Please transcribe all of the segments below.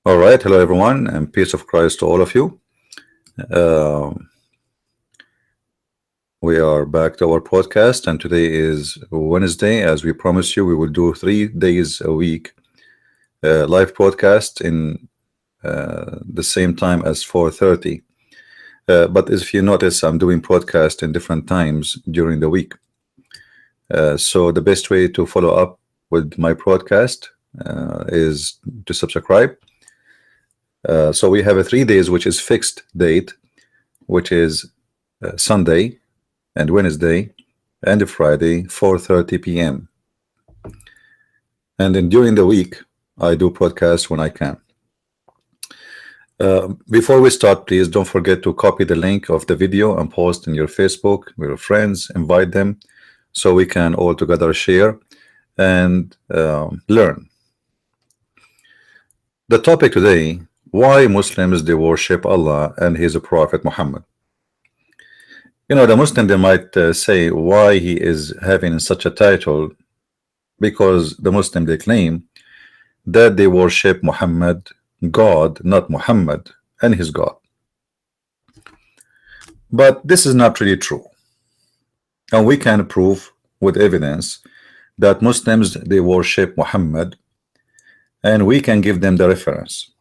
All right, hello everyone, and peace of Christ to all of you. Uh, we are back to our podcast, and today is Wednesday. As we promised you, we will do 3 days a week live podcast in the same time as 4:30. But if you notice, I'm doing podcast in different times during the week. So the best way to follow up with my podcast is to subscribe. So we have a 3 days, which is fixed date, which is Sunday and Wednesday and Friday, 4:30 p.m. And then during the week, I do podcasts when I can. Before we start, please don't forget to copy the link of the video and post in your Facebook with your friends, invite them so we can all together share and learn. The topic today: why Muslims they worship Allah and His Prophet Muhammad. You know, the Muslim they might say why he is having such a title, because the Muslim they claim that they worship Muhammad, God, not Muhammad and his God. But this is not really true, and we can prove with evidence that Muslims they worship Muhammad, and we can give them the reference.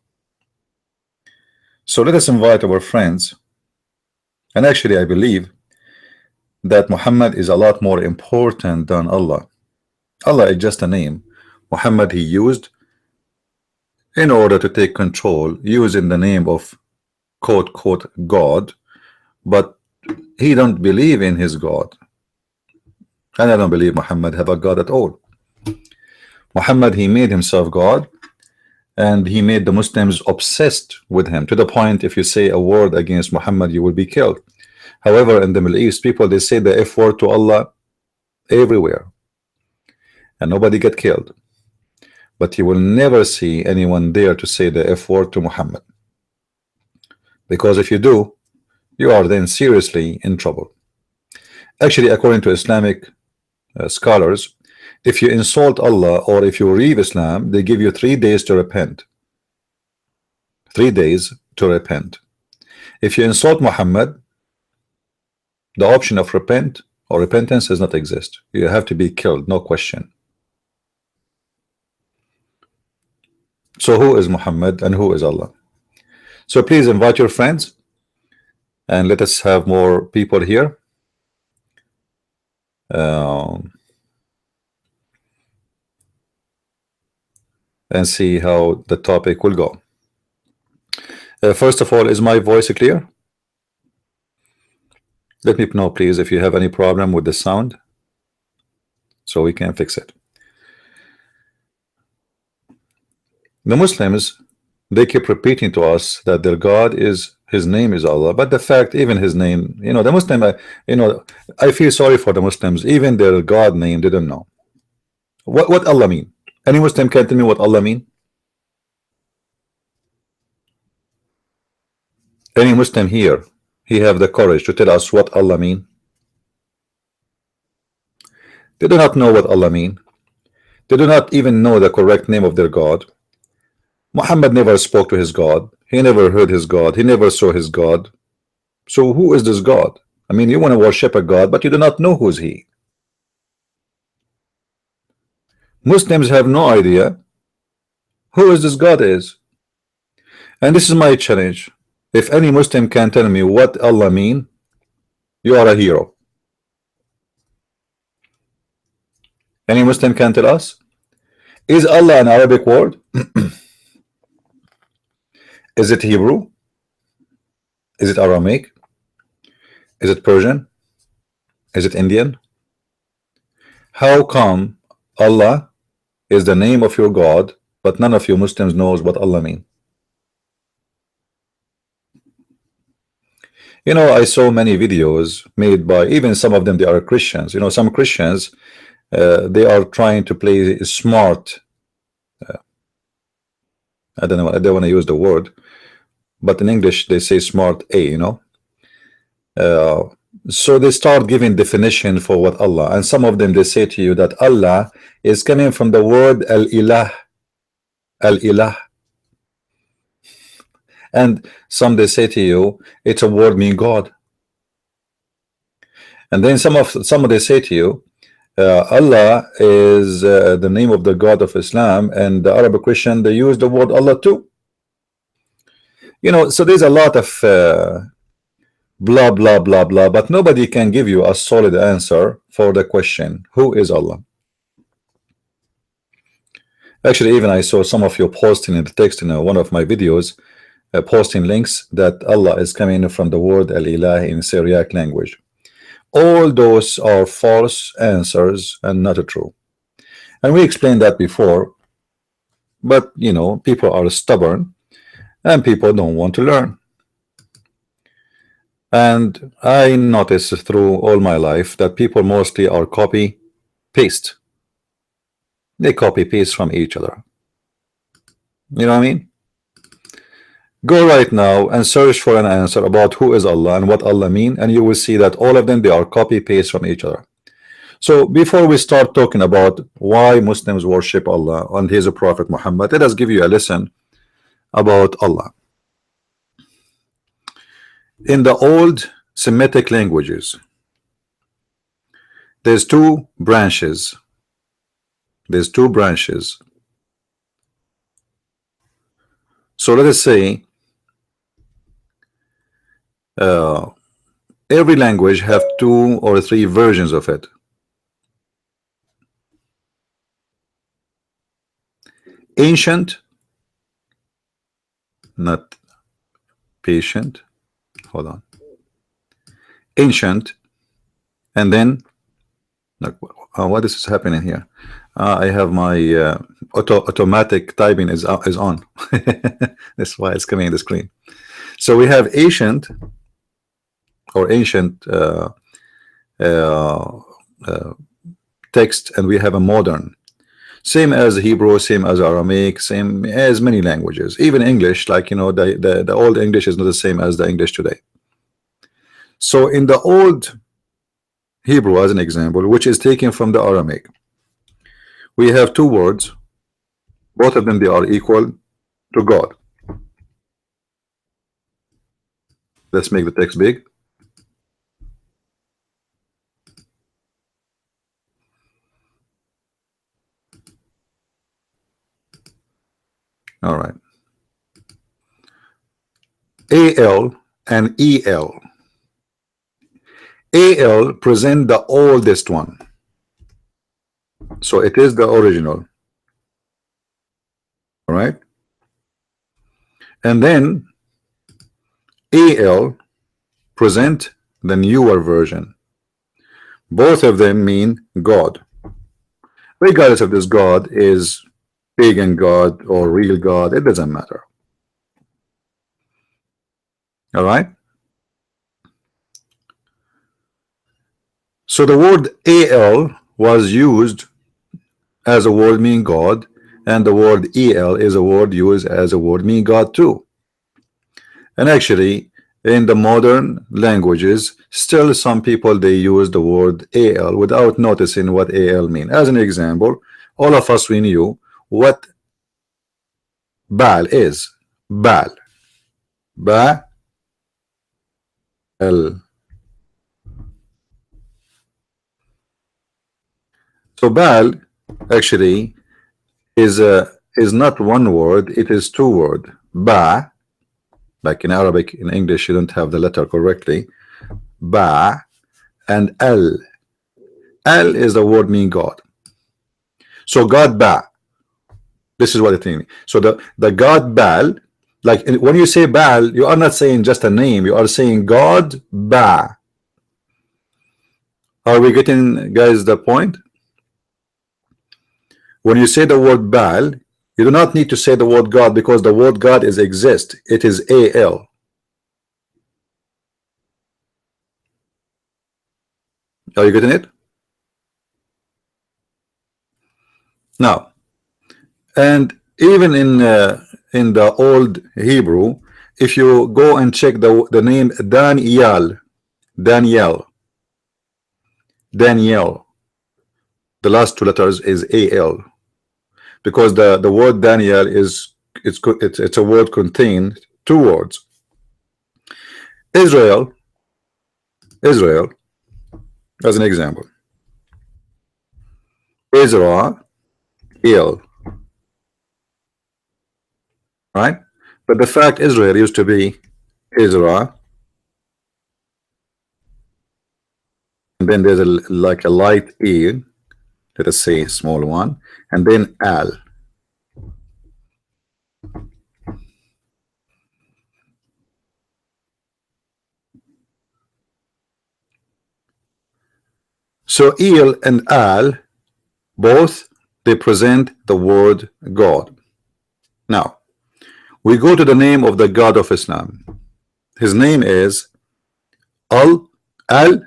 So let us invite our friends. And actually, I believe that Muhammad is a lot more important than Allah. Allah is just a name. Muhammad he used in order to take control, using the name of quote God, but he don't believe in his God. And I don't believe Muhammad have a God at all. Muhammad he made himself God, and he made the Muslims obsessed with him, to the point if you say a word against Muhammad you will be killed. However, in the Middle East, people they say the F word to Allah everywhere and nobody get killed, but you will never see anyone there to say the F word to Muhammad, because if you do, you are then seriously in trouble. Actually, according to Islamic scholars, if you insult Allah or if you leave Islam, they give you 3 days to repent. 3 days to repent. If you insult Muhammad, the option of repent or repentance does not exist. You have to be killed, no question. So who is Muhammad and who is Allah? So please invite your friends and let us have more people here. And see how the topic will go. First of all, is my voice clear? Let me know, please, if you have any problem with the sound, so we can fix it. The Muslims, they keep repeating to us that their God is, his name is Allah, but the fact, even his name, you know, the Muslim, I feel sorry for the Muslims, even their God name they don't know. What Allah mean? Any Muslim can tell me what Allah mean? Any Muslim here, he have the courage to tell us what Allah mean? They do not know what Allah mean. They do not even know the correct name of their God. Muhammad never spoke to his God. He never heard his God. He never saw his God. So who is this God? I mean, you want to worship a God, but you do not know who is he. Muslims have no idea who is this God is. And this is my challenge. If any Muslim can tell me what Allah mean, you are a hero. Any Muslim can tell us? Is Allah an Arabic word? Is it Hebrew? Is it Aramaic? Is it Persian? Is it Indian? How come Allah is the name of your God, but none of you Muslims knows what Allah mean? You know, I saw many videos made by, even some of them they are Christians. You know, some Christians they are trying to play smart. I don't know, I don't want to use the word, but in English they say smart A, you know. So they start giving definition for what Allah, and some of them they say to you that Allah is coming from the word al-ilah. Al-ilah. And some they say to you, it's a word mean God. And then some they say to you, Allah is the name of the God of Islam, and the Arabic Christian they use the word Allah too. You know, so there's a lot of blah blah blah blah, but nobody can give you a solid answer for the question, who is Allah? Actually, even I saw some of you posting in the text in one of my videos, posting links that Allah is coming from the word Al-Ilah in Syriac language. All those are false answers and not true. And we explained that before, but you know, people are stubborn and people don't want to learn. And I noticed through all my life that people mostly are copy paste. They copy paste from each other. You know what I mean? Go right now and search for an answer about who is Allah and what Allah mean, and you will see that all of them, they are copy paste from each other. So before we start talking about why Muslims worship Allah and his Prophet Muhammad, let us give you a lesson about Allah. In the old Semitic languages, there's two branches. There's two branches. So let us say every language have 2 or 3 versions of it. Ancient, not patient, hold on, ancient, and then what is happening here? I have my automatic typing is on. That's why it's coming in the screen. So we have ancient or ancient text, and we have a modern, same as Hebrew, same as Aramaic, same as many languages, even English. Like, you know, the old English is not the same as the English today. So in the old Hebrew, as an example, which is taken from the Aramaic, we have 2 words, both of them they are equal to God. Let's make the text big. All right. AL and EL. AL present the oldest one, so it is the original. All right. And then AL present the newer version. Both of them mean God, regardless of this God is pagan God or real God, it doesn't matter. All right. So the word AL was used as a word mean God, and the word EL is a word used as a word mean God too. And actually in the modern languages, still some people they use the word AL without noticing what AL mean. As an example, all of us we knew what Baal is. Baal. Baal. So Baal actually is not one word, it is 2 words. Ba, like in Arabic, in English you don't have the letter correctly. Ba and Al. Al is the word mean God. So God Ba. This is what it means. So the God Baal, like when you say Baal, you are not saying just a name, you are saying God Ba. Are we getting, guys, the point? When you say the word Baal, you do not need to say the word God, because the word God is exist. It is AL. Are you getting it? Now, and even in the old Hebrew, if you go and check the name Daniel, the last 2 letters is AL, because the word Daniel is it's a word contained two words. Israel, Israel, as an example. Israel, right? But the fact Israel used to be Israel, and then there's like a light E, let us say small one, and then al. So il and al, both they present the word God. Now we go to the name of the God of Islam. His name is Allah.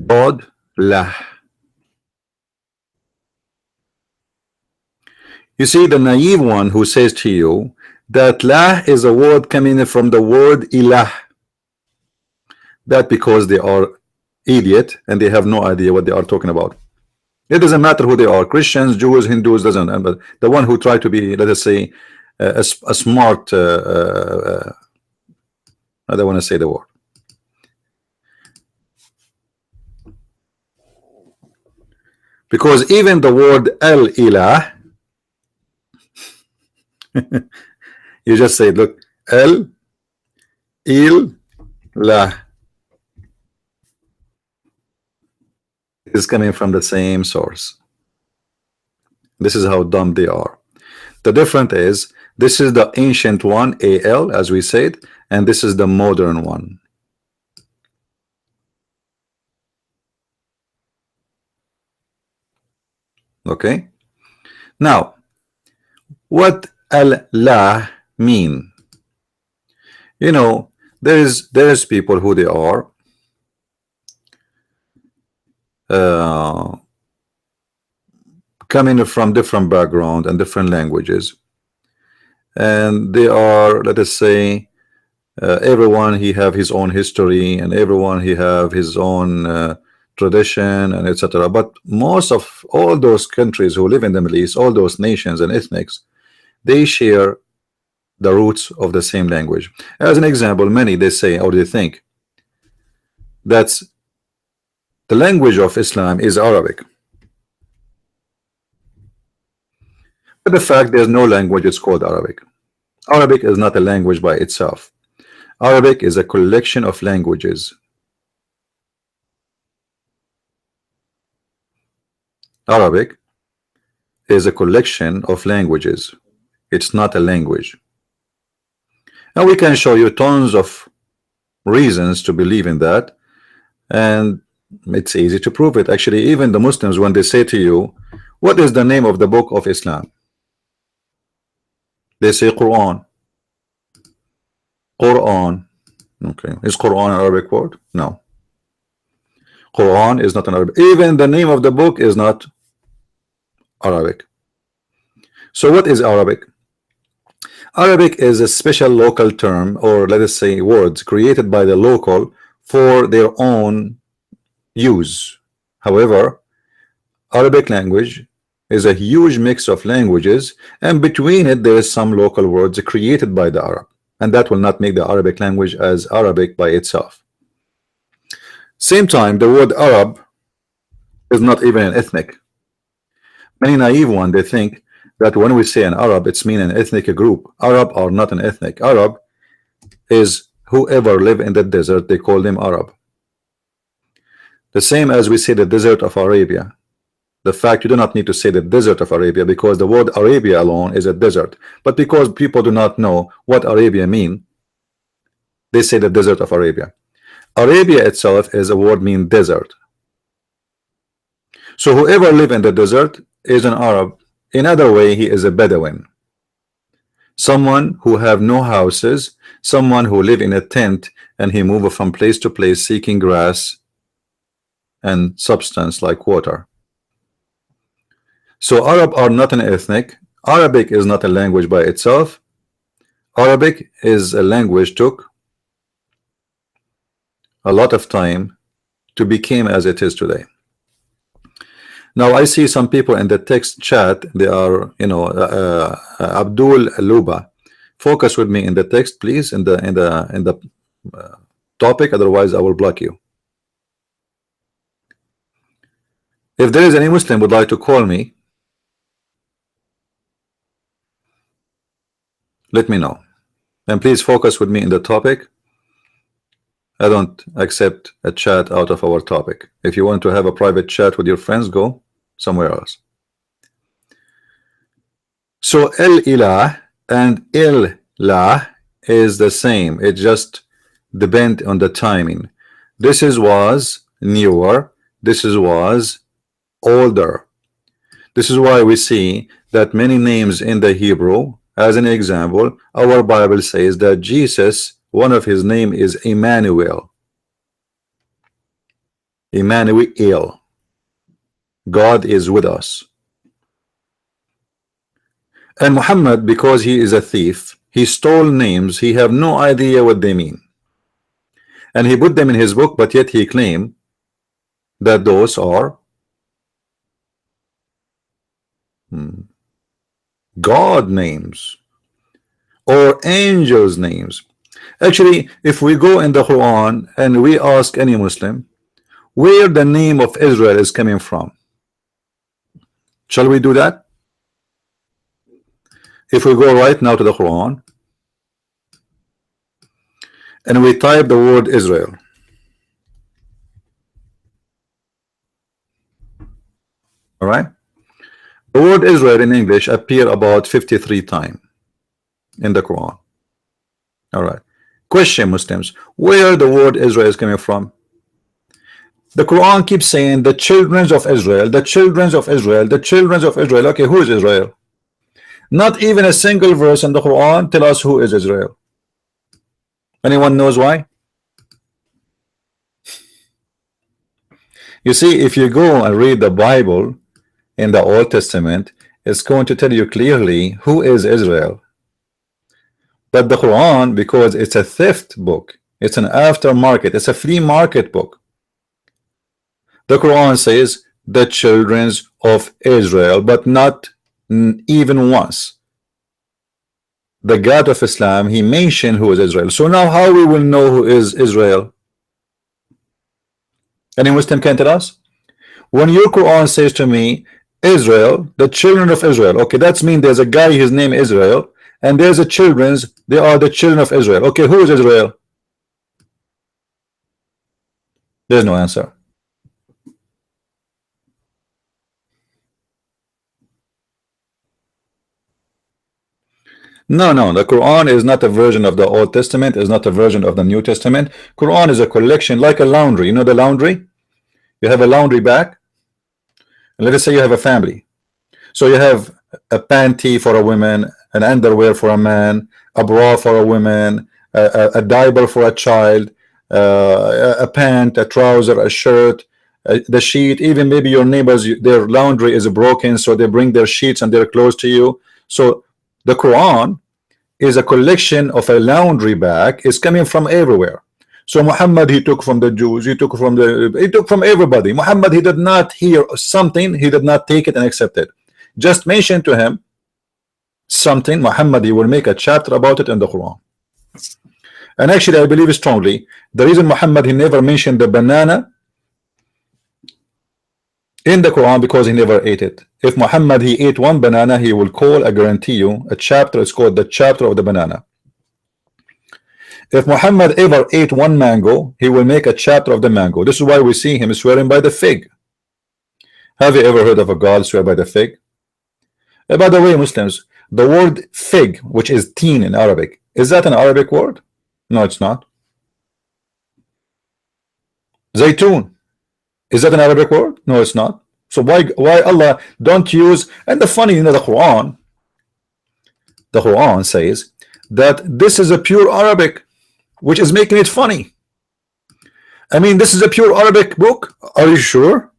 God lah. You see, the naive one who says to you that lah is a word coming from the word ilah, that because they are idiot and they have no idea what they are talking about. It doesn't matter who they are, Christians, Jews, Hindus, doesn't. But the one who try to be, let us say, a smart, I don't want to say the word. Because even the word al-ilah, you just say, look, al-il-lah is coming from the same source. This is how dumb they are. The difference is, this is the ancient one, al, as we said, and this is the modern one. Okay, now what Allah mean? You know, there's people who they are coming from different background and different languages, and they are, let us say, everyone he have his own history, and everyone he have his own tradition, and etc. But most of all those countries who live in the Middle East, all those nations and ethnics, they share the roots of the same language. As an example, many they say or they think that the language of Islam is Arabic, but the fact there's no language is called Arabic. Arabic is not a language by itself. Arabic is a collection of languages. Arabic is a collection of languages. It's not a language. And we can show you tons of reasons to believe in that, and it's easy to prove it. Actually, even the Muslims, when they say to you, what is the name of the book of Islam? They say Quran. Quran. Okay, is Quran an Arabic word? No. Quran is not an Arabic. Even the name of the book is not Arabic. So what is Arabic? Arabic is a special local term, or let us say words created by the local for their own use. However, Arabic language is a huge mix of languages, and between it there is some local words created by the Arab, and that will not make the Arabic language as Arabic by itself. Same time, the word Arab is not even an ethnic. Many naive one, they think that when we say an Arab, it's mean an ethnic group. Arab are not an ethnic. Arab is whoever live in the desert, they call them Arab. The same as we say the desert of Arabia. The fact you do not need to say the desert of Arabia, because the word Arabia alone is a desert. But because people do not know what Arabia mean, they say the desert of Arabia. Arabia itself is a word mean desert. So whoever live in the desert is an Arab. In other way, he is a Bedouin. Someone who have no houses, someone who live in a tent, and he move from place to place seeking grass and substance like water. So Arab are not an ethnic. Arabic is not a language by itself. Arabic is a language took a lot of time to become as it is today. Now I see some people in the text chat. They are, you know, Abdul Luba. Focus with me in the text, please, in the topic. Otherwise, I will block you. If there is any Muslim would like to call me, let me know. And please focus with me in the topic. I don't accept a chat out of our topic. If you want to have a private chat with your friends, go somewhere else. So El-Ilah and Il-Lah is the same. It just depends on the timing. This was newer. This was older. This is why we see that many names in the Hebrew. As an example, our Bible says that Jesus, one of his name is Emmanuel. Emmanuel. God is with us. And Muhammad, because he is a thief, he stole names. He have no idea what they mean. And he put them in his book, but yet he claimed that those are God names or angels names. Actually, if we go in the Quran and we ask any Muslim where the name of Israel is coming from, shall we do that? If we go right now to the Quran and we type the word Israel, all right, the word Israel in English appear about 53 times in the Quran. All right. Question, Muslims, where the word Israel is coming from? The Quran keeps saying the children of Israel, the children of Israel, the children of Israel. Okay, who is Israel? Not even a single verse in the Quran tell us who is Israel. Anyone knows why? You see, if you go and read the Bible in the Old Testament, it's going to tell you clearly who is Israel. But the Quran, because it's a theft book, it's an aftermarket, it's a flea market book. The Quran says the children of Israel, but not even once. The God of Islam, he mentioned who is Israel. So now how we will know who is Israel? Any Muslim can tell us? When your Quran says to me, Israel, the children of Israel, okay, that's mean there's a guy, his name is Israel, and there's a children's, they are the children of Israel. Okay, who is Israel? There's no answer. No, the Quran is not a version of the Old Testament, is not a version of the New Testament. Quran is a collection like a laundry. You know the laundry? You have a laundry bag, and let us say you have a family. So you have a panty for a woman, an underwear for a man, a bra for a woman, a diaper for a child, a pant, a trouser, a shirt, the sheet. Even maybe your neighbors, their laundry is broken, so they bring their sheets and their clothes to you. So the Quran is a collection of a laundry bag. It's coming from everywhere. So Muhammad, he took from the Jews, he took from everybody. Muhammad, he did not hear something, he did not take it and accept it. Just mention to him something, Muhammad, he will make a chapter about it in the Quran. And actually I believe strongly the reason Muhammad, he never mentioned the banana in the Quran, because he never ate it. If Muhammad, he ate one banana, he will call, I guarantee you, a chapter. It's called the chapter of the banana. If Muhammad ever ate one mango, he will make a chapter of the mango. This is why we see him swearing by the fig. Have you ever heard of a God swear by the fig? By the way, Muslims, the word fig, which is teen in Arabic, is that an Arabic word? No, it's not. Zaytun, is that an Arabic word? No, it's not. So why Allah don't use? And the funny, you know, the Quran says that this is a pure Arabic, which is making it funny. I mean, this is a pure Arabic book. Are you sure?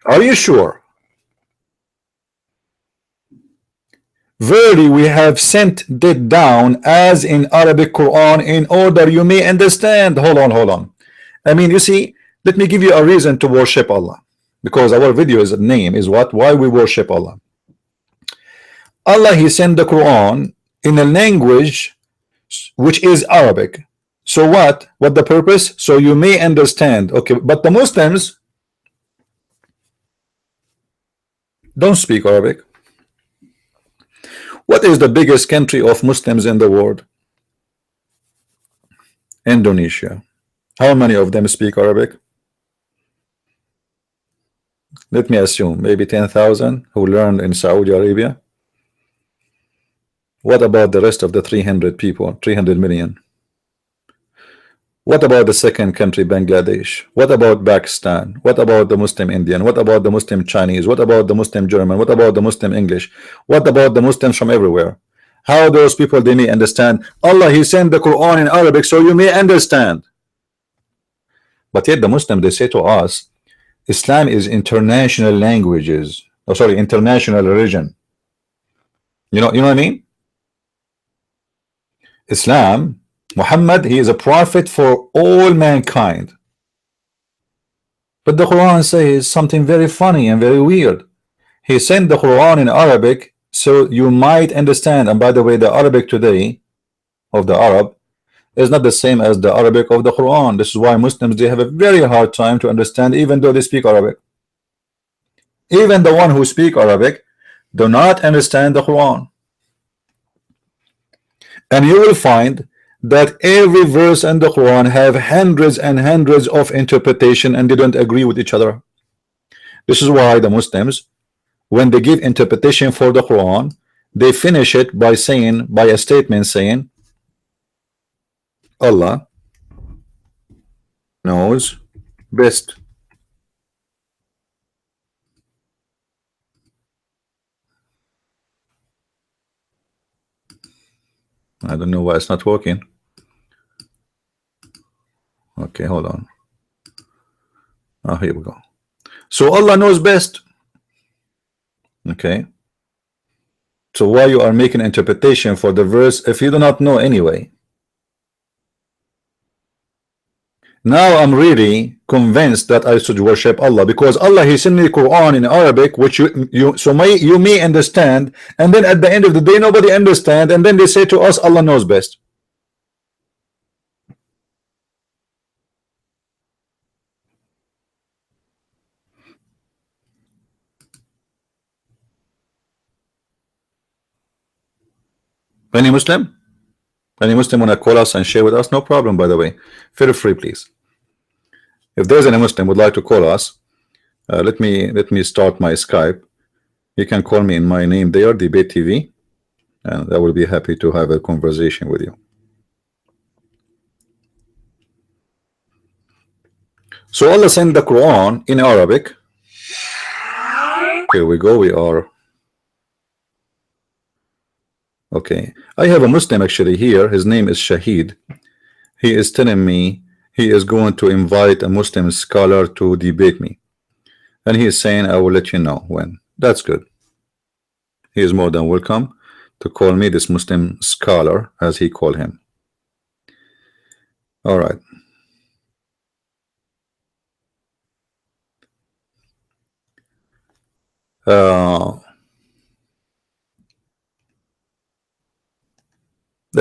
Are you sure? Verily, we have sent it down as in Arabic Quran in order you may understand. Hold on. I mean, you see, Let me give you a reason to worship Allah, because our video is name is what? Why we worship Allah. Allah, He sent the Quran in a language which is Arabic. So what? What the purpose? So you may understand. Okay, but the Muslims don't speak Arabic. What is the biggest country of Muslims in the world? Indonesia. How many of them speak Arabic? Let me assume maybe 10,000 who learned in Saudi Arabia. What about the rest of the 300 people, 300 million? What about the second country, Bangladesh? What about Pakistan? What about the Muslim Indian? What about the Muslim Chinese? What about the Muslim German? What about the Muslim English? What about the Muslims from everywhere? How those people, they may understand? Allah, He sent the Quran in Arabic so you may understand. But yet the Muslim, they say to us, Islam is international languages. Oh, sorry, international religion. You know what I mean? Islam, Muhammad, he is a prophet for all mankind. But the Quran says something very funny and very weird. He sent the Quran in Arabic so you might understand. And by the way, the Arabic today of the Arab is not the same as the Arabic of the Quran. This is why Muslims, they have a very hard time to understand, even though they speak Arabic. Even the one who speak Arabic do not understand the Quran. And you will find that every verse in the Quran have hundreds and hundreds of interpretation, and they don't agree with each other. This is why the Muslims, when they give interpretation for the Quran, they finish it by saying, by a statement saying, Allah knows best. I don't know why it's not working. Okay, hold on. Oh, here we go. So Allah knows best. Okay. So why you are making interpretation for the verse if you do not know anyway? Now I'm really convinced that I should worship Allah, because Allah, He sent me the Quran in Arabic, which you may understand, and then at the end of the day nobody understand, and then they say to us Allah knows best. Any Muslim? Any Muslim want to call us and share with us? No problem, by the way. Feel free, please. If there's any Muslim would like to call us, let me start my Skype. You can call me in my name there, Debate TV, and I will be happy to have a conversation with you. So Allah sent the Quran in Arabic. Here we go. We are okay. I have a Muslim actually here. His name is Shahid. He is telling me he is going to invite a Muslim scholar to debate me, and he is saying I will let you know when. That's good. He is more than welcome to call me this Muslim scholar, as he called him. All right.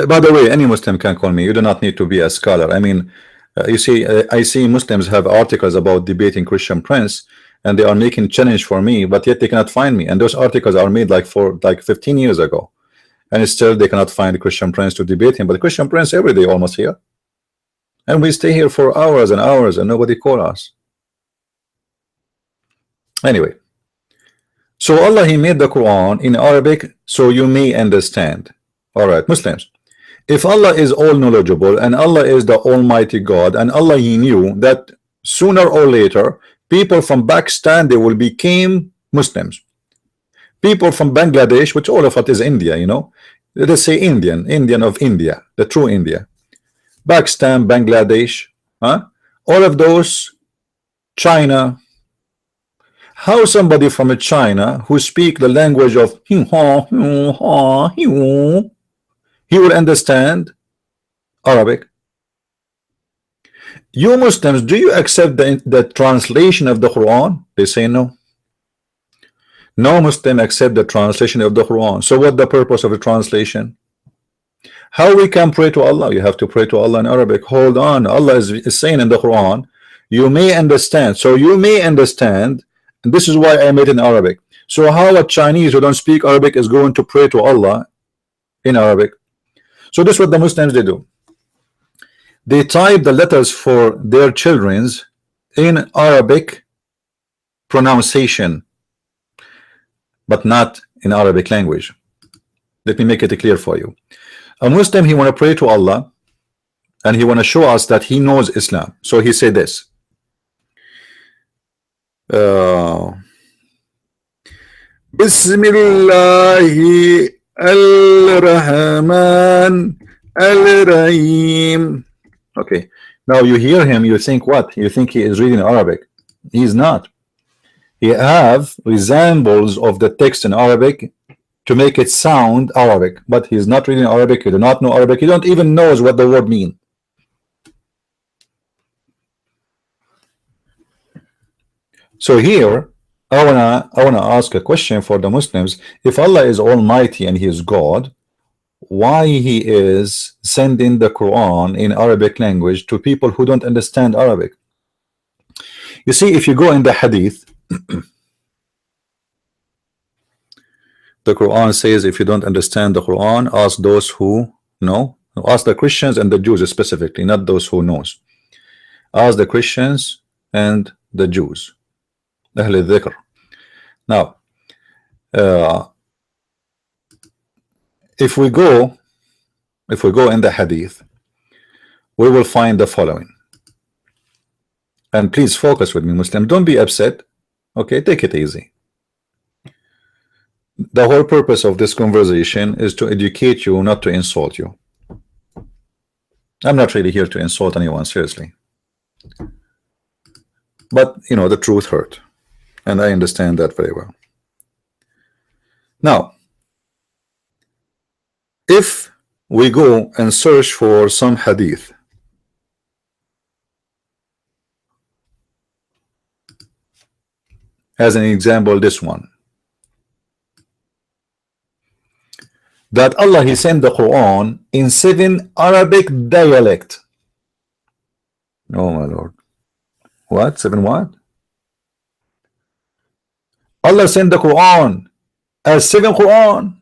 By the way, any Muslim can call me. You do not need to be a scholar. I mean, you see, I see Muslims have articles about debating Christian Prince, and they are making challenge for me, but yet they cannot find me. And those articles are made like 15 years ago, and still they cannot find Christian Prince to debate him. But Christian Prince every day almost here, and we stay here for hours and hours, and nobody call us. Anyway, so Allah, He made the Quran in Arabic so you may understand. All right, Muslims. If Allah is all knowledgeable and Allah is the Almighty God, and Allah, He knew that sooner or later people from Pakistan, they will become Muslims. People from Bangladesh, which all of it is India, you know, let us say Indian of India, the true India, Pakistan, Bangladesh, all of those, China. How somebody from China who speak the language of he will understand Arabic? You Muslims, do you accept the translation of the Quran? They say no. No Muslim accept the translation of the Quran. So what the purpose of the translation? How we can pray to Allah? You have to pray to Allah in Arabic. Hold on, Allah is saying in the Quran, you may understand. So you may understand, and this is why I made it in Arabic. So how a Chinese who don't speak Arabic is going to pray to Allah in Arabic? So this is what the Muslims they do. They type the letters for their children's in Arabic pronunciation, but not in Arabic language. Let me make it clear for you. A Muslim, he want to pray to Allah and he want to show us that he knows Islam. So he said this. Bismillah al-Rahman al-Rahim. Okay, now you hear him, you think what? You think he is reading Arabic. He is not. He have resembles of the text in Arabic to make it sound Arabic, but he's not reading Arabic. He do not know Arabic. He don't even knows what the word mean. So here I wanna ask a question for the Muslims. If Allah is Almighty and He is God, why He is sending the Quran in Arabic language to people who don't understand Arabic? You see, if you go in the Hadith, the Quran says, if you don't understand the Quran, ask those who know. Ask the Christians and the Jews specifically, not those who knows. Ask the Christians and the Jews. Ahl al-Dhikr. Now, if we go in the Hadith, we will find the following. And please focus with me, Muslim. Don't be upset. Okay, take it easy. The whole purpose of this conversation is to educate you, not to insult you. I'm not really here to insult anyone, seriously. But you know, the truth hurt, and I understand that very well. Now, if we go and search for some hadith, as an example, this one, that Allah He sent the Quran in 7 Arabic dialect. Oh my Lord. What? 7 what? Allah sent the Quran as 7 Quran.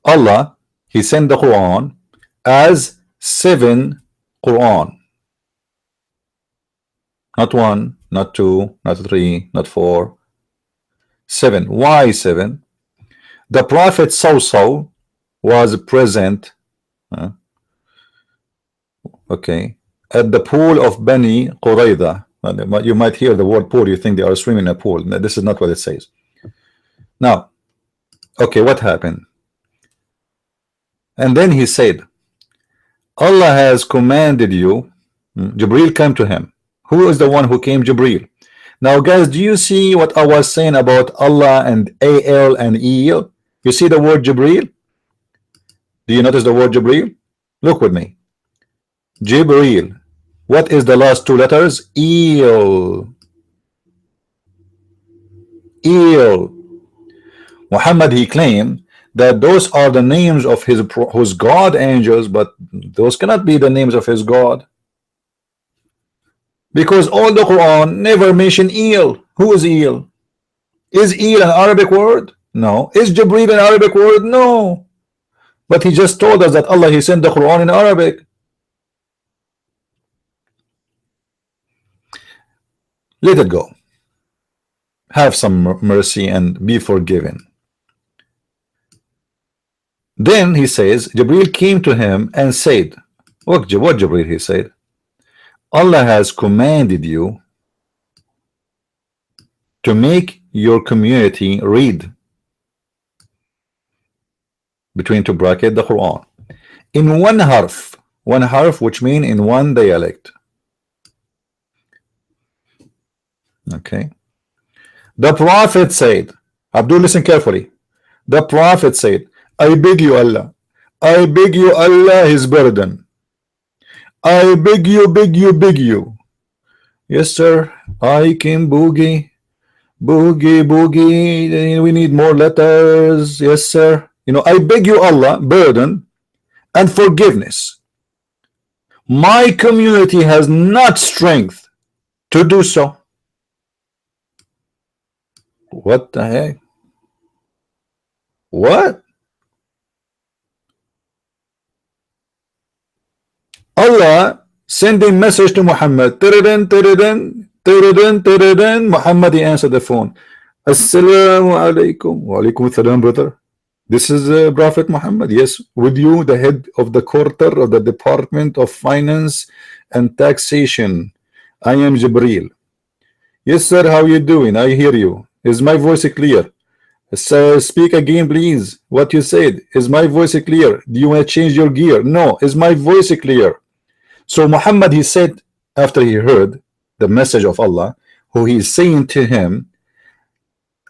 Allah He sent the Quran as 7 Quran. Not 1, not 2, not 3, not 4. 7. Why 7? The Prophet Sawsaw was present, okay, at the pool of Bani Qurayza. You might hear the word pool, you think they are swimming in a pool. This is not what it says. Now, okay, what happened? And then he said, Allah has commanded you. Jibreel came to him. Who is the one who came? Jibreel. Now guys, do you see what I was saying about Allah and AL and EL? You see the word Jibreel? Do you notice the word Jibreel? Look with me. Jibreel. What is the last 2 letters? El. El. Muhammad, he claimed that those are the names of his God angels, but those cannot be the names of his God, because all the Quran never mention El. Who is El? Is El an Arabic word? No. Is Jibreel an Arabic word? No. But he just told us that Allah He sent the Quran in Arabic. Let it go. Have some mercy and be forgiven. Then he says, Jibreel came to him and said, what Jibreel he said? Allah has commanded you to make your community read, between 2 brackets, the Quran in 1 harf, which mean in 1 dialect. Okay. The Prophet said, Abdul, listen carefully. The Prophet said, I beg you Allah, His burden. I beg you, beg you, beg you. Yes, sir. I can boogie. Boogie, boogie. We need more letters. Yes, sir. You know, I beg you, Allah, burden and forgiveness. My community has not strength to do so. What the heck? What? Allah sending message to Muhammad. Muhammad, he answered the phone. Assalamu alaikum. Wa alaikum assalam, brother. This is Prophet Muhammad. Yes, with you, the head of the quarter of the Department of Finance and Taxation. I am Jibril. Yes, sir. How you doing? I hear you. Is my voice clear? So speak again, please. What you said. Is my voice clear? Do you want to change your gear? No. Is my voice clear? So Muhammad, he said, after he heard the message of Allah, who he is saying to him,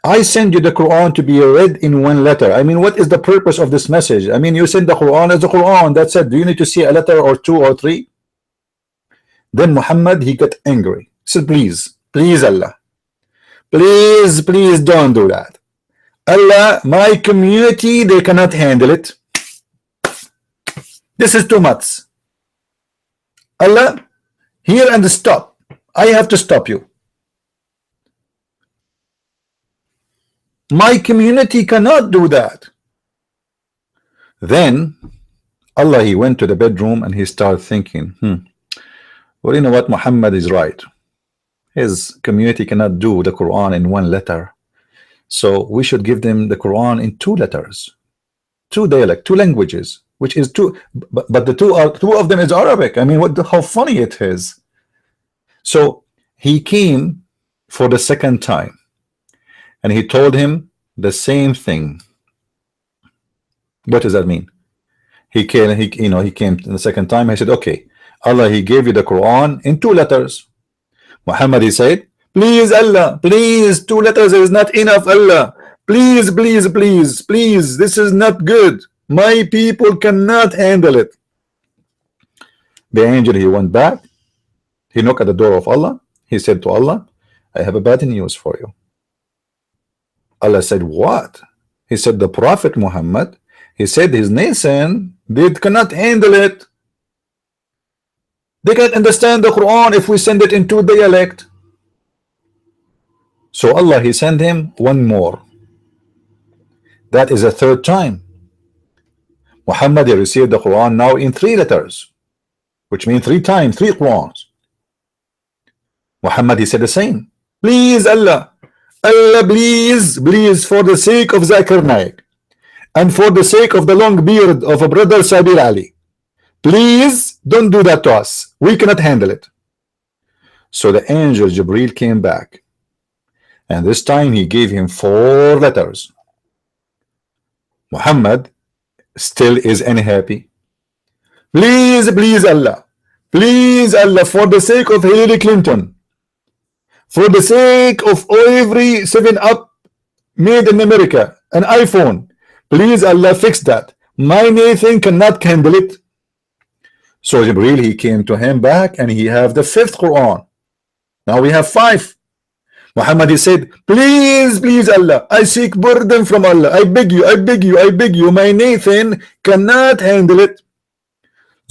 I send you the Quran to be read in one letter. I mean, what is the purpose of this message? I mean, you send the Quran as the Quran. That's it. Do you need to see a letter or two or three? Then Muhammad, he got angry. He said, please, please, Allah, please, please don't do that. Allah, my community, they cannot handle it. This is too much. Allah, here and stop. I have to stop you. My community cannot do that. Then Allah, he went to the bedroom and he started thinking, well, you know what, Muhammad is right. His community cannot do the Quran in one letter. So we should give them the Quran in two letters, two dialect, two languages, which is two, but the two of them is Arabic. I mean, how funny it is. So he came for the second time and he told him the same thing. What does that mean? He came the second time. He said, okay, Allah, he gave you the Quran in two letters. Muhammad, he said, please, Allah, please, two letters is not enough, Allah. Please, please, please, please, this is not good. My people cannot handle it. The angel, he went back. He knocked at the door of Allah. He said to Allah, I have a bad news for you. Allah said, what? He said, the Prophet Muhammad, he said his nation, they cannot handle it. They can't understand the Quran if we send it into dialect. So Allah, he sent him one more. That is a third time. Muhammad, he received the Quran now in three letters, which means three times, three Qurans. Muhammad, he said the same. Please, Allah, Allah, please, please, for the sake of Zakir Naik and for the sake of the long beard of a brother Sabir Ali, please don't do that to us. We cannot handle it. So the angel Jibril came back, and this time he gave him four letters. Muhammad still is unhappy. Please, please, Allah, please, Allah, for the sake of Hillary Clinton, for the sake of every 7-Up made in America, an iPhone, please, Allah, fix that. My nation cannot handle it. So Jibril, he came to him back, and he have the fifth Quran. Now we have five. Muhammad, he said, please, please, Allah, I seek burden from Allah. I beg you, I beg you, I beg you. My nation cannot handle it.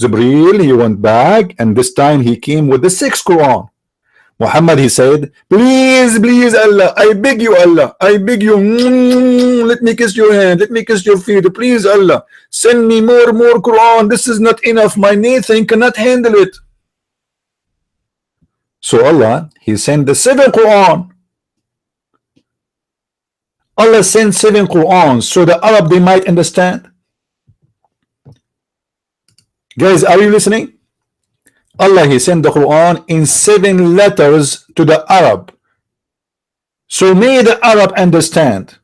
Jibril, he went back, and this time he came with the sixth Quran. Muhammad, he said, please, please, Allah, I beg you, Allah, I beg you, let me kiss your hand, let me kiss your feet, please, Allah, send me more Quran. This is not enough. My nation cannot handle it. So Allah, he sent the seventh Quran. Allah sent 7 Qur'ans so the Arab, they might understand. Guys, are you listening? Allah, he sent the Quran in 7 letters to the Arab, so may the Arab understand.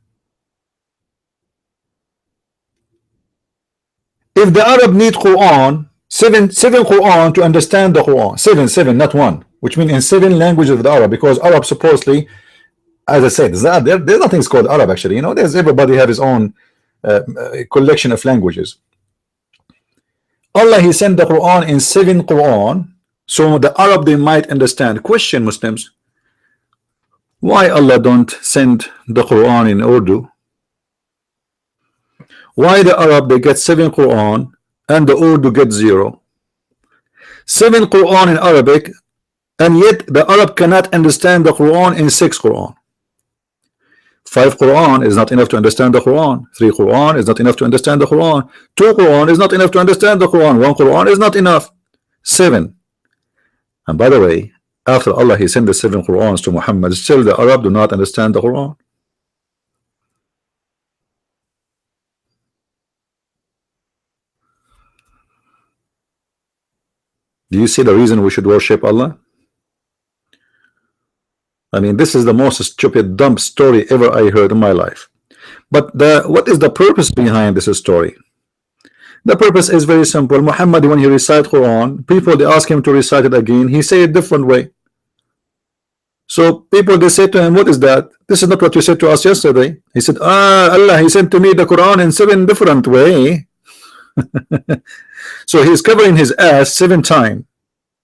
If the Arab need Quran, 7 Quran to understand the Quran, 7, not 1, which means in 7 languages of the Arab, because Arab supposedly, as I said, there's nothing called Arab actually. You know, there's everybody have his own collection of languages. Allah He sent the Quran in 7 Quran, so the Arab they might understand. Question Muslims, why Allah don't send the Quran in Urdu? Why the Arab they get 7 Quran and the Urdu get 0? 7 Quran in Arabic, and yet the Arab cannot understand the Quran in 6 Quran. 5 Quran is not enough to understand the Quran. 3 Quran is not enough to understand the Quran. 2 Quran is not enough to understand the Quran. 1 Quran is not enough. 7. And by the way, after Allah He sent the 7 Qurans to Muhammad, still the Arab do not understand the Quran. Do you see the reason we should worship Allah? I mean, this is the most stupid, dumb story ever I heard in my life. But what is the purpose behind this story? The purpose is very simple. Muhammad, when he recite Quran, people they ask him to recite it again. He say it different way. So people they say to him, "What is that? This is not what you said to us yesterday." He said, Allah He sent to me the Quran in 7 different way. So he's covering his ass 7 times.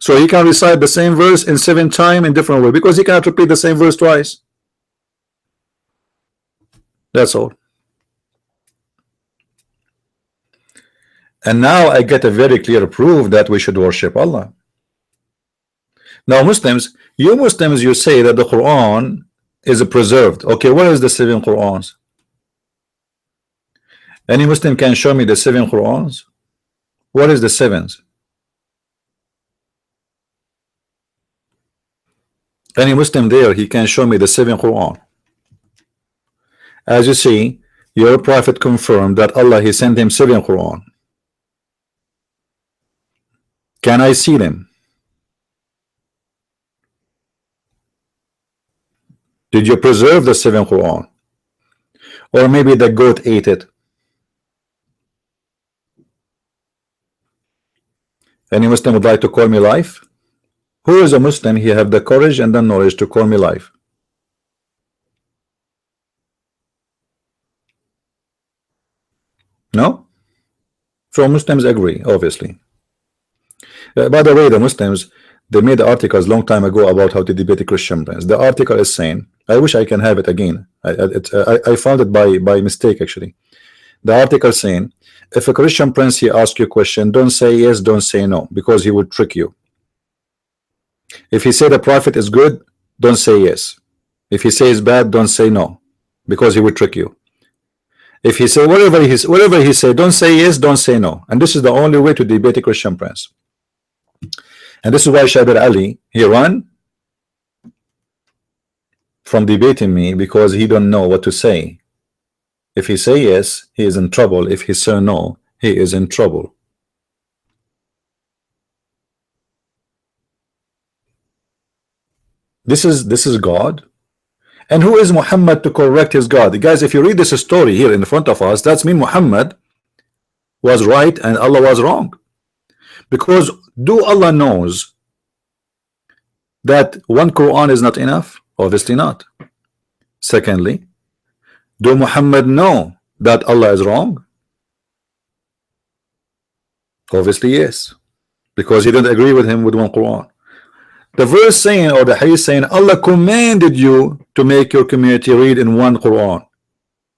So he can recite the same verse in 7 times in different way, because he cannot repeat the same verse twice. That's all. And now I get a very clear proof that we should worship Allah. Now Muslims, you say that the Quran is preserved. Okay, where is the 7 Qurans? Any Muslim can show me the 7 Qurans? What is the 7s? Any Muslim there, he can show me the 7 Quran. As you see, your prophet confirmed that Allah He sent him 7 Quran. Can I see them? Did you preserve the 7 Quran? Or maybe the goat ate it? Any Muslim would like to call me life? Who is a Muslim? He have the courage and the knowledge to call me life. No? So Muslims agree, obviously. By the way, the Muslims, they made articles long time ago about how to debate a Christian prince. The article is saying, I wish I can have it again. I found it by mistake actually. The article saying, if a Christian prince he asks you a question, don't say yes, don't say no, because he will trick you. If he say the prophet is good, don't say yes. If he says bad, don't say no, because he will trick you. If he say whatever he say, don't say yes, don't say no. And this is the only way to debate a Christian prince. And this is why Shabir Ali, he ran from debating me, because he don't know what to say. If he say yes, he is in trouble. If he say no, he is in trouble. This is God. And who is Muhammad to correct his God? Guys, if you read this story here in front of us, that's mean Muhammad was right and Allah was wrong. Because do Allah knows that 1 Quran is not enough? Obviously not. Secondly, do Muhammad know that Allah is wrong? Obviously yes, because he didn't agree with him with 1 Quran. The verse saying, or the hadith saying, Allah commanded you to make your community read in 1 Quran.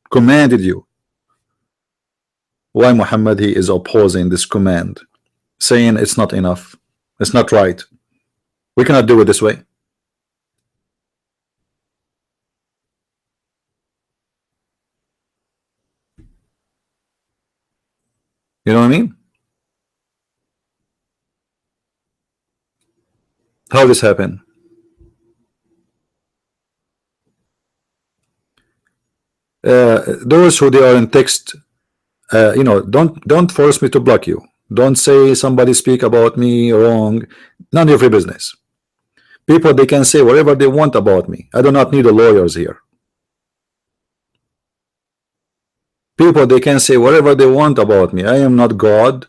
Commanded you. Why Muhammad he is opposing this command, saying it's not enough, it's not right, we cannot do it this way? You know what I mean? How this happened? Those who they are in text, you know, don't force me to block you. Don't say somebody speak about me wrong. None of your business. People they can say whatever they want about me. I do not need the lawyers here. People they can say whatever they want about me. I am not God.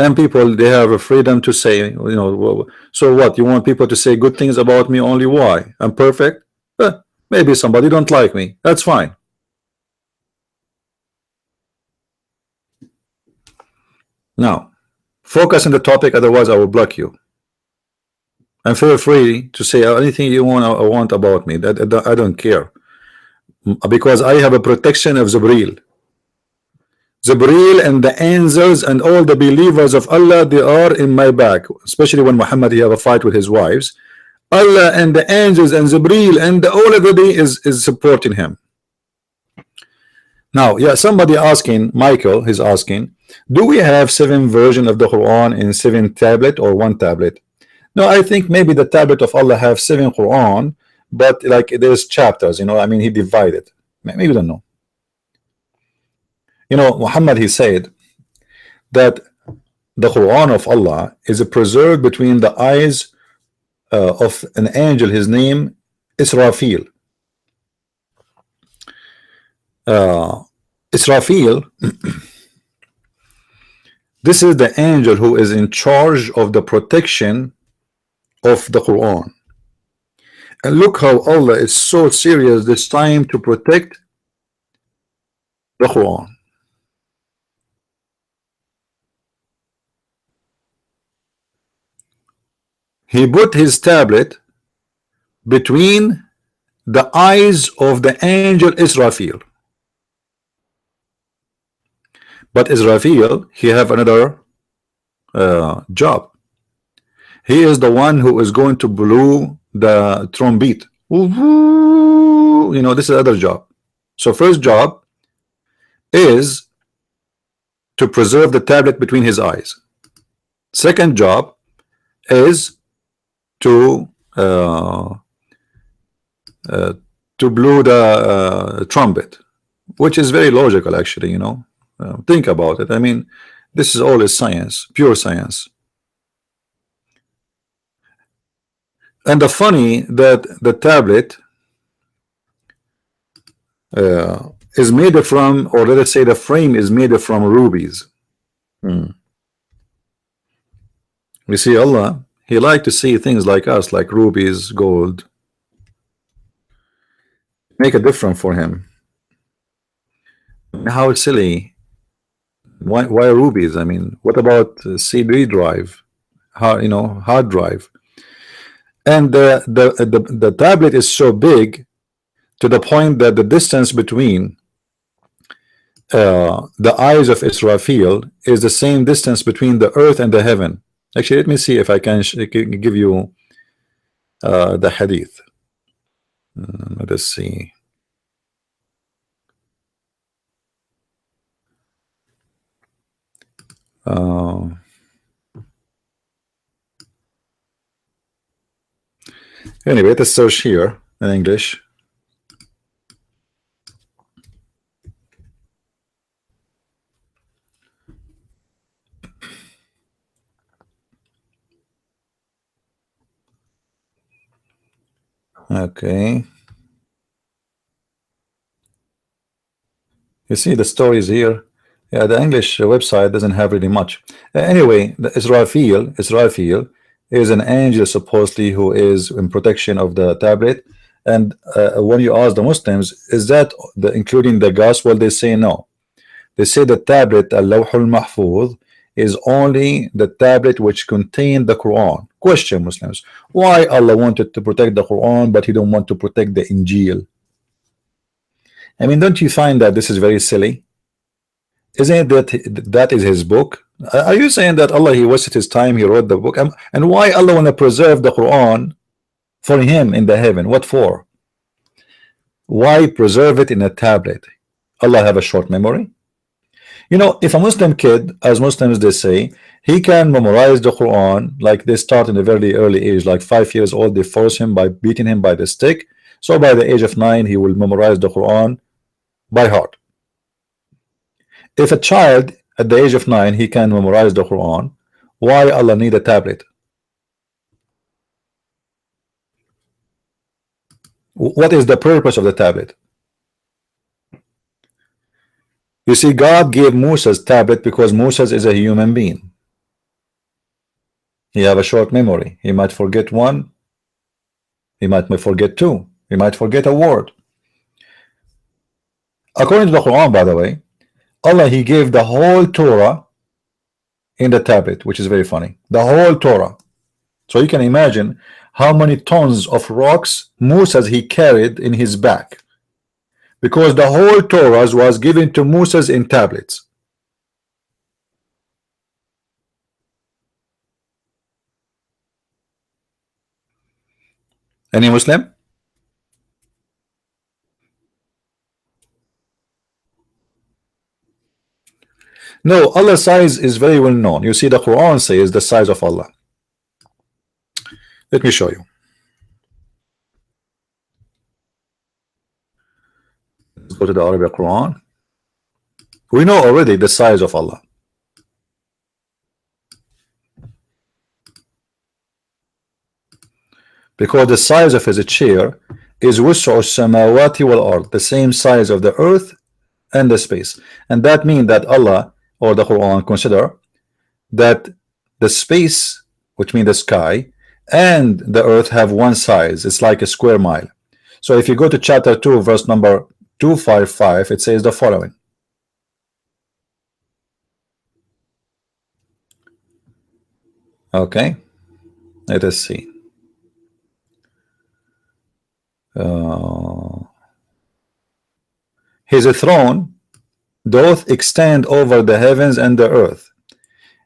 And people they have a freedom to say, you know, so what, you want people to say good things about me only? Why? I'm perfect? Maybe somebody don't like me, that's fine. Now, focus on the topic, otherwise I will block you. And feel free to say anything you want about me. That I don't care, because I have a protection of Jibreel. Jibreel and the angels and all the believers of Allah, they are in my back. Especially when Muhammad he have a fight with his wives, Allah and the angels and Jibreel and all everybody is supporting him. Now, yeah, somebody asking, Michael is asking, do we have 7 versions of the Quran in 7 tablet or 1 tablet? No, I think maybe the tablet of Allah have 7 Quran, but like there's chapters, you know, I mean, he divided. Maybe you don't know. You know, Muhammad he said that the Quran of Allah is preserved between the eyes of an angel, his name Israfil. Israfil, this is the angel who is in charge of the protection of the Quran. And look how Allah is so serious this time to protect the Quran. He put his tablet between the eyes of the angel Israfil. But Israfil, he have another job. He is the one who is going to blow the trumpet. You know, this is another job. So first job is to preserve the tablet between his eyes. Second job is to blow the trumpet, which is very logical actually, you know. Think about it. I mean, this is all is science, pure science. And the funny that the tablet is made from, or let us say the frame is made from rubies. You see, Allah, he like to see things like us, like rubies, gold. Make a difference for him. How silly. Why rubies? I mean, what about CD drive, hard drive? And the tablet is so big to the point that the distance between the eyes of Israfil is the same distance between the earth and the heaven. Actually, let me see if I can give you the hadith. Let us see. Anyway, let's search here in English. Okay. You see the stories here. Yeah, the English website doesn't have really much. Anyway, the Israfil is an angel supposedly who is in protection of the tablet. And when you ask the Muslims, is that including the gospel? They say no. They say the tablet, Al-Lawhul Mahfuz, is only the tablet which contained the Quran. Question, Muslims, why Allah wanted to protect the Quran but he don't want to protect the Injil? I mean, don't you find that this is very silly? Isn't it that is his book? Are you saying that Allah he wasted his time, he wrote the book? And why Allah want to preserve the Quran for him in the heaven? What for? Why preserve it in a tablet? Allah have a short memory? You know, if a Muslim kid, as Muslims they say, he can memorize the Quran, like they start in a very early age, like 5 years old, they force him by beating him by the stick. So by the age of 9, he will memorize the Quran by heart. If a child at the age of 9 he can memorize the Quran, why Allah need a tablet? What is the purpose of the tablet? You see, God gave Moses tablet because Moses is a human being. He have a short memory. He might forget one. He might forget two. He might forget a word. According to the Quran, by the way, Allah he gave the whole Torah in the tablet, which is very funny. The whole Torah. So you can imagine how many tons of rocks Moses he carried in his back, because the whole Torah was given to Moses in tablets. Any Muslim? No, Allah's size is very well known. You see, the Quran says the size of Allah. Let me show you. Let's go to the Arabic Quran. We know already the size of Allah. Because the size of his chair is wus'u samawati wal ard, the same size of the earth and the space. And that means that Allah or the Quran consider that the space, which means the sky, and the earth have one size. It's like a square mile. So if you go to chapter 2 verse number 255, it says the following. Okay, let us see. His throne doth extend over the heavens and the earth,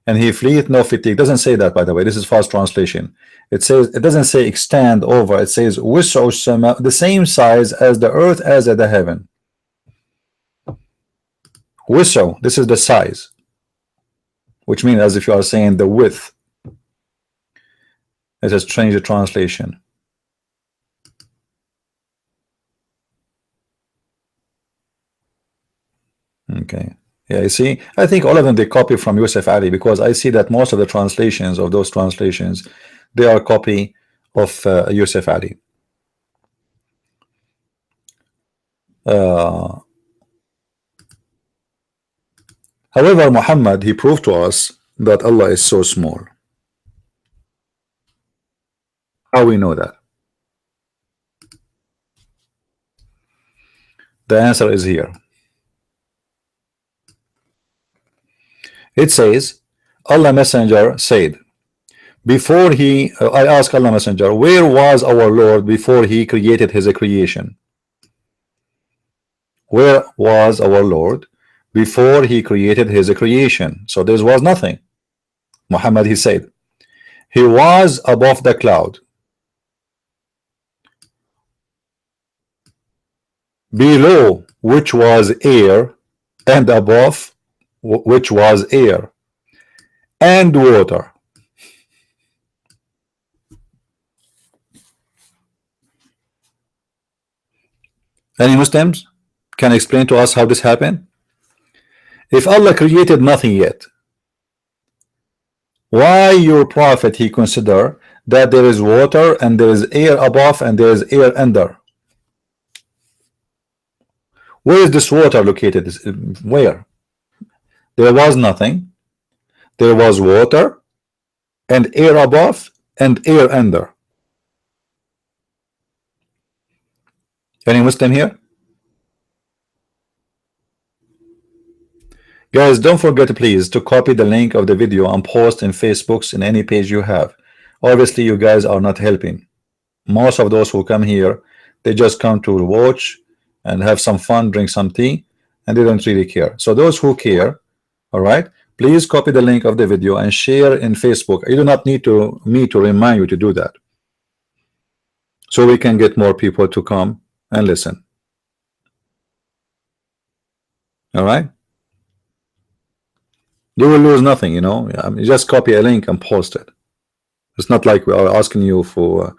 and he fleeth no fatigue. Doesn't say that, by the way. This is false translation. It says, it doesn't say extend over. It says the same size as the earth as at the heaven. Wus'u, this is the size, which means as if you are saying the width. Let us change the translation. Okay, yeah, you see, I think all of them they copy from Yusuf Ali, because I see that most of the translations of those translations, they are copy of Yusuf Ali. However, Muhammad, he proved to us that Allah is so small. How we know that? The answer is here. It says, Allah Messenger said, before he, I asked Allah Messenger, where was our Lord before he created his creation? Where was our Lord before he created his creation? So there was nothing. Muhammad, he said, he was above the cloud, below which was air, and above which was air and water. Any Muslims can explain to us how this happened? If Allah created nothing yet, why your prophet he consider that there is water and there is air above and there is air under? Where is this water located? Where? There was nothing. There was water and air above and air under. Any Muslim here? Guys, don't forget please to copy the link of the video and post in Facebooks in any page you have. Obviously you guys are not helping. Most of those who come here, they just come to watch and have some fun, drink some tea, and they don't really care. So those who care, all right, please copy the link of the video and share in Facebook. You do not need me to remind you to do that, so we can get more people to come and listen. All right, you will lose nothing, you know. You just copy a link and post it. It's not like we are asking you for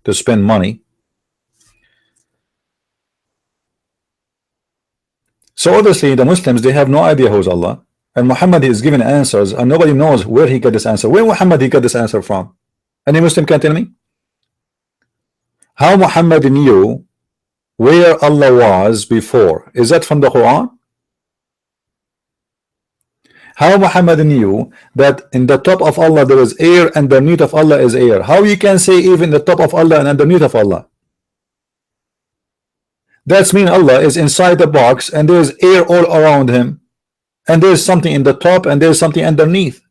to spend money. So obviously the Muslims, they have no idea who's Allah, and Muhammad is giving answers and nobody knows where he got this answer. Where Muhammad he got this answer from? Any Muslim can tell me? How Muhammad knew where Allah was before? Is that from the Quran? How Muhammad knew that in the top of Allah there is air and underneath of Allah is air? How you can say even the top of Allah and underneath of Allah? That's mean Allah is inside the box and there is air all around him, and there is something in the top and there is something underneath.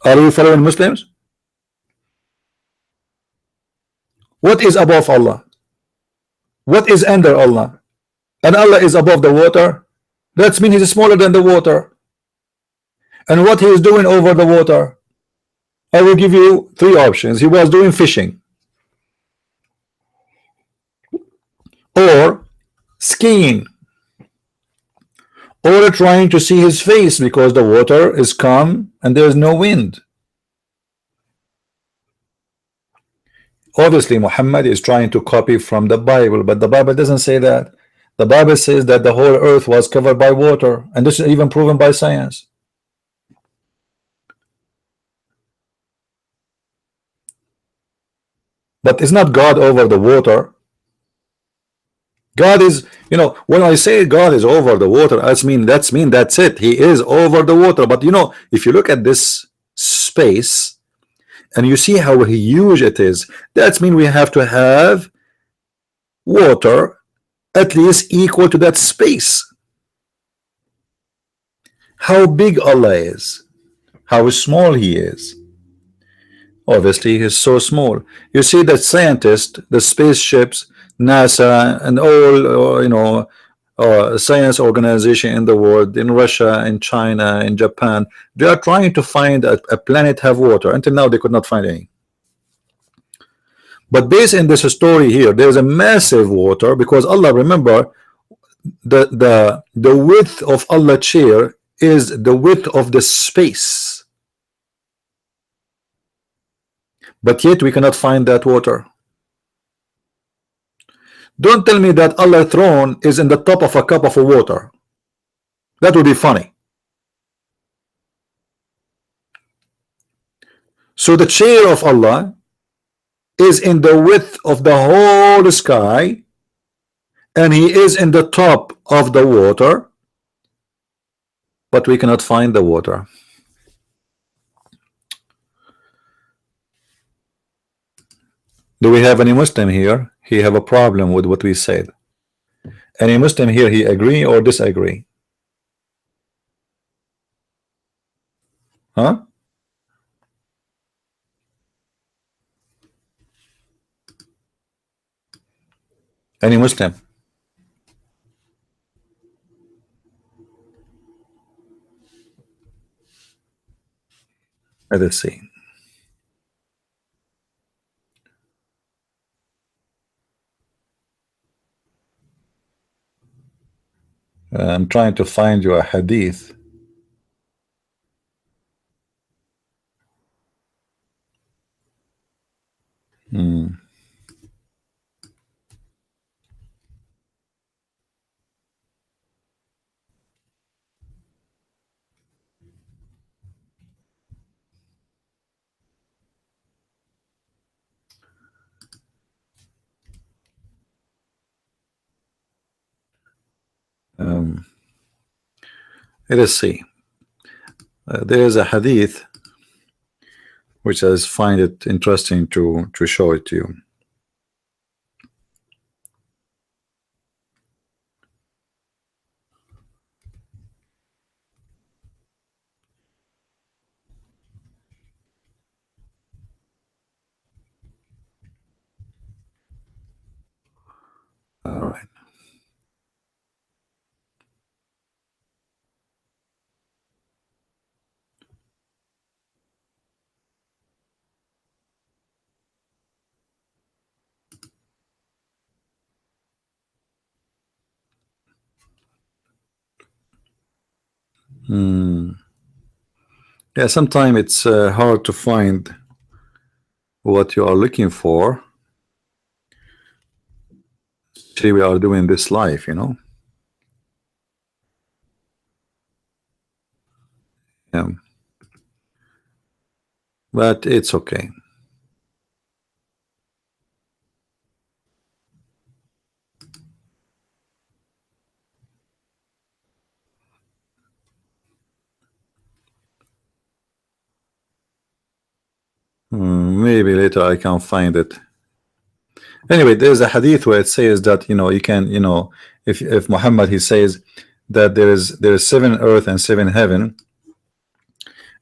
Are you following Muslims? What is above Allah? What is under Allah? And Allah is above the water. That means he's smaller than the water. And what he is doing over the water? I will give you three options. He was doing fishing, or skiing, or trying to see his face because the water is calm and there is no wind. Obviously Muhammad is trying to copy from the Bible, but the Bible doesn't say that. The Bible says that the whole earth was covered by water, and this is even proven by science. But it's not God over the water. God is, you know, when I say God is over the water, that's it. He is over the water. But you know, if you look at this space and you see how huge it is, that's mean we have to have water at least equal to that space. How big Allah is, how small he is. Obviously he's so small. You see that scientists, the spaceships, NASA, and all you know, science organization in the world, in Russia, in China, in Japan, they are trying to find a planet have water. Until now they could not find any. But based in this story here, there's a massive water, because Allah, remember, the width of Allah's chair is the width of the space, but yet we cannot find that water. Don't tell me that Allah's throne is in the top of a cup of water. That would be funny. So the chair of Allah is in the width of the whole sky, and he is in the top of the water, but we cannot find the water. Do we have any Muslim here? He have a problem with what we said. Any Muslim here, he agree or disagree? Huh? Any Muslim? Let us see. I'm trying to find you a hadith. Let us see. There is a hadith which I find it interesting to show it to you. All right. Yeah, sometimes it's hard to find what you are looking for. See, we are doing this live, you know. Yeah, but it's okay. Maybe later I can find it. Anyway, there's a hadith where it says that, you know, you can, you know, if Muhammad, he says that there is 7 earth and 7 heaven,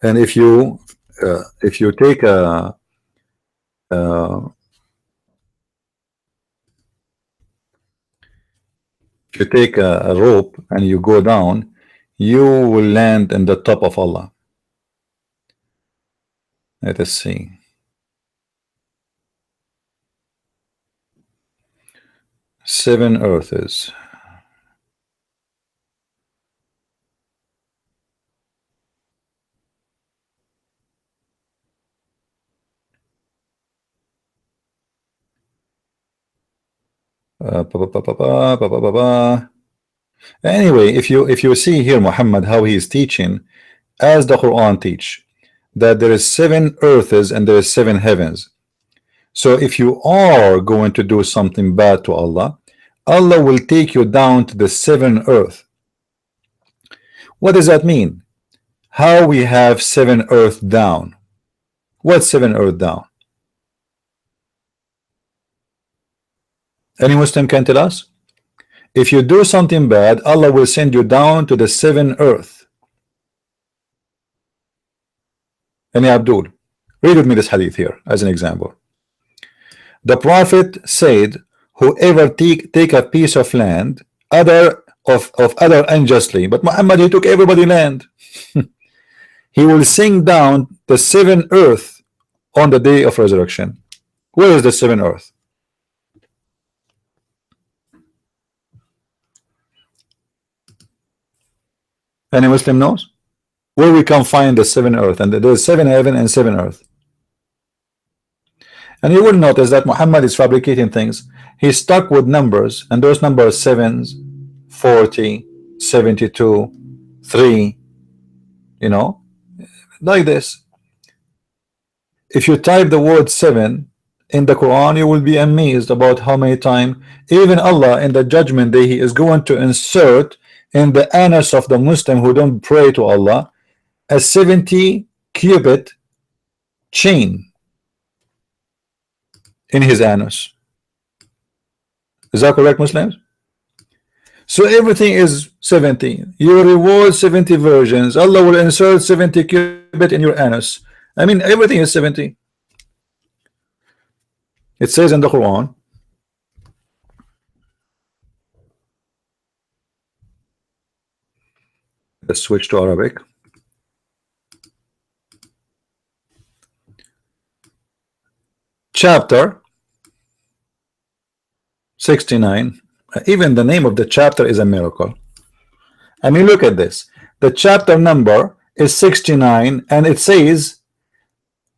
and if you if you take uh, a rope and you go down, you will land in the top of Allah. Let us see. Seven earths. Anyway, if you see here Muhammad how he is teaching as the Quran teach that there is seven earths and there is seven heavens. So if you are going to do something bad to Allah, Allah will take you down to the seven earth. What does that mean? How we have seven earth down? What's seven earth down? Any Muslim can tell us? If you do something bad, Allah will send you down to the seven earth. Any Abdul? Read with me this hadith here as an example. The Prophet said, whoever take a piece of land other unjustly, but Muhammad, he took everybody land. He will sing down the seven earth on the day of resurrection. Where is the seven earth? Any Muslim knows where we can find the seven earth? And there is seven heaven and seven earth. And you will notice that Muhammad is fabricating things. He's stuck with numbers, and those numbers 7s, 40, 72, 3, you know, like this. If you type the word 7 in the Quran, you will be amazed about how many times even Allah in the judgment day he is going to insert in the anus of the Muslim who don't pray to Allah a 70 cubit chain in his anus. Is that correct, Muslims? So everything is 70. Your reward 70 virgins. Allah will insert 70 cubit in your anus. I mean, everything is 70. It says in the Quran. Let's switch to Arabic. Chapter 69. Even the name of the chapter is a miracle. I mean, look at this. The chapter number is 69, and it says,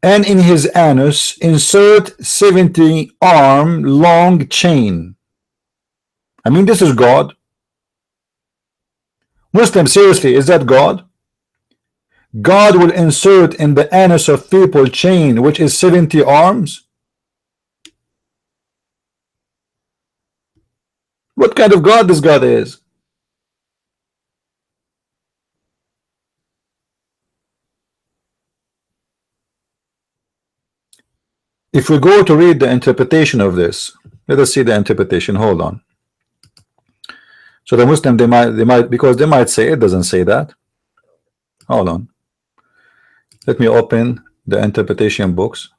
and in his anus insert 70 arm long chain. I mean, this is God. Muslim, seriously, is that God? God will insert in the anus of people chain which is 70 arms? What kind of God this God is? If we go to read the interpretation of this, let us see the interpretation. Hold on. So the Muslim, they might because they might say it doesn't say that. Hold on. Let me open the interpretation books.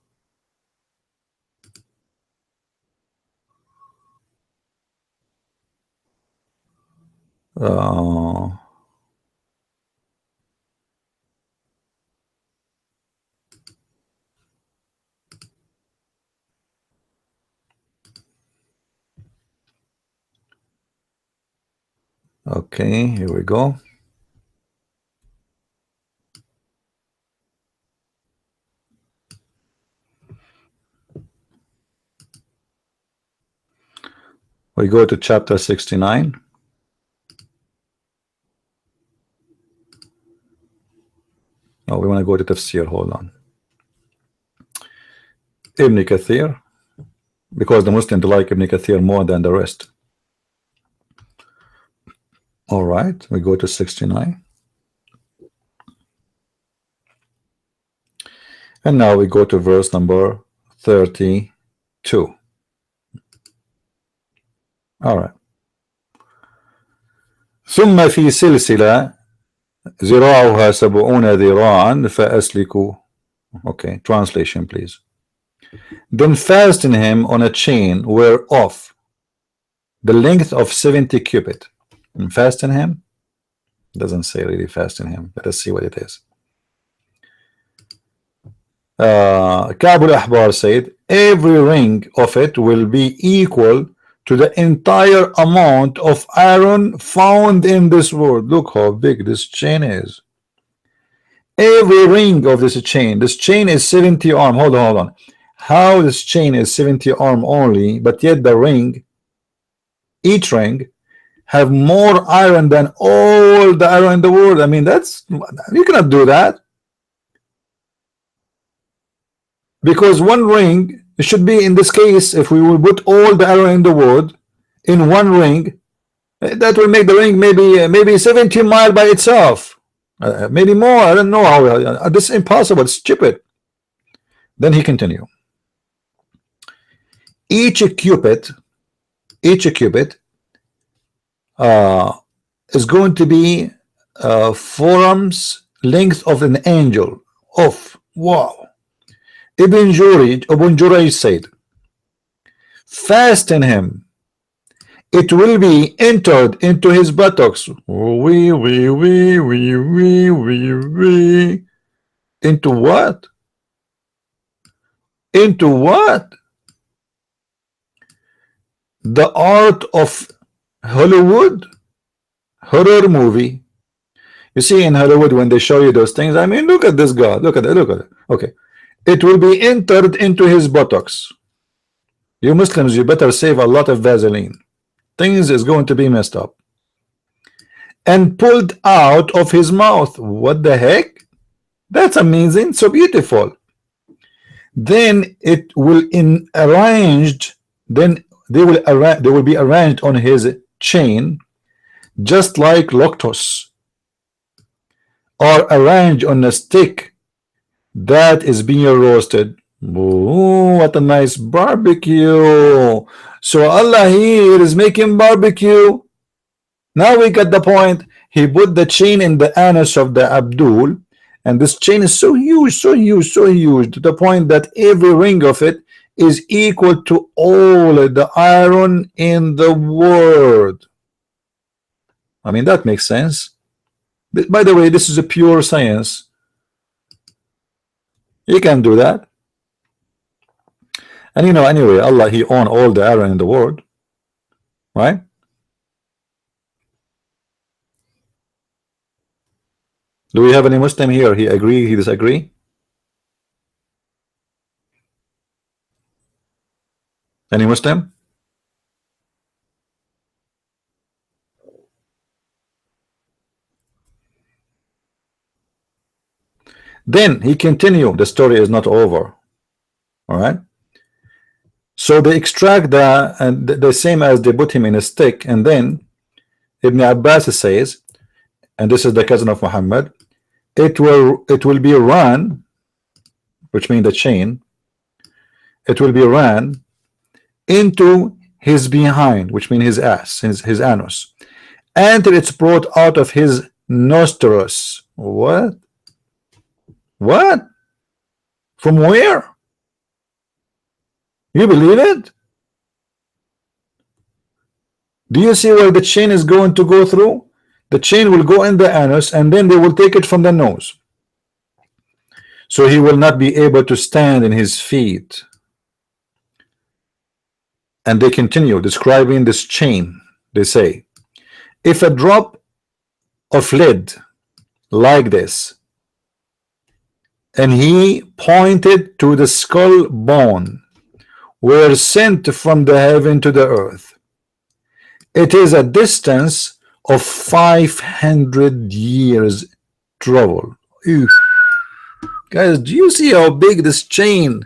Okay, here we go. We go to chapter 69. Oh, we want to go to tafsir. Hold on. Ibn Kathir, because the Muslims like Ibn Kathir more than the rest. All right, we go to 69. And now we go to verse number 32. All right. ثم في سلسلة ذراعها 70 ذراعا فأسلكوا Okay, translation please. Then fasten him on a chain whereof the length of 70 cubit. And fasten him doesn't say really fasten him. Let us see what it is. Ka'b al-Ahbar said every ring of it will be equal to the entire amount of iron found in this world. Look how big this chain is. Every ring of this chain is 70 arm. Hold on. How this chain is 70 arm only, but yet the ring, each ring, have more iron than all the iron in the world. I mean, that's, you cannot do that. Because one ring, it should be, in this case, if we will put all the iron in the world in one ring, that will make the ring maybe 17 miles by itself, maybe more. I don't know how. This is impossible. It's stupid. Then he continued. Each cubit is going to be 4 arms length of an angel. Of wow. Ibn Jurayj said, fasten him, it will be entered into his buttocks. Into what? Into what? The art of Hollywood horror movie. You see, in Hollywood, when they show you those things, I mean, look at this guy, look at it. Okay, it will be entered into his buttocks. You Muslims, you better save a lot of Vaseline. Things is going to be messed up. And pulled out of his mouth. What the heck? That's amazing. So beautiful. Then it will arranged. Then they will be arranged on his chain, just like lotus, or arranged on a stick that is being roasted. Oh, what a nice barbecue. So Allah here is making barbecue. Now we got the point. He put the chain in the anus of the Abdul, and this chain is so huge, to the point that every ring of it is equal to all the iron in the world. I mean, that makes sense. By the way, this is a pure science. You can do that. And you know, anyway, Allah, he owned all the iron in the world, right? Do we have any Muslim here? He agree, he disagree? Any Muslim? Then he continued, the story is not over. All right. So they extract the same as they put him in a stick, and then Ibn Abbas says, and this is the cousin of Muhammad, it will be run, which means the chain, it will be run into his behind, which means his ass, his anus, until it's brought out of his nostrils. What? From where? You believe it? Do you see where the chain is going to go through? The chain will go in the anus, and then they will take it from the nose. So he will not be able to stand in his feet. And they continue describing this chain. They say, if a drop of lead like this, and he pointed to the skull bone, were sent from the heaven to the earth, it is a distance of 500 years travel. Ew. Guys, do you see how big this chain,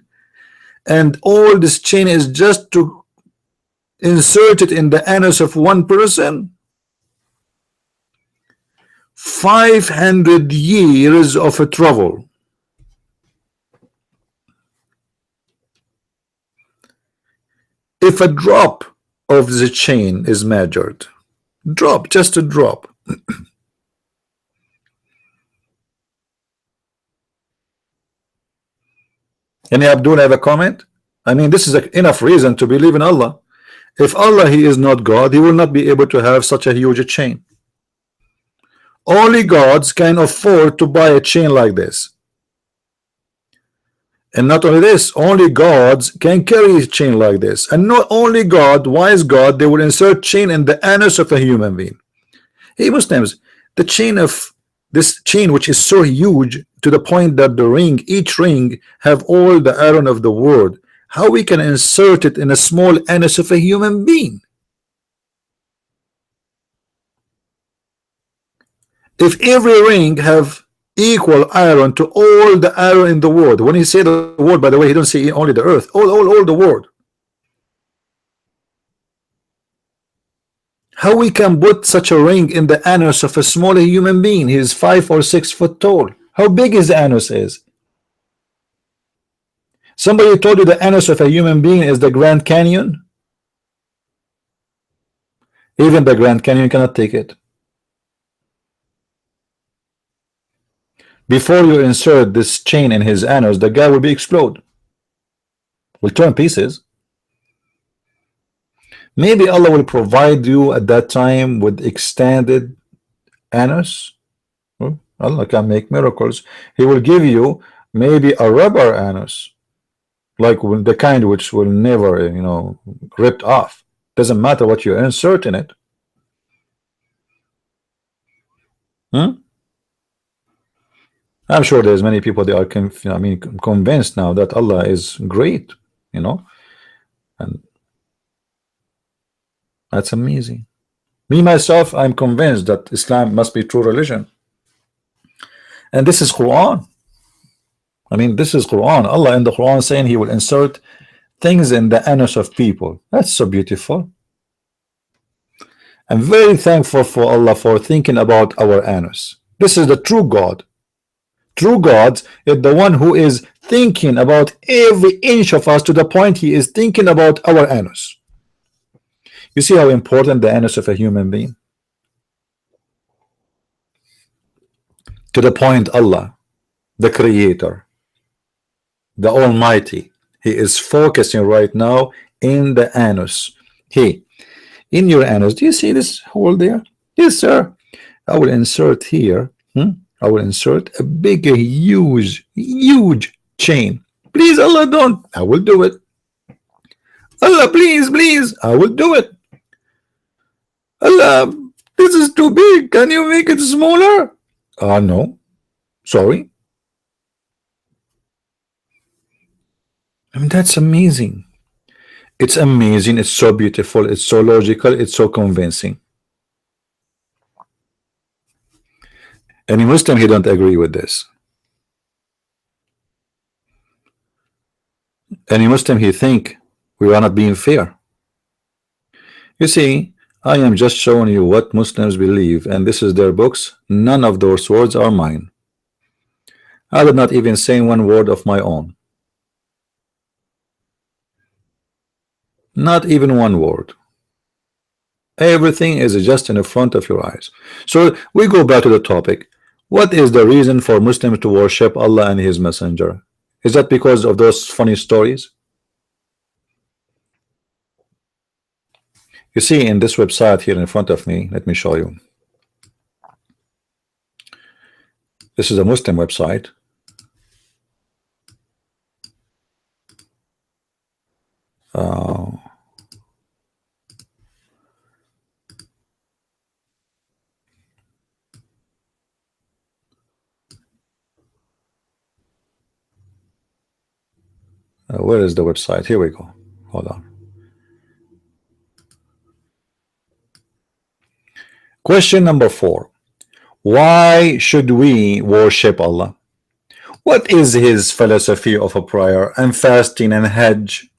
and all this chain is just to insert it in the anus of one person? 500 years of a travel. If a drop of the chain is measured, drop, just a drop, Any Abdul have a comment? I mean, this is enough reason to believe in Allah. If Allah he is not God, he will not be able to have such a huge chain. Only gods can afford to buy a chain like this. And not only this, only gods can carry a chain like this. And not only God, wise God, they will insert chain in the anus of a human being. Hey Muslims, the chain of this chain, which is so huge to the point that the ring, each ring have all the iron of the world, how we can insert it in a small anus of a human being? If every ring have equal iron to all the iron in the world, when he say the world, by the way, he don't say only the earth, all the world. How we can put such a ring in the anus of a smaller human being? He is 5 or 6 foot tall. How big his anus is? Somebody told you the anus of a human being is the Grand Canyon? Even the Grand Canyon cannot take it. Before you insert this chain in his anus, the guy will be explode. Will turn pieces. Maybe Allah will provide you at that time with extended anus. Well, Allah can make miracles. He will give you maybe a rubber anus, like the kind which will never, you know, ripped off. Doesn't matter what you insert in it. I'm sure there's many people they are convinced now that Allah is great, you know, and that's amazing. Me myself, I'm convinced that Islam must be true religion, and this is Quran. I mean, this is Quran. Allah in the Quran saying He will insert things in the anus of people. That's so beautiful. I'm very thankful for Allah for thinking about our anus. This is the true God. True God is the one who is thinking about every inch of us to the point He is thinking about our anus. You see how important the anus of a human being? To the point Allah, the Creator, the Almighty, He is focusing right now in the anus. Hey, in your anus, do you see this hole there? Yes, sir. I will insert here. I will insert a big, huge chain. Please, Allah, don't. I will do it. Allah, please, I will do it. Allah, this is too big. Can you make it smaller? No. Sorry. I mean, that's amazing. It's amazing. It's so beautiful. It's so logical. It's so convincing. Any Muslim, he don't agree with this. Any Muslim, he think we are not being fair. You see, I am just showing you what Muslims believe, and this is their books. None of those words are mine. I did not even say one word of my own. Not even one word. Everything is just in the front of your eyes. So we go back to the topic. What is the reason for Muslims to worship Allah and His Messenger? Is that because of those funny stories? You see, in this website here in front of me, let me show you. This is a Muslim website. Where is the website? Here we go. Hold on. Question number 4. Why should we worship Allah? What is His philosophy of a prayer and fasting and Hajj?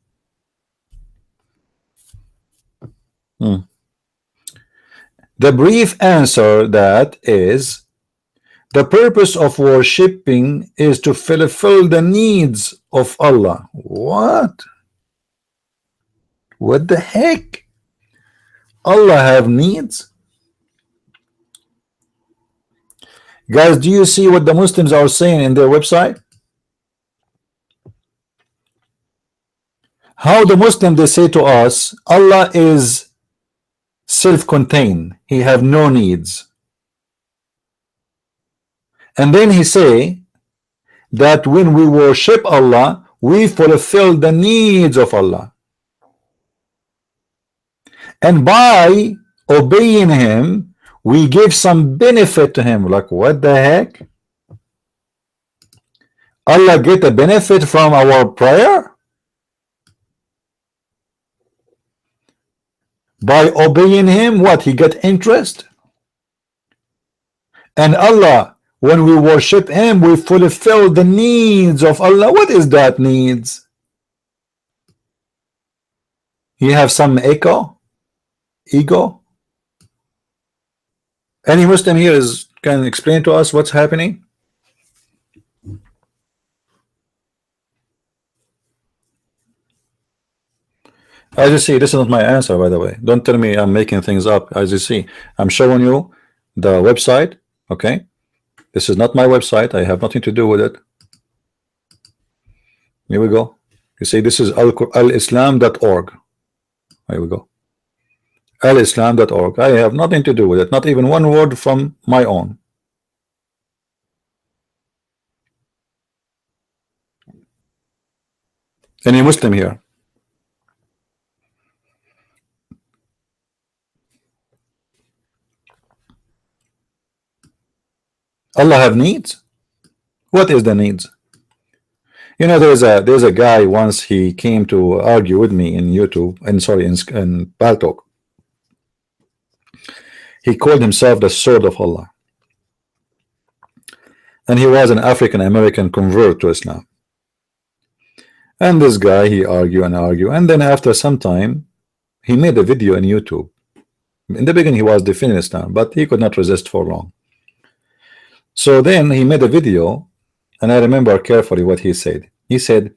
The brief answer that is, the purpose of worshipping is to fulfill the needs of Allah. What? What the heck? Allah have needs? Guys, do you see what the Muslims are saying in their website? How the Muslim they say to us, Allah is self-contained, he have no needs, and then he say that when we worship Allah, we fulfill the needs of Allah, and by obeying him we give some benefit to him. Like, what the heck? Allah get a benefit from our prayer? By obeying him, what? He get interest? And Allah, when we worship him, we fulfill the needs of Allah. What is that needs? You have some ego? Any Muslim here can explain to us what's happening? As you see, this is not my answer, by the way. Don't tell me I'm making things up. As you see, I'm showing you the website. Okay, this is not my website. I have nothing to do with it. Here we go. You see, this is alislam.org. Here we go. alislam.org. I have nothing to do with it. Not even one word from my own. Any Muslim here? Allah have needs? What is the needs? You know, there's a guy once, he came to argue with me in YouTube, and sorry, in Paltalk. He called himself the sword of Allah, and he was an African American convert to Islam. And this guy, he argue, and then after some time he made a video in YouTube. In the beginning he was defending Islam, but he could not resist for long. So then he made a video, and I remember carefully what he said. He said,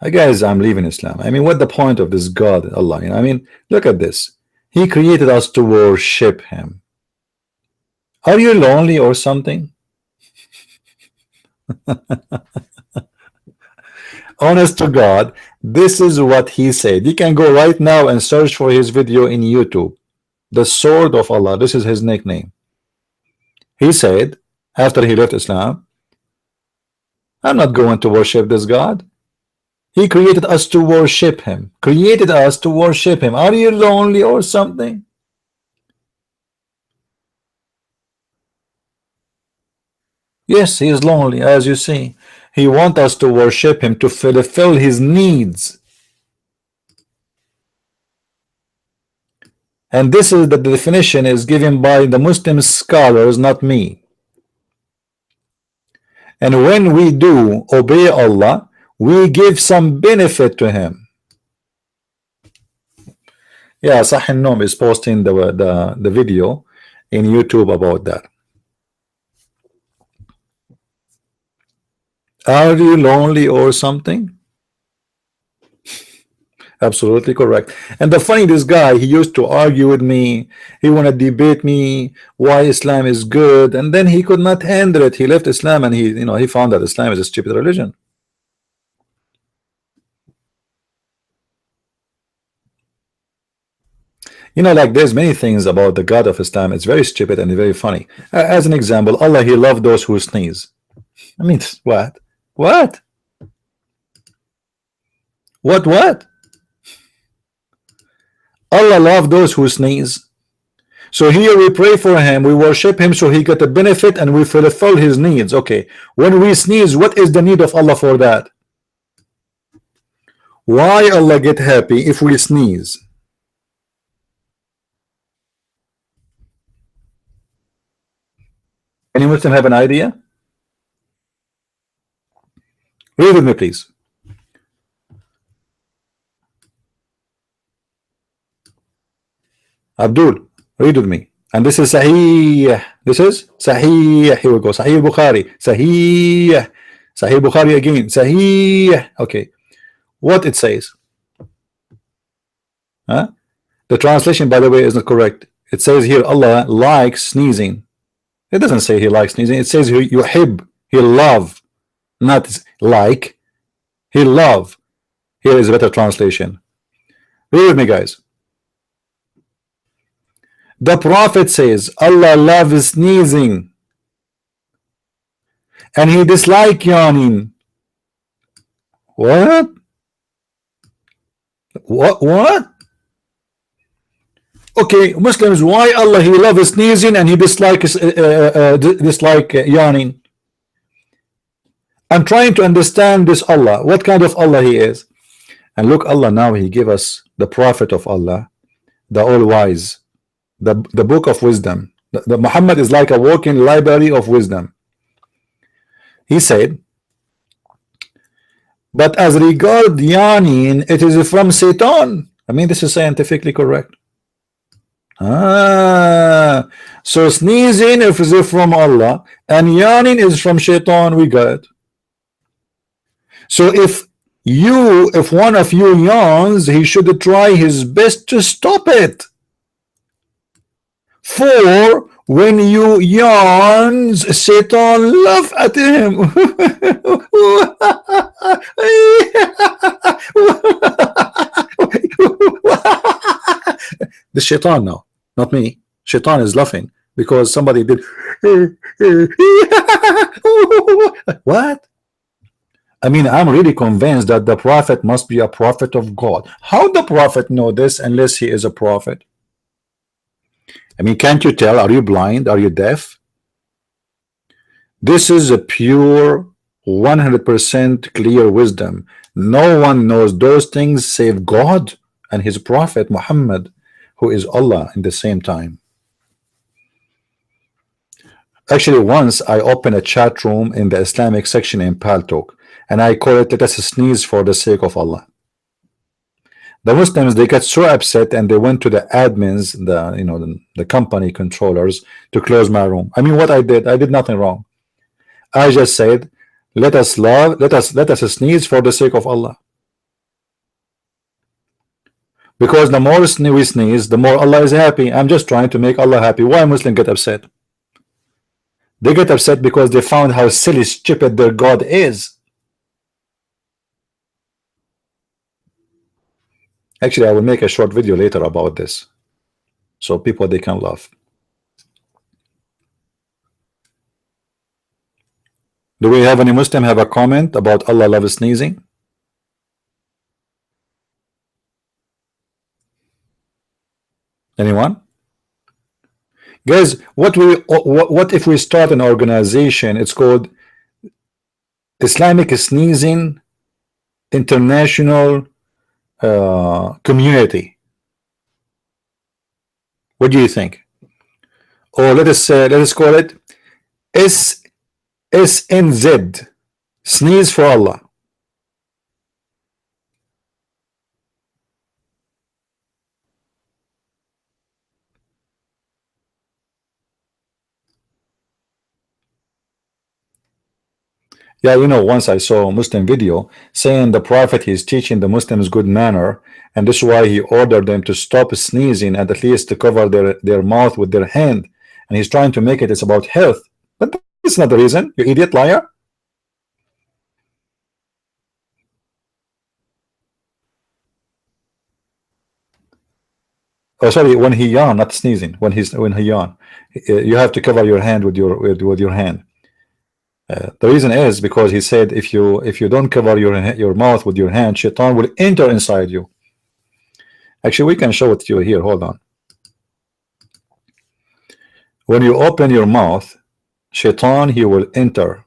"Hey guys, I'm leaving Islam. I mean, what the point of this God, Allah? You know, I mean, look at this. He created us to worship him. Are you lonely or something?" Honest to God, this is what he said. You can go right now and search for his video in YouTube. The sword of Allah. This is his nickname. He said, after he left Islam, "I'm not going to worship this God. He created us to worship him. Created us to worship him. Are you lonely or something?" Yes, he is lonely, as you see. He wants us to worship him, to fulfill his needs. And this is the definition is given by the Muslim scholars, not me. And when we do obey Allah, we give some benefit to him. Yeah, Sahih Nom is posting the video in YouTube about that. Are you lonely or something? Absolutely correct. And the funny, this guy, he used to argue with me. He want to debate me why Islam is good, and then he could not handle it. He left Islam, and he found that Islam is a stupid religion. You know, like there's many things about the God of Islam. It's very stupid and very funny. As an example, Allah, he loved those who sneeze. I mean, what? What? Allah love those who sneeze. So here we pray for him, we worship him, so he got a benefit and we fulfill his needs. Okay, when we sneeze, what is the need of Allah for that? Why Allah get happy if we sneeze? Any Muslim have an idea? Read with me, please. Abdul, read with me. And this is Sahih. This is Sahih. Here we go. Sahih Bukhari. Sahih. Sahih Bukhari again. Sahih. Okay. What it says? Huh? The translation, by the way, is not correct. It says here Allah likes sneezing. It doesn't say he likes sneezing. It says yuhib. He love. Not like. He love. Here is a better translation. Read with me, guys. The Prophet says Allah loves sneezing and he dislikes yawning. What? What? Okay, Muslims, why Allah he loves sneezing and he dislikes yawning? I'm trying to understand this Allah. What kind of Allah he is? And look, Allah now he give us the Prophet of Allah, the all-wise, the book of wisdom. The Muhammad is like a walking library of wisdom. He said, but as regard yawning, it is from Satan. I mean, this is scientifically correct. So sneezing is from Allah and yawning is from Shaitan. We got it. So if one of you yawns, he should try his best to stop it. For when you yawns, Satan laugh at him. The Shaitan now, not me. Shaitan is laughing because somebody did. What? I mean, I'm really convinced that the Prophet must be a prophet of God. How the Prophet know this unless he is a prophet? I mean, can't you tell? Are you blind? Are you deaf? This is a pure 100% clear wisdom. No one knows those things save God and his prophet Muhammad, who is Allah in the same time. Actually, once I opened a chat room in the Islamic section in Paltalk, and I call it "Let us sneeze for the sake of Allah." The Muslims, they got so upset and they went to the admins, the company controllers, to close my room. I mean, what I did nothing wrong. I just said, let us sneeze for the sake of Allah. Because the more we sneeze, the more Allah is happy. I'm just trying to make Allah happy. Why Muslims get upset? They get upset because they found how silly, stupid their God is. Actually, I will make a short video later about this, so people they can laugh. Do we have any Muslim have a comment about Allah loves sneezing? Anyone? Guys, what if we start an organization? It's called Islamic Sneezing International Community. What do you think? Or let us call it SNZ, Sneeze for Allah. Yeah, once I saw a Muslim video saying the Prophet is teaching the Muslims good manner, and this is why he ordered them to stop sneezing and at least to cover their mouth with their hand, and he's trying to make it's about health. But that's not the reason, you idiot liar. Oh, sorry, when he yawn, not sneezing. When he yawn, you have to cover your hand with your hand. The reason is because he said if you don't cover your mouth with your hand, Shaitan will enter inside you. Actually, we can show it to you here. Hold on. When you open your mouth, Shaitan, he will enter.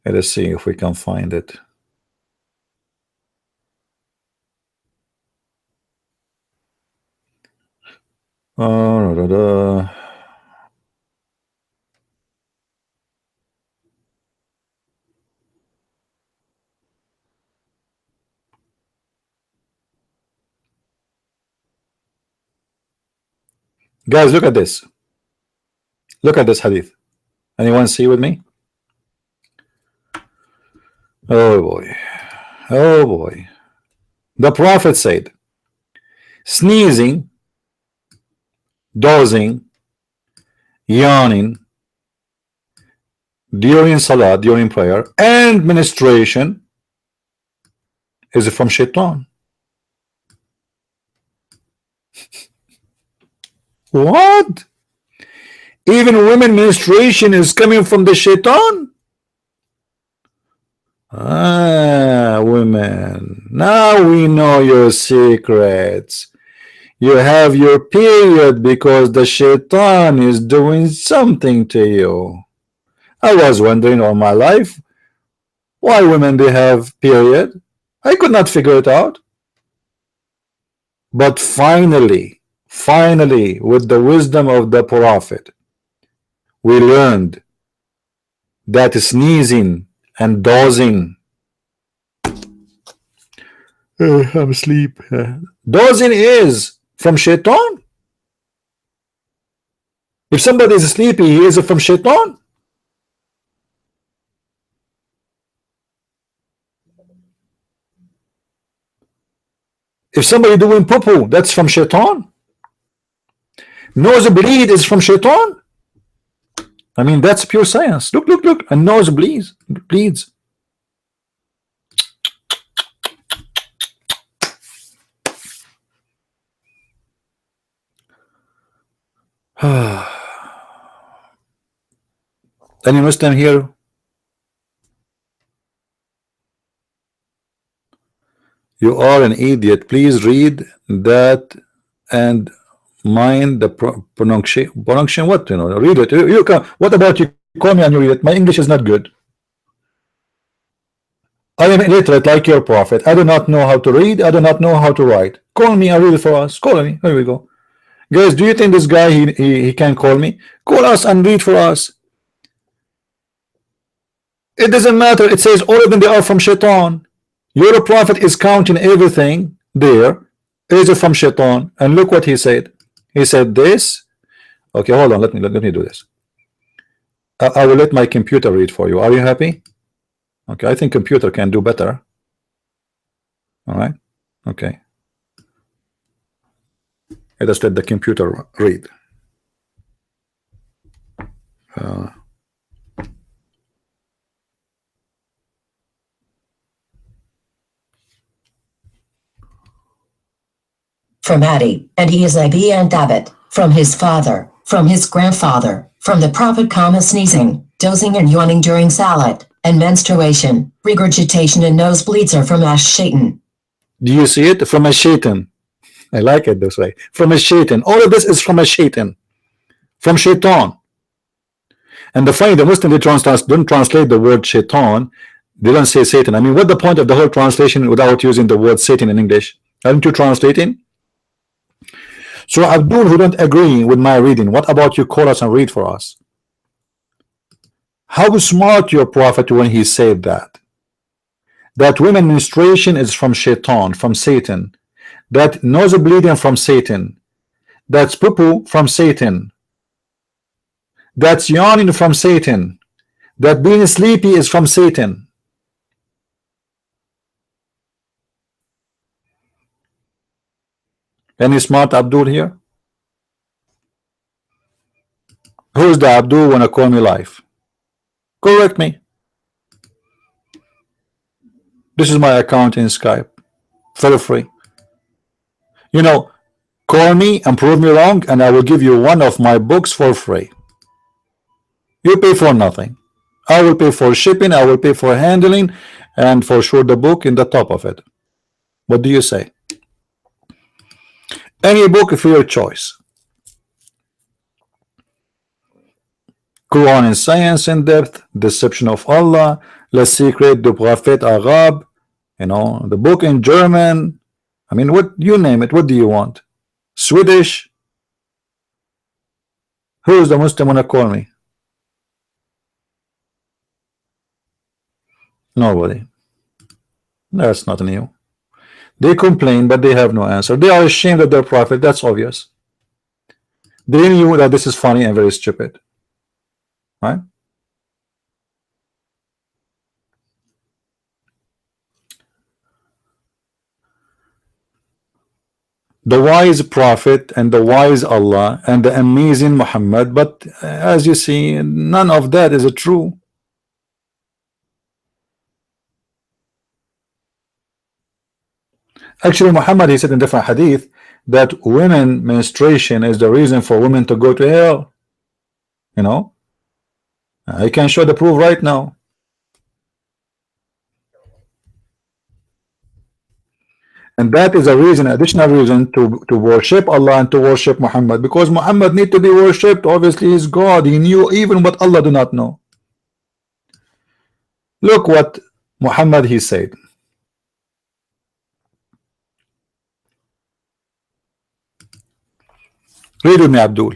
Let us see if we can find it. Guys, look at this. Look at this hadith. Anyone see with me? Oh boy. Oh boy. The Prophet said, sneezing, dozing, yawning during salah, during prayer, and ministration is from Shaitan. What? Even women menstruation is coming from the Shaitan? Ah, women, now we know your secrets. You have your period because the Shaitan is doing something to you. I was wondering all my life why women they have period. I could not figure it out. But finally, with the wisdom of the Prophet, we learned that sneezing and dozing, I'm asleep, dozing is from Shaitan. If somebody is sleepy, he is from Shaitan. If somebody doing poo-poo, that's from Shaitan. Nosebleed is from Shaitan. I mean, that's pure science. Look, a nose bleeds. Any Muslim here? You are an idiot. Please read that and mind the pronunciation. What, you know? Read it. You can. What about you? Call me and you read it. My English is not good. I am illiterate like your Prophet. I do not know how to read. I do not know how to write. Call me and read it for us. Call me. Here we go. Guys, do you think this guy he can call me? Call us and read for us. It doesn't matter. It says all of them they are from Shaitan. Your Prophet is counting everything there is from Shaitan, and look what he said. He said this. Okay, hold on. Let me do this. I will let my computer read for you. Are you happy? Okay, I think computer can do better. All right. Okay. I just let the computer read. From Adi, and he is Abi and David, from his father, from his grandfather, from the Prophet, sneezing, dozing and yawning during salat, and menstruation, regurgitation and nosebleeds are from Shaitan. Do you see it? From a Shaitan. I like it this way. From a Shaitan. All of this is from a Shaitan. From Shaitan. And the funny, the Muslim, they don't translate the word Shaitan. They don't say Satan. I mean, what's the point of the whole translation without using the word Satan in English? Aren't you translating? So Abdul, who don't agree with my reading, what about you call us and read for us? How smart your Prophet when he said that women menstruation is from Shaitan, from Satan, that nose bleeding from Satan, that's poo-poo from Satan, that's yawning from Satan, that being sleepy is from Satan. Any smart Abdul here? Who's the Abdul wanna call me live? Correct me. This is my account in Skype. For free. You know, call me and prove me wrong, and I will give you one of my books for free. You pay for nothing. I will pay for shipping, I will pay for handling, and for sure the book in the top of it. What do you say? Any book for your choice. Quran in science in depth, deception of Allah, Le Secret du Prophète Arabe, you know, the book in German. I mean, what you name it, what do you want? Swedish. Who is the Muslim wanna call me? Nobody. That's not new. They complain, but they have no answer. They are ashamed of their Prophet. That's obvious. They knew that this is funny and very stupid, right? The wise Prophet and the wise Allah and the amazing Muhammad, but as you see, none of that is true. Actually, Muhammad, he said in different hadith that women menstruation is the reason for women to go to hell. You know, I can show the proof right now. And that is a reason, additional reason to worship Allah and to worship Muhammad, because Muhammad need to be worshipped. Obviously, he's God. He knew even what Allah do not know. Look what Muhammad he said. Read with me, Abdul.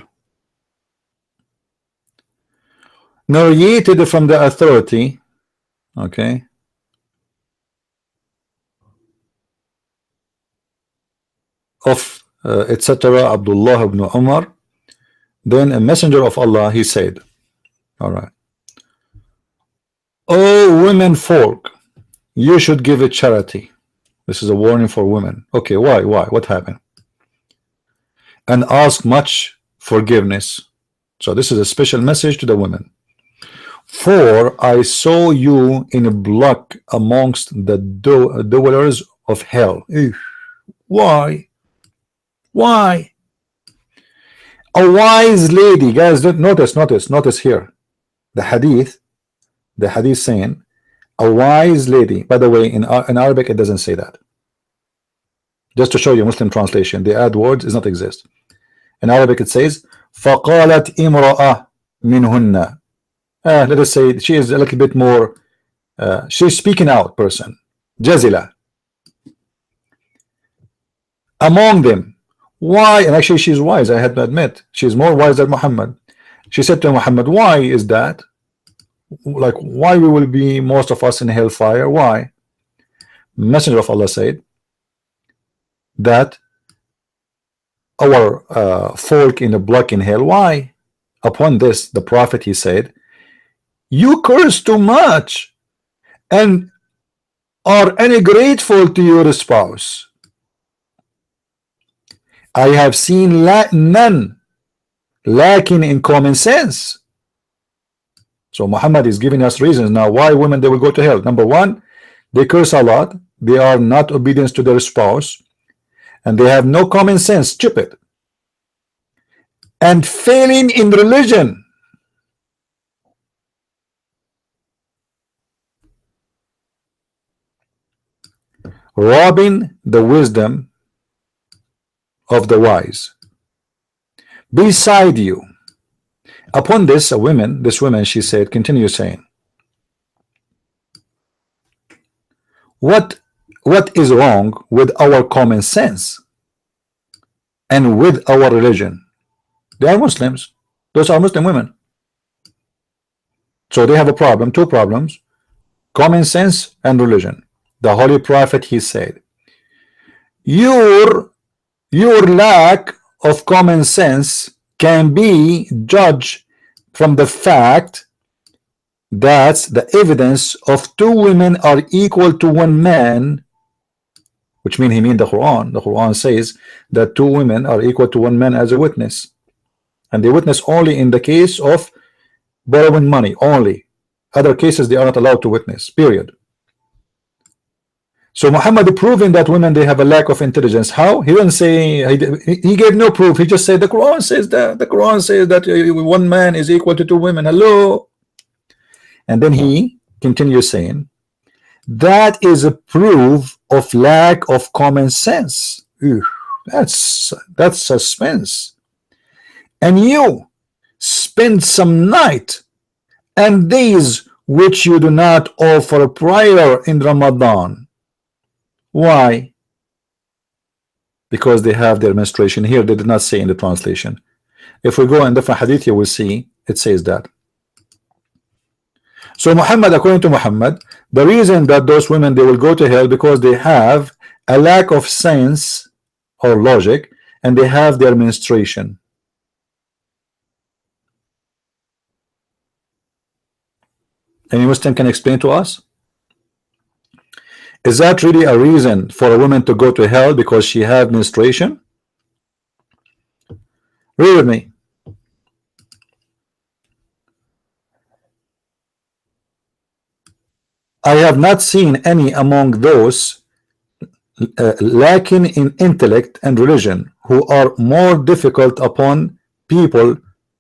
Narrated from the authority, okay, of etc. Abdullah ibn Umar. Then a messenger of Allah, he said, all right, oh women folk, you should give a charity. This is a warning for women. Okay, why what happened? And ask much forgiveness. So this is a special message to the women. For I saw you in a block amongst the dwellers of hell. Why? Why? A wise lady, guys, notice here the hadith saying a wise lady. By the way, in Arabic it doesn't say that. Just to show you Muslim translation, the add words does not exist. In Arabic it says فَقَالَتْ إِمْرَأَ مِنْهُنَّ. Let us say she is a little bit more she's speaking out person, Jazila, among them. Why? And actually she's wise, I had to admit, she's more wise than Muhammad. She said to Muhammad, why is that? Like, why we will be most of us in hellfire? Why? Messenger of Allah said that our folk in a block in hell. Why? Upon this, the Prophet, he said, you curse too much and are ungrateful to your spouse. I have seen none lacking in common sense. So Muhammad is giving us reasons now why women they will go to hell. Number one, they curse a lot, they are not obedient to their spouse, and they have no common sense, stupid, and failing in religion. Robbing the wisdom of the wise. Beside you. Upon this, this woman, she said, continue saying, what is wrong with our common sense and with our religion? They are Muslims. Those are Muslim women. So they have a problem, two problems, common sense and religion. The Holy Prophet, he said, your lack of common sense can be judged from the fact that the evidence of two women are equal to one man, which means he means the Quran. The Quran says that two women are equal to one man as a witness, and they witness only in the case of borrowing money only. Other cases they are not allowed to witness, period. So Muhammad proving that women they have a lack of intelligence. How? He didn't say, he gave no proof. He just said the Quran says that. The Quran says that one man is equal to two women. Hello. And then he continues saying that is a proof of lack of common sense. That's suspense. And you spend some night and days which you do not offer prayer in Ramadan. Why? Because they have their menstruation. Here they did not say in the translation. If we go in different hadith, you will see it says that. So Muhammad, according to Muhammad, the reason that those women they will go to hell because they have a lack of sense or logic and they have their menstruation. Any Muslim can explain to us? Is that really a reason for a woman to go to hell because she had menstruation? Read with me. I have not seen any among those lacking in intellect and religion, who are more difficult upon people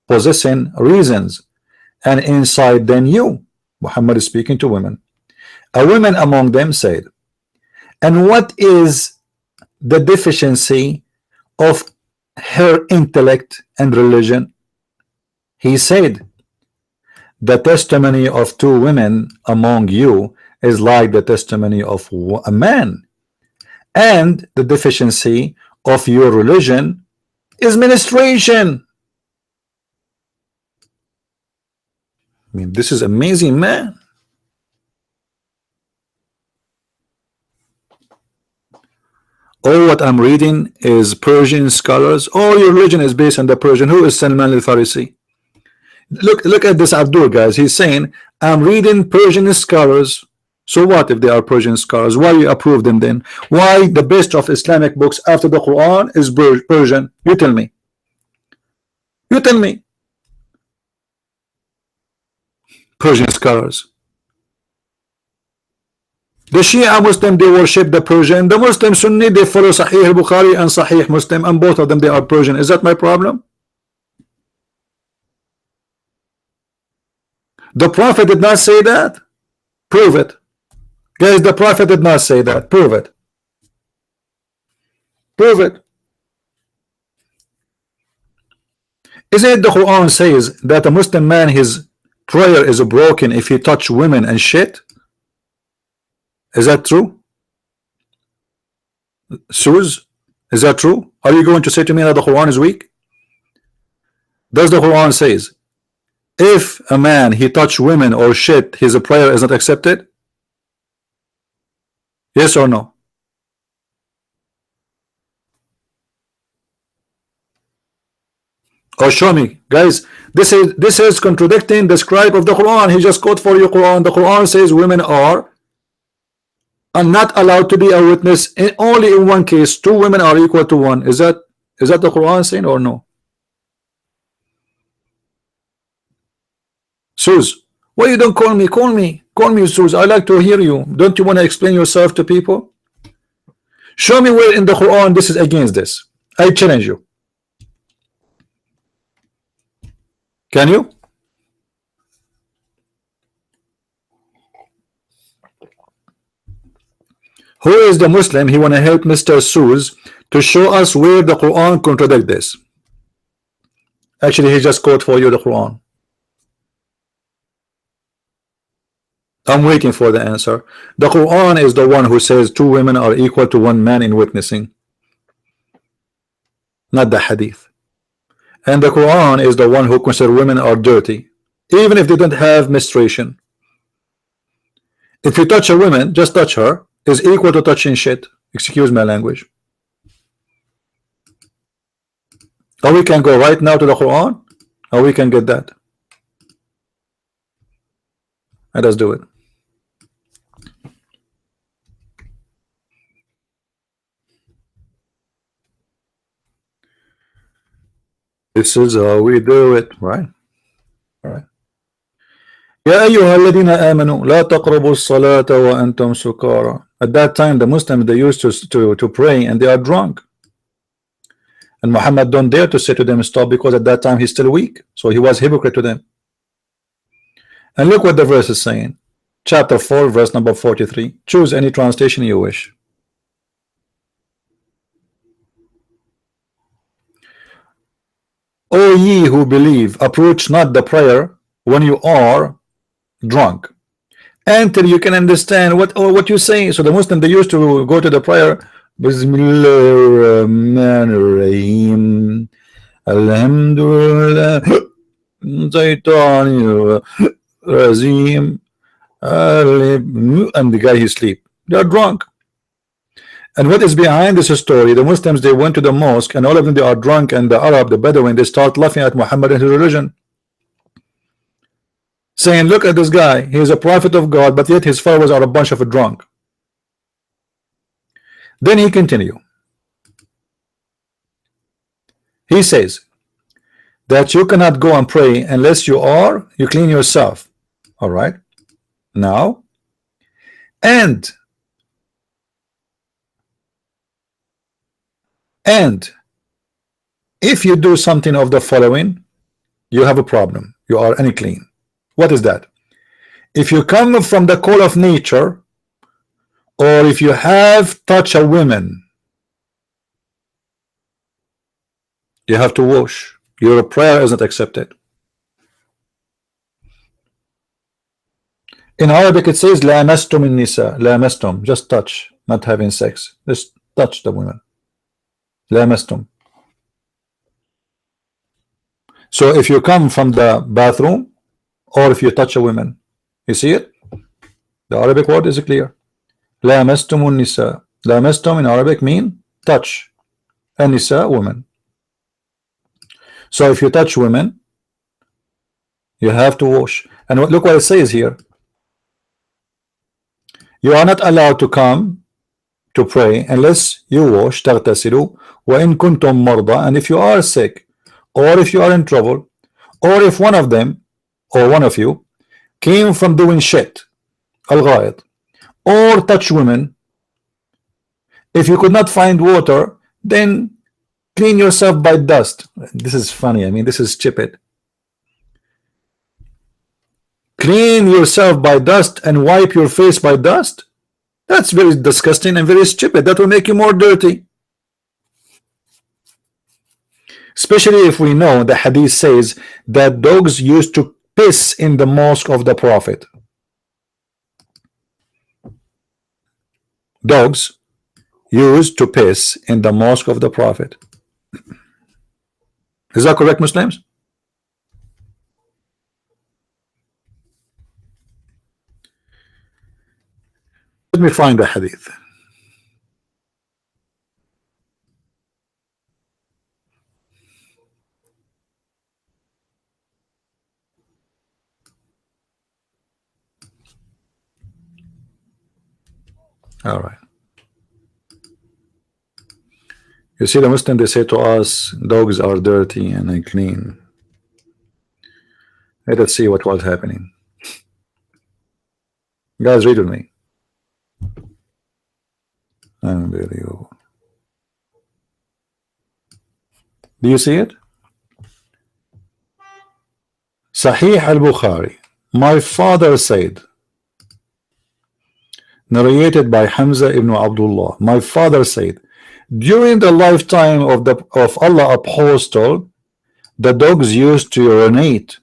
possessing reasons and insight than you. Muhammad is speaking to women. A woman among them said, and what is the deficiency of her intellect and religion? He said, the testimony of two women among you is like the testimony of a man, and the deficiency of your religion is ministration. I mean, this is amazing, man. All what I'm reading is Persian scholars. All your religion is based on the Persian. Who is Salman al-Farisi? Look at this Abdul, guys. He's saying, I'm reading Persian scholars. So what if they are Persian scholars? Why you approve them then? Why the best of Islamic books after the Quran is Persian? You tell me. You tell me. Persian scholars. The Shia Muslim, they worship the Persian. The Muslim Sunni, they follow Sahih al-Bukhari and Sahih Muslim, and both of them, they are Persian. Is that my problem? The Prophet did not say that. Prove it. Guys, the Prophet did not say that. Prove it. Prove it. Isn't it the Quran says that a Muslim man, his prayer is broken if he touch women and shit? Is that true? Suz, is that true? Are you going to say to me that the Quran is weak? Does the Quran says if a man he touch women or shit, his prayer is not accepted? Yes or no? Or show me, guys. This is contradicting the scribe of the Quran. He just quote for you Quran. The Quran says women are not allowed to be a witness only in one case. Two women are equal to one. Is that the Quran saying or no? Suz, why you don't call me? Call me, Suz. I like to hear you. Don't you want to explain yourself to people? Show me where in the Quran this is against this. I challenge you. Can you? Who is the Muslim? He want to help Mr. Suz to show us where the Quran contradict this. Actually, he just quote for you the Quran. I'm waiting for the answer. The Quran is the one who says two women are equal to one man in witnessing, not the hadith. And the Quran is the one who considers women are dirty, even if they don't have menstruation. If you touch a woman, just touch her, is equal to touching shit. Excuse my language. Or we can go right now to the Quran, or we can get that. Let us do it. This is how we do it, right? All right. يا أيها الذين آمنوا لا تقربوا الصلاة وأنتم سكارى. At that time, the Muslims, they used to pray and they are drunk. And Muhammad don't dare to say to them stop, because at that time he's still weak. So he was hypocrite to them. And look what the verse is saying. Chapter 4, verse number 43. Choose any translation you wish. O ye who believe, approach not the prayer when you are drunk, until you can understand what you say. So the Muslim, they used to go to the prayer, Bismillah ar-Rahman ar-Rahim, Alhamdulillah, Razim, and the guy he sleep. They are drunk. And what is behind this story? The Muslims, they went to the mosque, and all of them, they are drunk, and the Arab, the Bedouin, they start laughing at Muhammad and his religion, saying, look at this guy, he is a prophet of God, but yet his followers are a bunch of a drunk. Then he continue. He says that you cannot go and pray unless you clean yourself. All right. Now, and And if you do something of the following, you have a problem. You are unclean. What is that? If you come from the call of nature, or if you have touched a woman, you have to wash. Your prayer isn't accepted. In Arabic it says لامستم النساء. لامستم, just touch, not having sex, just touch the women. لامستم. So if you come from the bathroom, or if you touch a woman, you see it? The Arabic word is clear. لامستم النساء. لامستم in Arabic mean touch. النساء, women. So if you touch women, you have to wash. And look what it says here. You are not allowed to come to pray unless you wash. تغتسلوا وإن كنتم مرضى. And if you are sick, or if you are in trouble, or if one of them, or one of you, came from doing shit, الغائط, or touch women, if you could not find water, then clean yourself by dust. This is funny. I mean, this is stupid. Clean yourself by dust and wipe your face by dust? That's very disgusting and very stupid. That will make you more dirty. Especially if we know the hadith says that dogs used to piss in the mosque of the Prophet. Dogs used to piss in the mosque of the Prophet. Is that correct, Muslims? Let me find the hadith. All right. You see, the Muslims, they say to us, dogs are dirty and unclean. Let us see what was happening. Guys, read with me. Unbelievable. Do you see it? Sahih al-Bukhari. My father said, narrated by Hamza ibn Abdullah, my father said, during the lifetime of Allah Apostle, the dogs used to urinate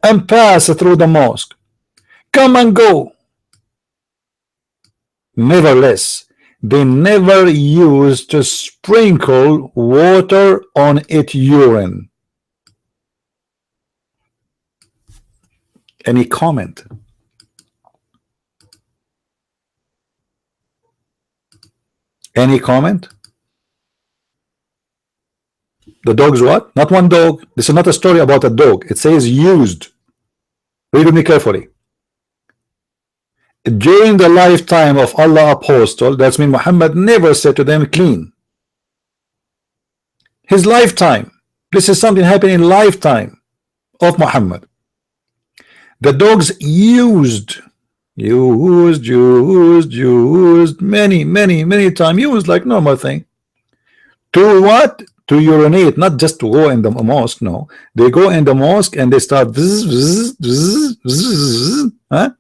and pass through the mosque, come and go. Nevertheless, they never used to sprinkle water on its urine. Any comment? Any comment? The dog's what? Not one dog. This is not a story about a dog. It says used. Read with me carefully. During the lifetime of Allah Apostle, that's mean Muhammad never said to them clean. His lifetime. This is something happening in lifetime of Muhammad. The dogs used many times, used like normal thing. To what? To urinate, not just to go in the mosque. No, they go in the mosque and they start huh?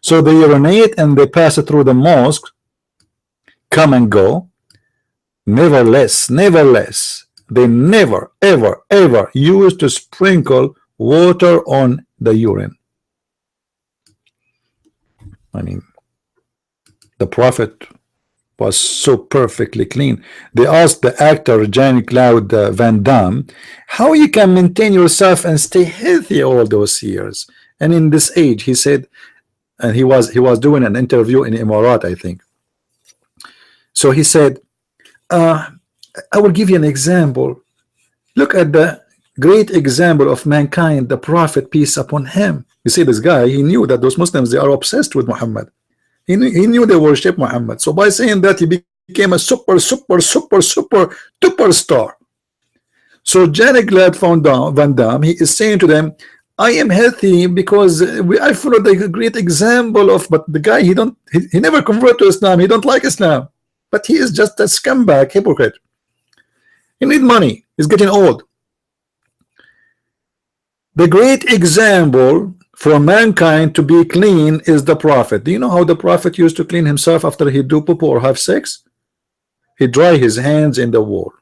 So they urinate and they pass it through the mosque, come and go. Nevertheless, they never ever used to sprinkle water on the urine. I mean, the Prophet was so perfectly clean. They asked the actor Jean-Claude Van Damme how you can maintain yourself and stay healthy all those years, and in this age. He said, and he was doing an interview in Emirat, I think. So he said, I will give you an example. Look at the great example of mankind, the Prophet, peace upon him. You see, this guy, he knew that those Muslims, they are obsessed with Muhammad. He knew they worship Muhammad. So by saying that, he became a superstar. So Jean-Claude Van Damme, he is saying to them, I am healthy because I follow the great example of, but the guy, he never convert to Islam, he don't like Islam, but he is just a scumbag, hypocrite. He need money, he's getting old. The great example for mankind to be clean is the Prophet. Do you know how the Prophet used to clean himself after he do poo or have sex? He dry his hands in the wall.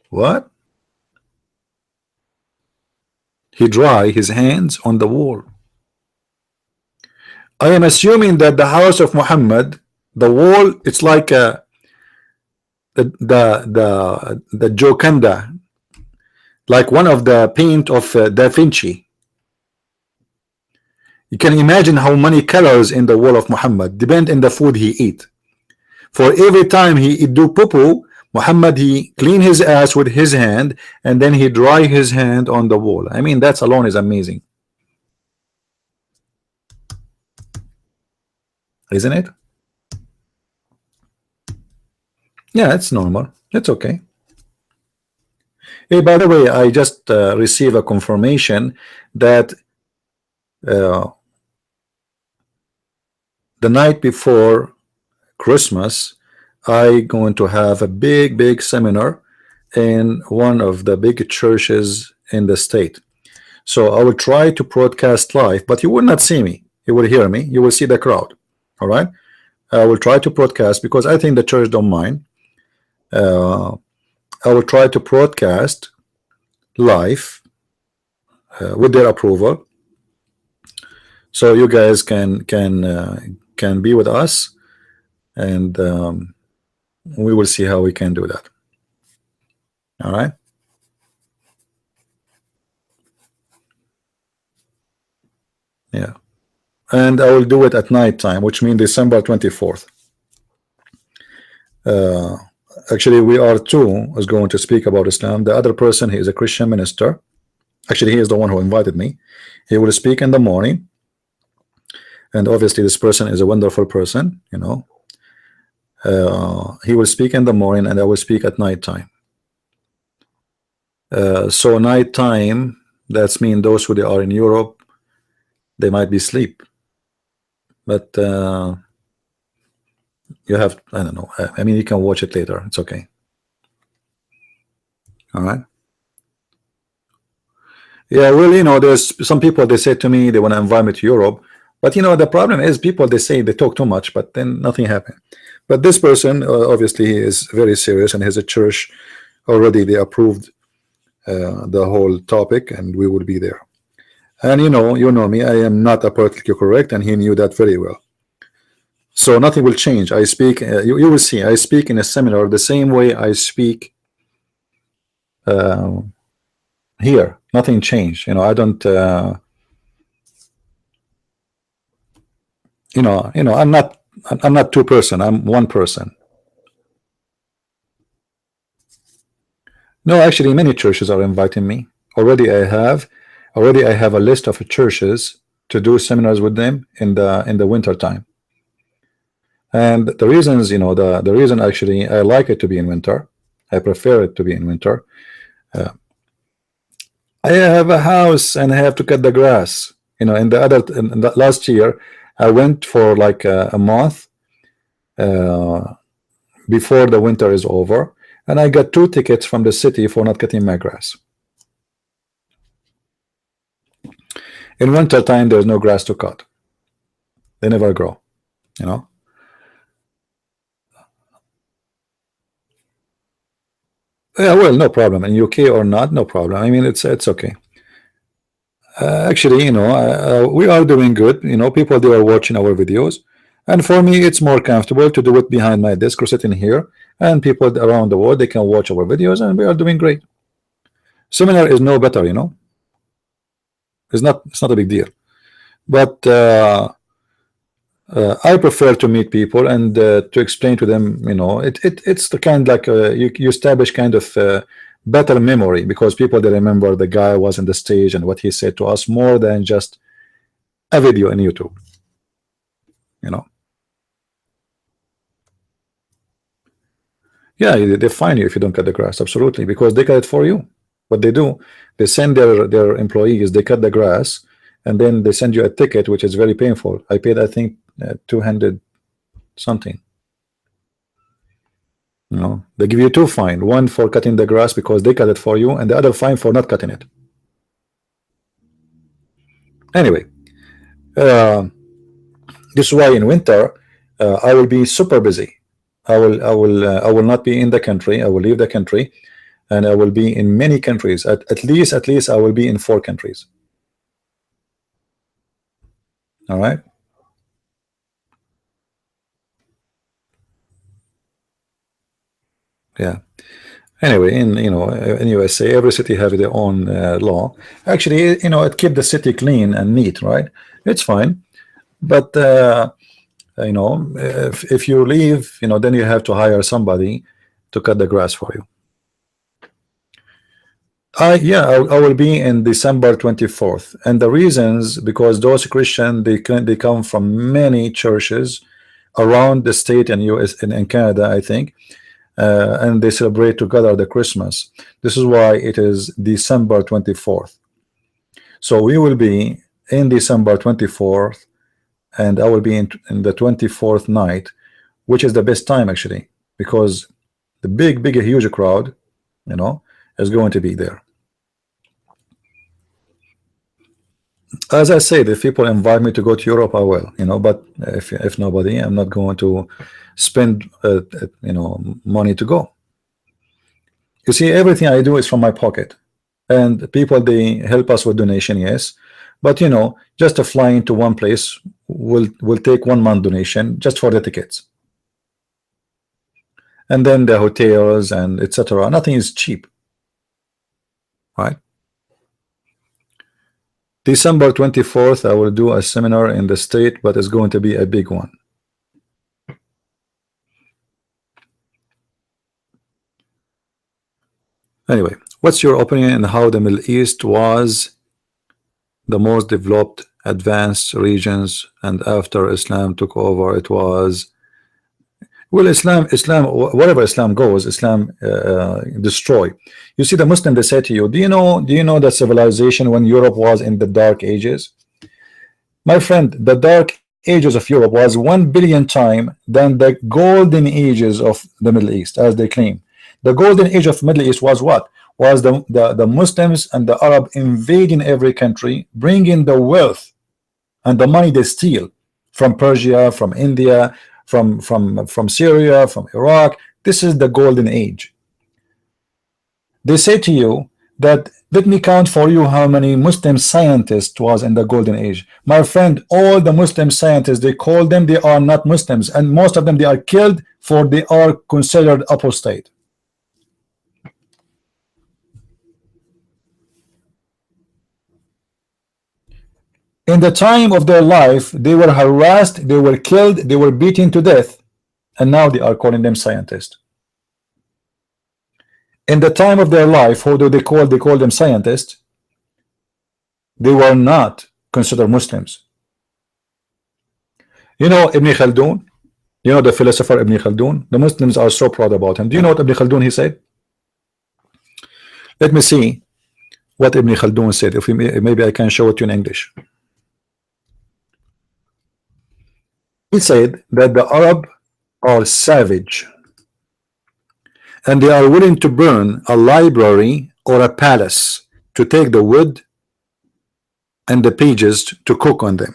What? He dry his hands on the wall. I am assuming that the house of Muhammad, the wall, it's like the Jokanda, like one of the paint of Da Vinci. You can imagine how many colors in the wall of Muhammad depend on the food he eat. For every time he do poo, Muhammad, he clean his ass with his hand and then he dry his hand on the wall. I mean, that's alone is amazing, isn't it? Yeah, it's normal, it's okay. Hey, by the way, I just received a confirmation that the night before Christmas I going to have a big seminar in one of the big churches in the state. So I will try to broadcast live, but you will not see me, you will hear me, you will see the crowd. All right, I will try to broadcast because I think the church don't mind. I will try to broadcast live with their approval, so you guys can be with us, and we will see how we can do that. All right. Yeah, and I will do it at night time, which means December 24th. Actually, we are two is going to speak about Islam. The other person, he is a Christian minister. Actually, he is the one who invited me. He will speak in the morning, and obviously this person is a wonderful person, you know. He will speak in the morning and I will speak at night time. So night time, that's mean those who they are in Europe, they might be asleep, but you have, I don't know, I mean, you can watch it later, it's okay. All right. Yeah, well, you know, there's some people, they say to me they want to invite me to Europe, but you know, the problem is people, they say they talk too much, but then nothing happened. But this person obviously he is very serious and has a church already, they approved the whole topic, and we will be there. And you know me, I am not a politically correct, and he knew that very well. So nothing will change. I speak, you will see, I speak in a seminar the same way I speak here. Nothing changed. You know, I don't you know, I'm not two person, I'm one person. No, actually many churches are inviting me. Already I have a list of churches to do seminars with them in the winter time. And the reasons, you know, the reason actually I like it to be in winter, I prefer it to be in winter. I have a house and I have to cut the grass. You know, in the last year, I went for like a month before the winter is over, and I got 2 tickets from the city for not cutting my grass. In winter time, there's no grass to cut. They never grow, you know. Yeah, well, no problem. In UK or not, no problem. I mean, it's okay. Actually, you know, we are doing good. You know, people, they are watching our videos, and for me, it's more comfortable to do it behind my desk or sitting here, and people around the world, they can watch our videos, and we are doing great. Seminar is no better, you know. It's not a big deal, but I prefer to meet people and to explain to them, you know, it's the kind like you establish kind of better memory, because people, they remember the guy was on the stage and what he said to us more than just a video on YouTube, you know. Yeah, they fine you if you don't cut the grass, absolutely, because they cut it for you. What they do, they send their employees, they cut the grass, and then they send you a ticket, which is very painful. I paid, I think, 200 something. You know, they give you two fine, one for cutting the grass because they cut it for you, and the other fine for not cutting it. Anyway, this is why in winter I will be super busy. I will not be in the country. I will leave the country, and I will be in many countries. At least I will be in 4 countries. All right. Yeah. Anyway, in USA, every city have their own law. Actually, it keep the city clean and neat, right? It's fine. But if you leave, then you have to hire somebody to cut the grass for you. I will be in December 24th, and the reasons, because those Christians, they come from many churches around the state and US and Canada, I think, and they celebrate together the Christmas. This is why it is December 24th. So we will be in December 24th, and I will be in the 24th night, which is the best time actually, because the big huge crowd, is going to be there. As I said, if people invite me to go to Europe, I will, but if nobody, I'm not going to spend money to go. You see, everything I do is from my pocket, and people, they help us with donation, yes, but just to fly into one place will take 1 month donation just for the tickets, and then the hotels and etc. Nothing is cheap, right? December 24th, I will do a seminar in the state, but it's going to be a big one. Anyway, what's your opinion on how the Middle East was the most developed, advanced regions, and after Islam took over, it was, well, Islam, wherever Islam goes, Islam destroy. You see, the Muslim, they say to you, do you know that civilization when Europe was in the dark ages? My friend, the dark ages of Europe was 1 billion times than the golden ages of the Middle East, as they claim. The golden age of Middle East was what? Was the Muslims and the Arab invading every country, bringing the wealth and the money they steal from Persia, from India, from Syria, from Iraq. This is the golden age. They say to you that, let me count for you how many Muslim scientists was in the golden age. My friend, all the Muslim scientists, they call them, they are not Muslims, and most of them, they are killed for they are considered apostate. In the time of their life, they were harassed, they were killed, they were beaten to death, and now they are calling them scientists. In the time of their life, who do they call? They call them scientists. They were not considered Muslims. Ibn Khaldun, the philosopher Ibn Khaldun, the Muslims are so proud about him. Do you know what Ibn Khaldun he said? Let me see what Ibn Khaldun said. If maybe I can show it to you in English. He said that the Arab are savage, and they are willing to burn a library or a palace to take the wood and the pages to cook on them.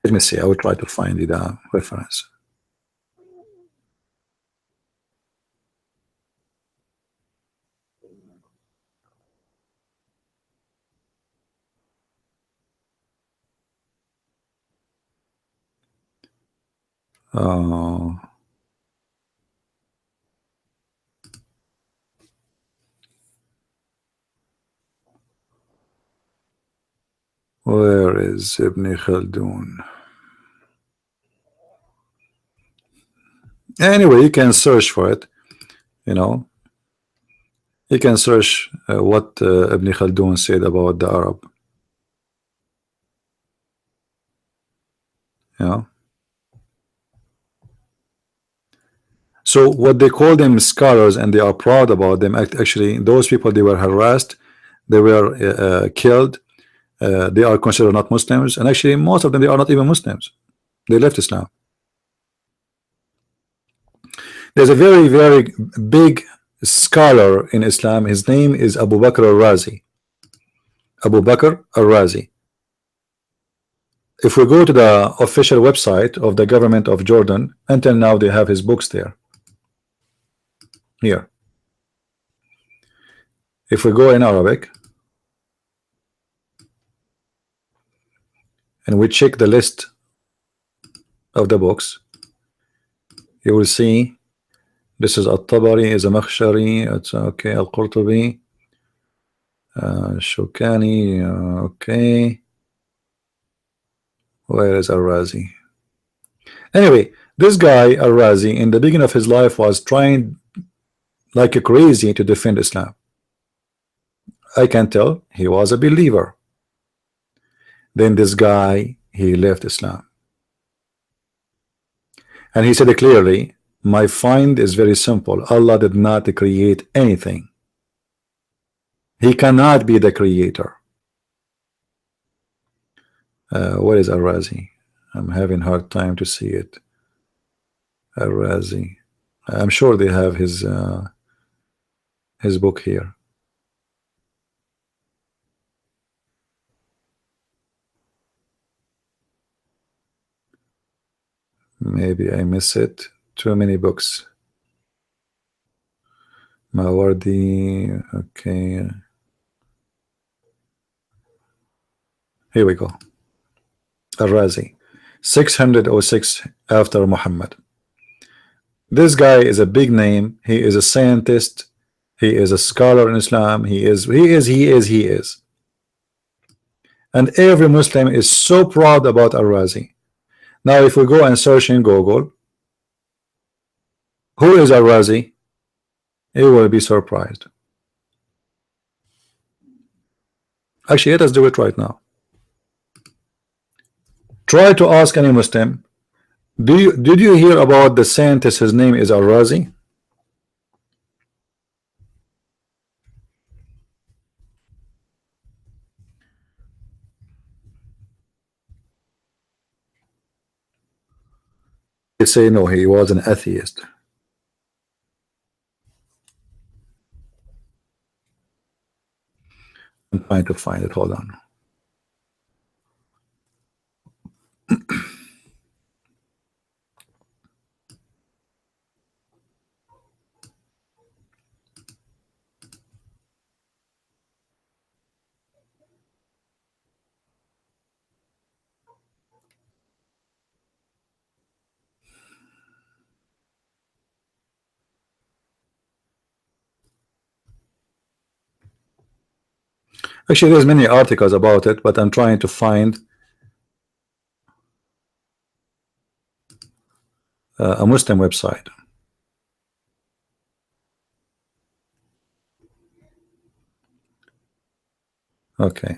Let me see, I will try to find the reference. Where is Ibn Khaldun? Anyway, you can search for it. You can search what Ibn Khaldun said about the Arab. You know. So what they call them scholars, and they are proud about them. Actually, those people, they were harassed, they were killed. They are considered not Muslims, and actually most of them, they are not even Muslims. They left Islam. There's a very, very big scholar in Islam. His name is Abu Bakr al-Razi. Abu Bakr al-Razi. If we go to the official website of the government of Jordan, until now they have his books there. Here. If we go in Arabic and we check the list of the books, you will see this is At-Tabari, is a Makhshari, it's okay, Al-Qurtubi, Shawkani, okay. Where is Al-Razi? Anyway, this guy Al-Razi in the beginning of his life was trying like a crazy to defend Islam. I can tell he was a believer. Then this guy, he left Islam, and he said clearly, my find is very simple. Allah did not create anything. He cannot be the creator. What is Al-Razi? I'm having hard time to see it. Al-Razi. I'm sure they have his book here. Maybe I miss it. Too many books. Mawardi. Okay. Here we go. Al-Razi. 606 after Muhammad. This guy is a big name. He is a scientist. He is a scholar in Islam. He is. And every Muslim is so proud about Al-Razi. Now if we go and search in Google, who is Al-Razi? You will be surprised. Actually, let us do it right now. Try to ask any Muslim, did you hear about the scientist? His name is Al-Razi. They say no, he was an atheist. I'm trying to find it. Hold on. Actually, there's many articles about it, but I'm trying to find a Muslim website. Okay.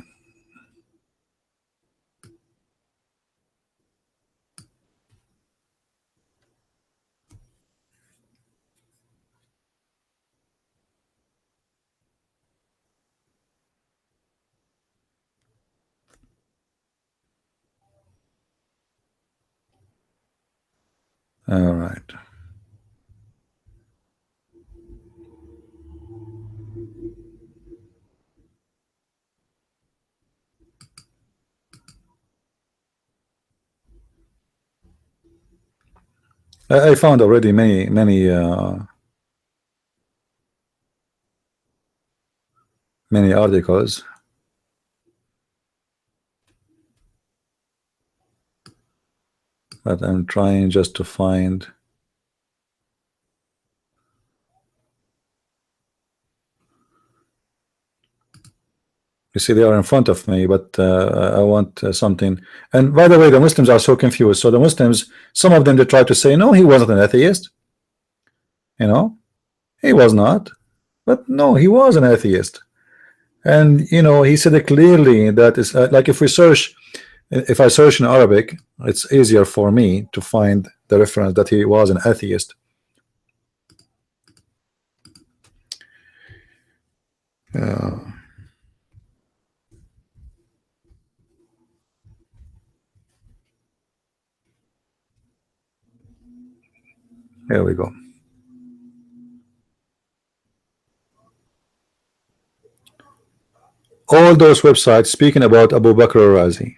All right. I found already many articles. But I'm trying just to find. You see, they are in front of me, but I want something. And by the way, the Muslims are so confused. So the Muslims, some of them, they try to say, no, he wasn't an atheist. You know, he was not. But no, he was an atheist. And, you know, he said it clearly that it's like if we search if I search in Arabic, it's easier for me to find the reference that he was an atheist. Here we go. All those websites speaking about Abu Bakr al-Razi.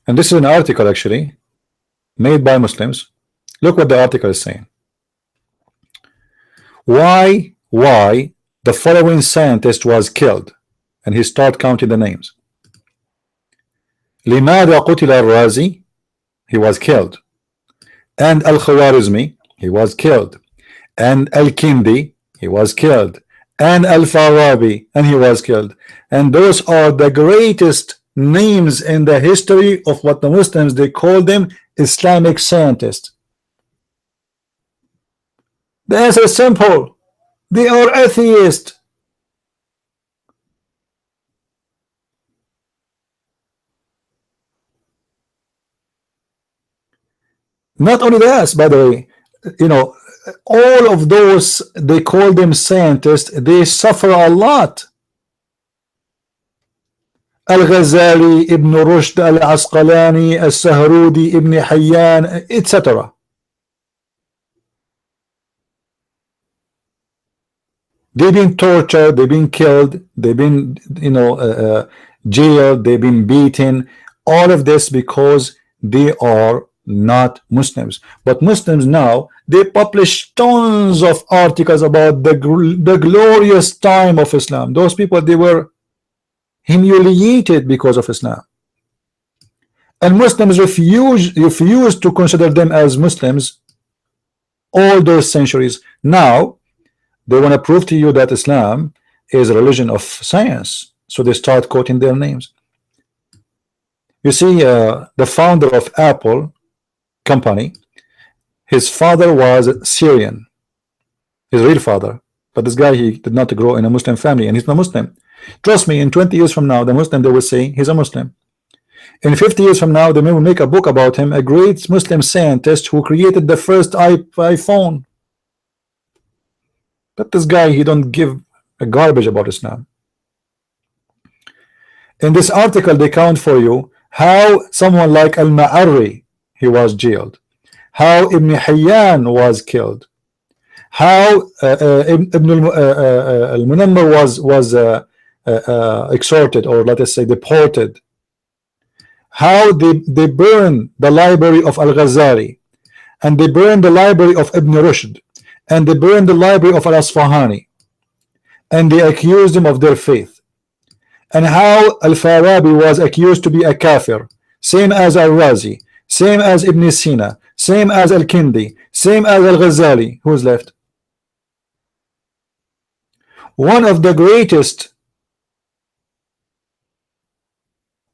And this is an article actually made by Muslims. Look what the article is saying. Why the following scientist was killed, and he start counting the names. لماذا قتل الرازي, he was killed, and Al-Khwarizmi, he was killed, and Al-Kindi, he was killed, and Al-Farabi, and he was killed. And those are the greatest names in the history of what the Muslims, they call them Islamic scientists. The answer is simple. They are atheists. Not only that, by the way, you know, all of those, they call them scientists, they suffer a lot. Al-Ghazali, Ibn Rushd, Al-Asqalani, Al-Sahrudi, Ibn Hayyan, etc. They've been tortured, they've been killed, they've been, you know, jailed, they've been beaten. All of this because they are not Muslims. But Muslims now, they publish tons of articles about the glorious time of Islam. Those people, they were humiliated because of Islam. And Muslims refuse to consider them as Muslims all those centuries. Now they want to prove to you that Islam is a religion of science, so they start quoting their names. You see, the founder of Apple company, his father was Syrian, his real father, but this guy, he did not grow in a Muslim family, and he's not Muslim. Trust me, in 20 years from now, the Muslim, they will say he's a Muslim. In 50 years from now, they will make a book about him, a great Muslim scientist who created the first iPhone. But this guy, he don't give a garbage about Islam. In this article, they count for you how someone like Al-Ma'arri, he was jailed, how Ibn Hayyan was killed, how Ibn al-Munammar was exhorted, or let us say deported, how they burned the library of Al-Ghazali, and they burned the library of Ibn Rushd, and they burned the library of Al-Asfahani, and they accused him of their faith, and how Al-Farabi was accused to be a kafir, same as Al-Razi, same as Ibn Sina, same as Al-Kindi, same as Al-Ghazali. Who's left? One of the greatest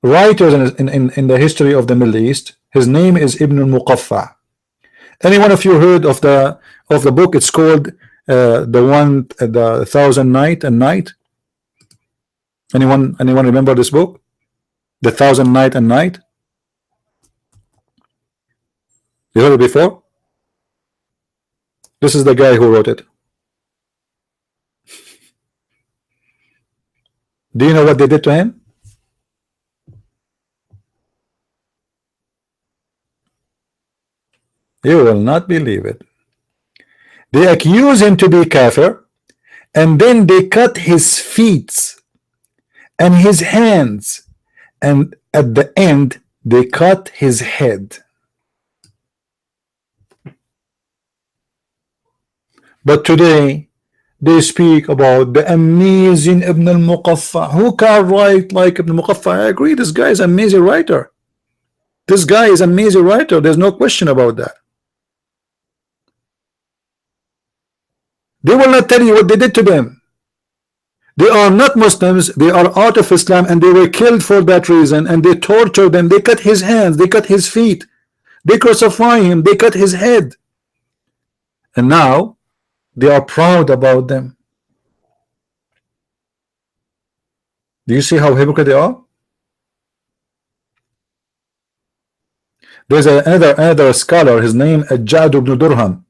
writers in the history of the Middle East, his name is Ibn al-Muqaffa. Any one of you heard of the book? It's called the Thousand Night and Night. Anyone remember this book, The Thousand Night and Night? You heard it before? This is the guy who wrote it. Do you know what they did to him? You will not believe it. They accuse him to be kafir, and then they cut his feet and his hands, and at the end they cut his head. But today they speak about the amazing Ibn al-Muqaffa. Who can write like Ibn al-Muqaffa? I agree, this guy is an amazing writer. This guy is an amazing writer. There's no question about that. They will not tell you what they did to them. They are not Muslims, they are out of Islam, and they were killed for that reason, and they tortured them. They cut his hands, they cut his feet, they crucify him, they cut his head. And now They are proud about them. Do you see how hypocrite they are? There's another scholar, his name Jad ibn Durham.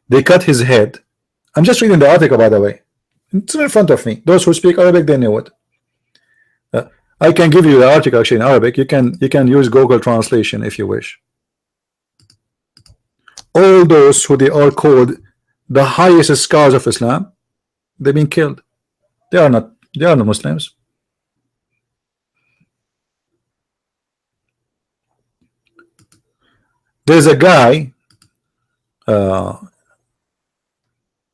They cut his head. I'm just reading the article, by the way. It's in front of me. Those who speak Arabic, they know it. I can give you the article actually in Arabic. You can use Google translation if you wish. All those who they are called the highest scholars of Islam, they've been killed. They are not Muslims. There's a guy,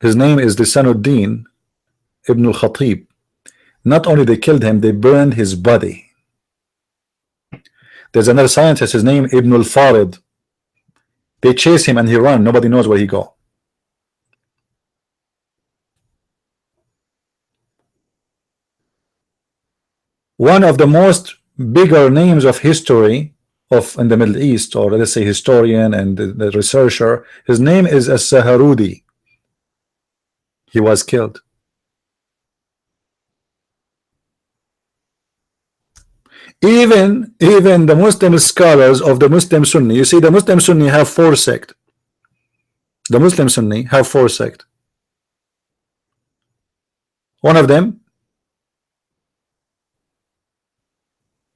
his name is Lisanuddin Ibn al-Khatib. Not only they killed him, they burned his body. There's another scientist, his name Ibn al-Farid. They chase him and he run. Nobody knows where he go. One of the most bigger names of history in the Middle East, or let's say historian and the researcher, his name is As-Saharudi. He was killed. Even the Muslim scholars of the Muslim Sunni, you see, the Muslim Sunni have 4 sects. The Muslim Sunni have 4 sects. One of them,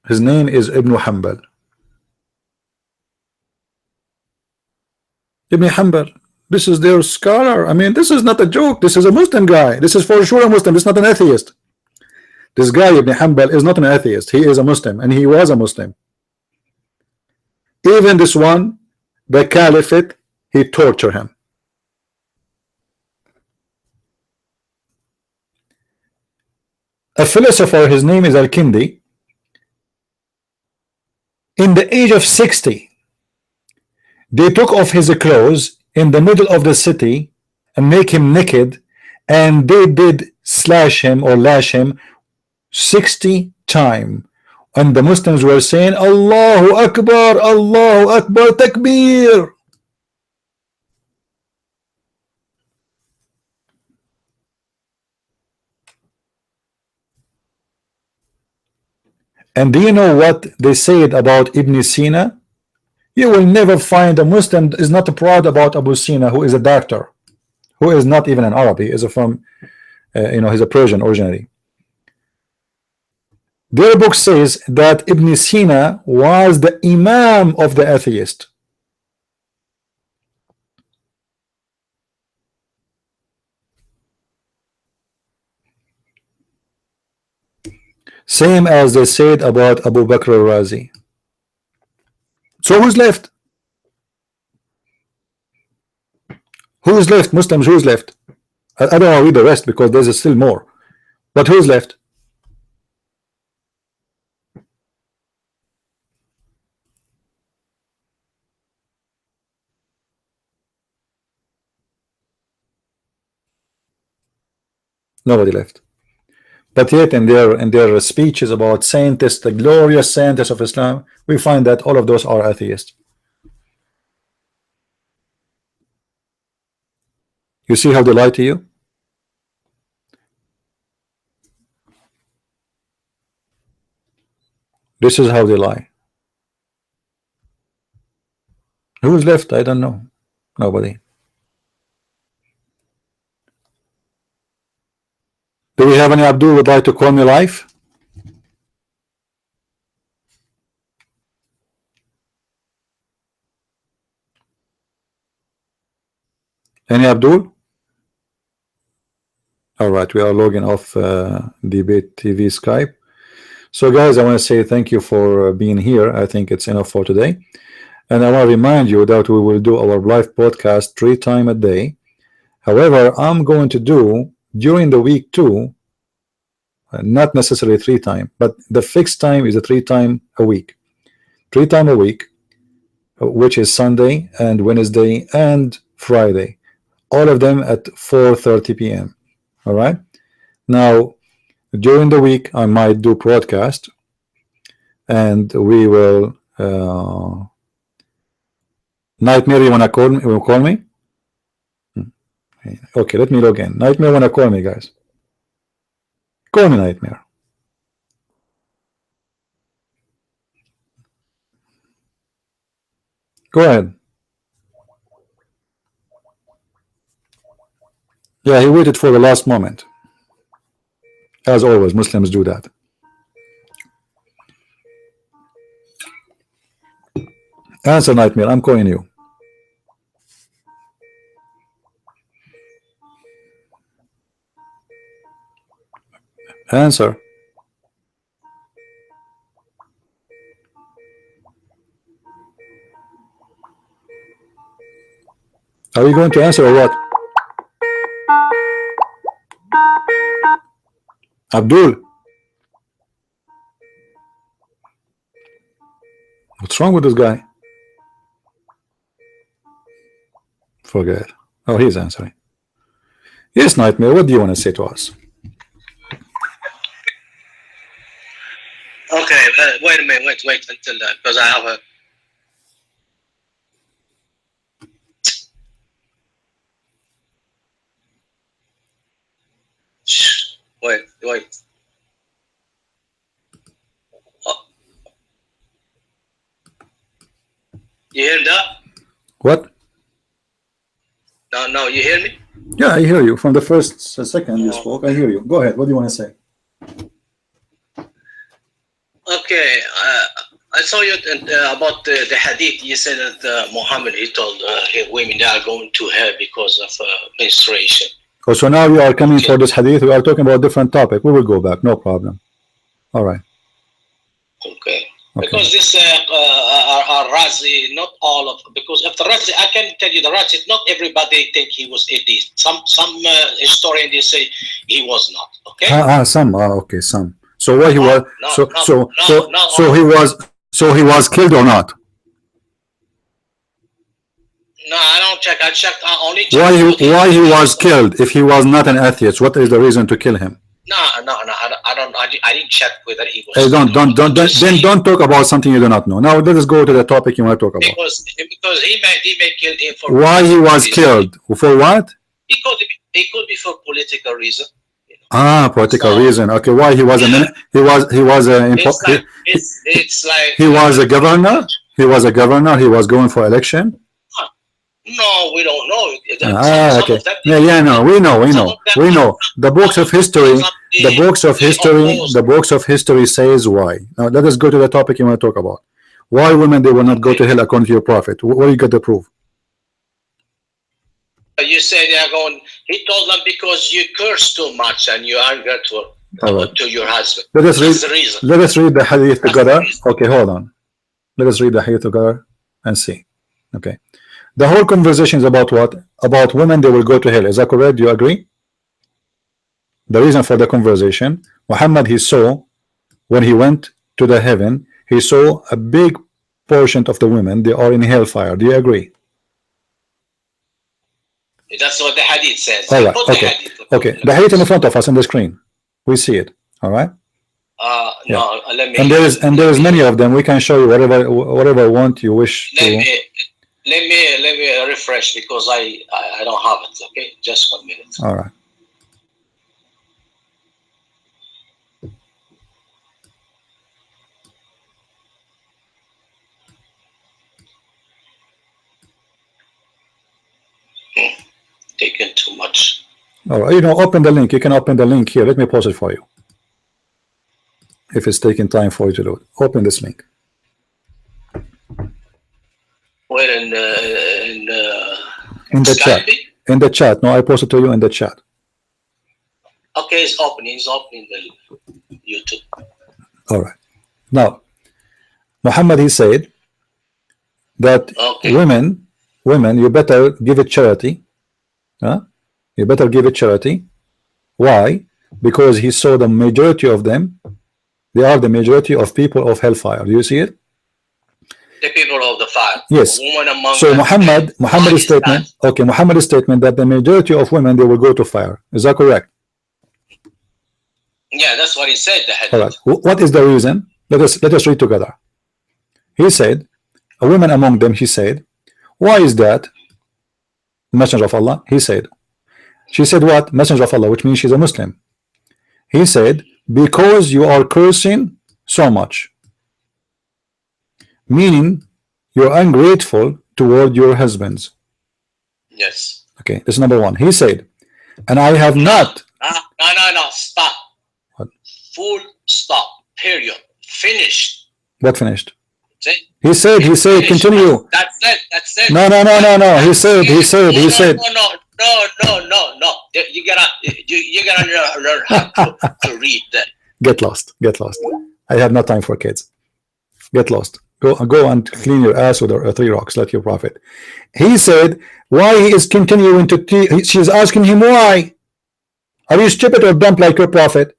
his name is Ibn Hanbal. Ibn Hanbal, this is their scholar. I mean, this is not a joke. This is a Muslim guy. This is for sure a Muslim. This is not an atheist. This guy Ibn Hanbal is not an atheist. He is a Muslim, and he was a Muslim. Even this one, the Caliphate, he tortured him. A philosopher, his name is Al-Kindi. In the age of 60, they took off his clothes in the middle of the city and make him naked, and they did slash him or lash him 60 times, and the Muslims were saying Allahu Akbar, Takbir. And do you know what they said about Ibn Sina? You will never find a Muslim is not proud about Abu Sina, who is a doctor, who is not even an Arab. He is from he's a Persian originally. Their book says that Ibn Sina was the Imam of the atheist. Same as they said about Abu Bakr al-Razi. So who's left? Who's left? Muslims, who's left? I don't want to read the rest because there's still more. But who's left? Nobody left. But yet in their speeches about scientists, the glorious scientists of Islam, we find that all of those are atheists. You see how they lie to you? This is how they lie. Who's left? I don't know. Nobody. Do we have any Abdul would like to call me live? Any Abdul? All right, we are logging off Debate TV Skype. So guys, I want to say thank you for being here. I think it's enough for today. And I want to remind you that we will do our live podcast 3 times a day. However, I'm going to do during the week too, not necessarily 3 times, but the fixed time is a 3 times a week. 3 times a week, which is Sunday and Wednesday and Friday. All of them at 4:30 p.m. All right. Now, during the week, I might do broadcast, and we will. Nightmare, you wanna call me? Okay, let me log in. Nightmare wanna call me, guys. Call me, Nightmare. Go ahead. Yeah, he waited for the last moment. As always, Muslims do that. Answer, Nightmare. I'm calling you. Answer. Are you going to answer or what? Abdul, what's wrong with this guy? Forget it. Oh, he's answering. Yes, Nightmare, what do you want to say to us? Okay, wait a minute, wait until that, because I have a. Wait. Oh. You hear that? What? No, you hear me? Yeah, I hear you. From the first second you spoke, I hear you. Go ahead. What do you want to say? Okay, I saw you about the hadith. You said that Muhammad, he told women they are going to hell because of menstruation. Oh, so now we are coming for this hadith. We are talking about a different topic. We will go back. No problem. All right. Okay. Because this are Razi, not all of, because if the Razi, I can tell you the Razi, not everybody think he was atheist. Some historians they say he was not. Okay. Some. Okay, some. So why he was? So he was killed or not? No, I don't check. I checked. I only checked. Why he was killed if he was not an atheist? What is the reason to kill him? No. I didn't check whether he was. Hey, don't talk about something you do not know. Now let us go to the topic you want to talk about. Because he may kill him for. Why he was killed? For what? It could be for political reason. Political reason. Okay, why he was a he was a governor. He was a governor. He was going for election. No, we don't know. Okay. Yeah. No, we know. The books of history. The books of history says why. Now let us go to the topic you want to talk about. Why women they will not go to hell according to your prophet? What do you got to prove? You say they are going. He told them because you curse too much and you anger to your husband. Let us read the hadith together. Okay, hold on. Let us read the hadith together and see. Okay. The whole conversation is about what? About women they will go to hell. Is that correct? Do you agree? The reason for the conversation, Muhammad he saw when he went to the heaven, he saw a big portion of the women they are in hellfire. Do you agree? That's what the hadith says. All right. Okay. The hadith in front of us on the screen. We see it. All right. No. Let me. And there is many of them. We can show you whatever want you wish to. Let me refresh because I don't have it. Okay, just 1 minute. All right. Taken too much. All right. Open the link. You can open the link here. Let me pause it for you. If it's taking time for you to load, open this link. Where in the chat. In the chat. No, I posted to you in the chat. Okay, it's opening the YouTube. All right. Now, Muhammad he said that women, you better give it charity. You better give it charity. Why? Because he saw the majority of them. They are the majority of people of hellfire. Do you see it? The people of the fire. Yes. So Muhammad's statement. Okay, Muhammad's statement that the majority of women they will go to fire. Is that correct? Yeah, that's what he said. All right. What is the reason? Let us read together. He said, a woman among them. He said, why is that? Messenger of Allah. He said, She said what? Messenger of Allah, which means she's a Muslim. He said, because you are cursing so much, meaning you're ungrateful toward your husbands. Yes. Okay, this is number one. He said, and I have not. No, stop. What? Full stop. Period. Finished. What finished? See? He said, continue. That's it. No. He said. No. You gotta learn how to read that. Get lost. I have no time for kids. Get lost. Go and clean your ass with 3 rocks like your prophet. He said, why he is continuing to she's asking him why. Are you stupid or dumb like your prophet?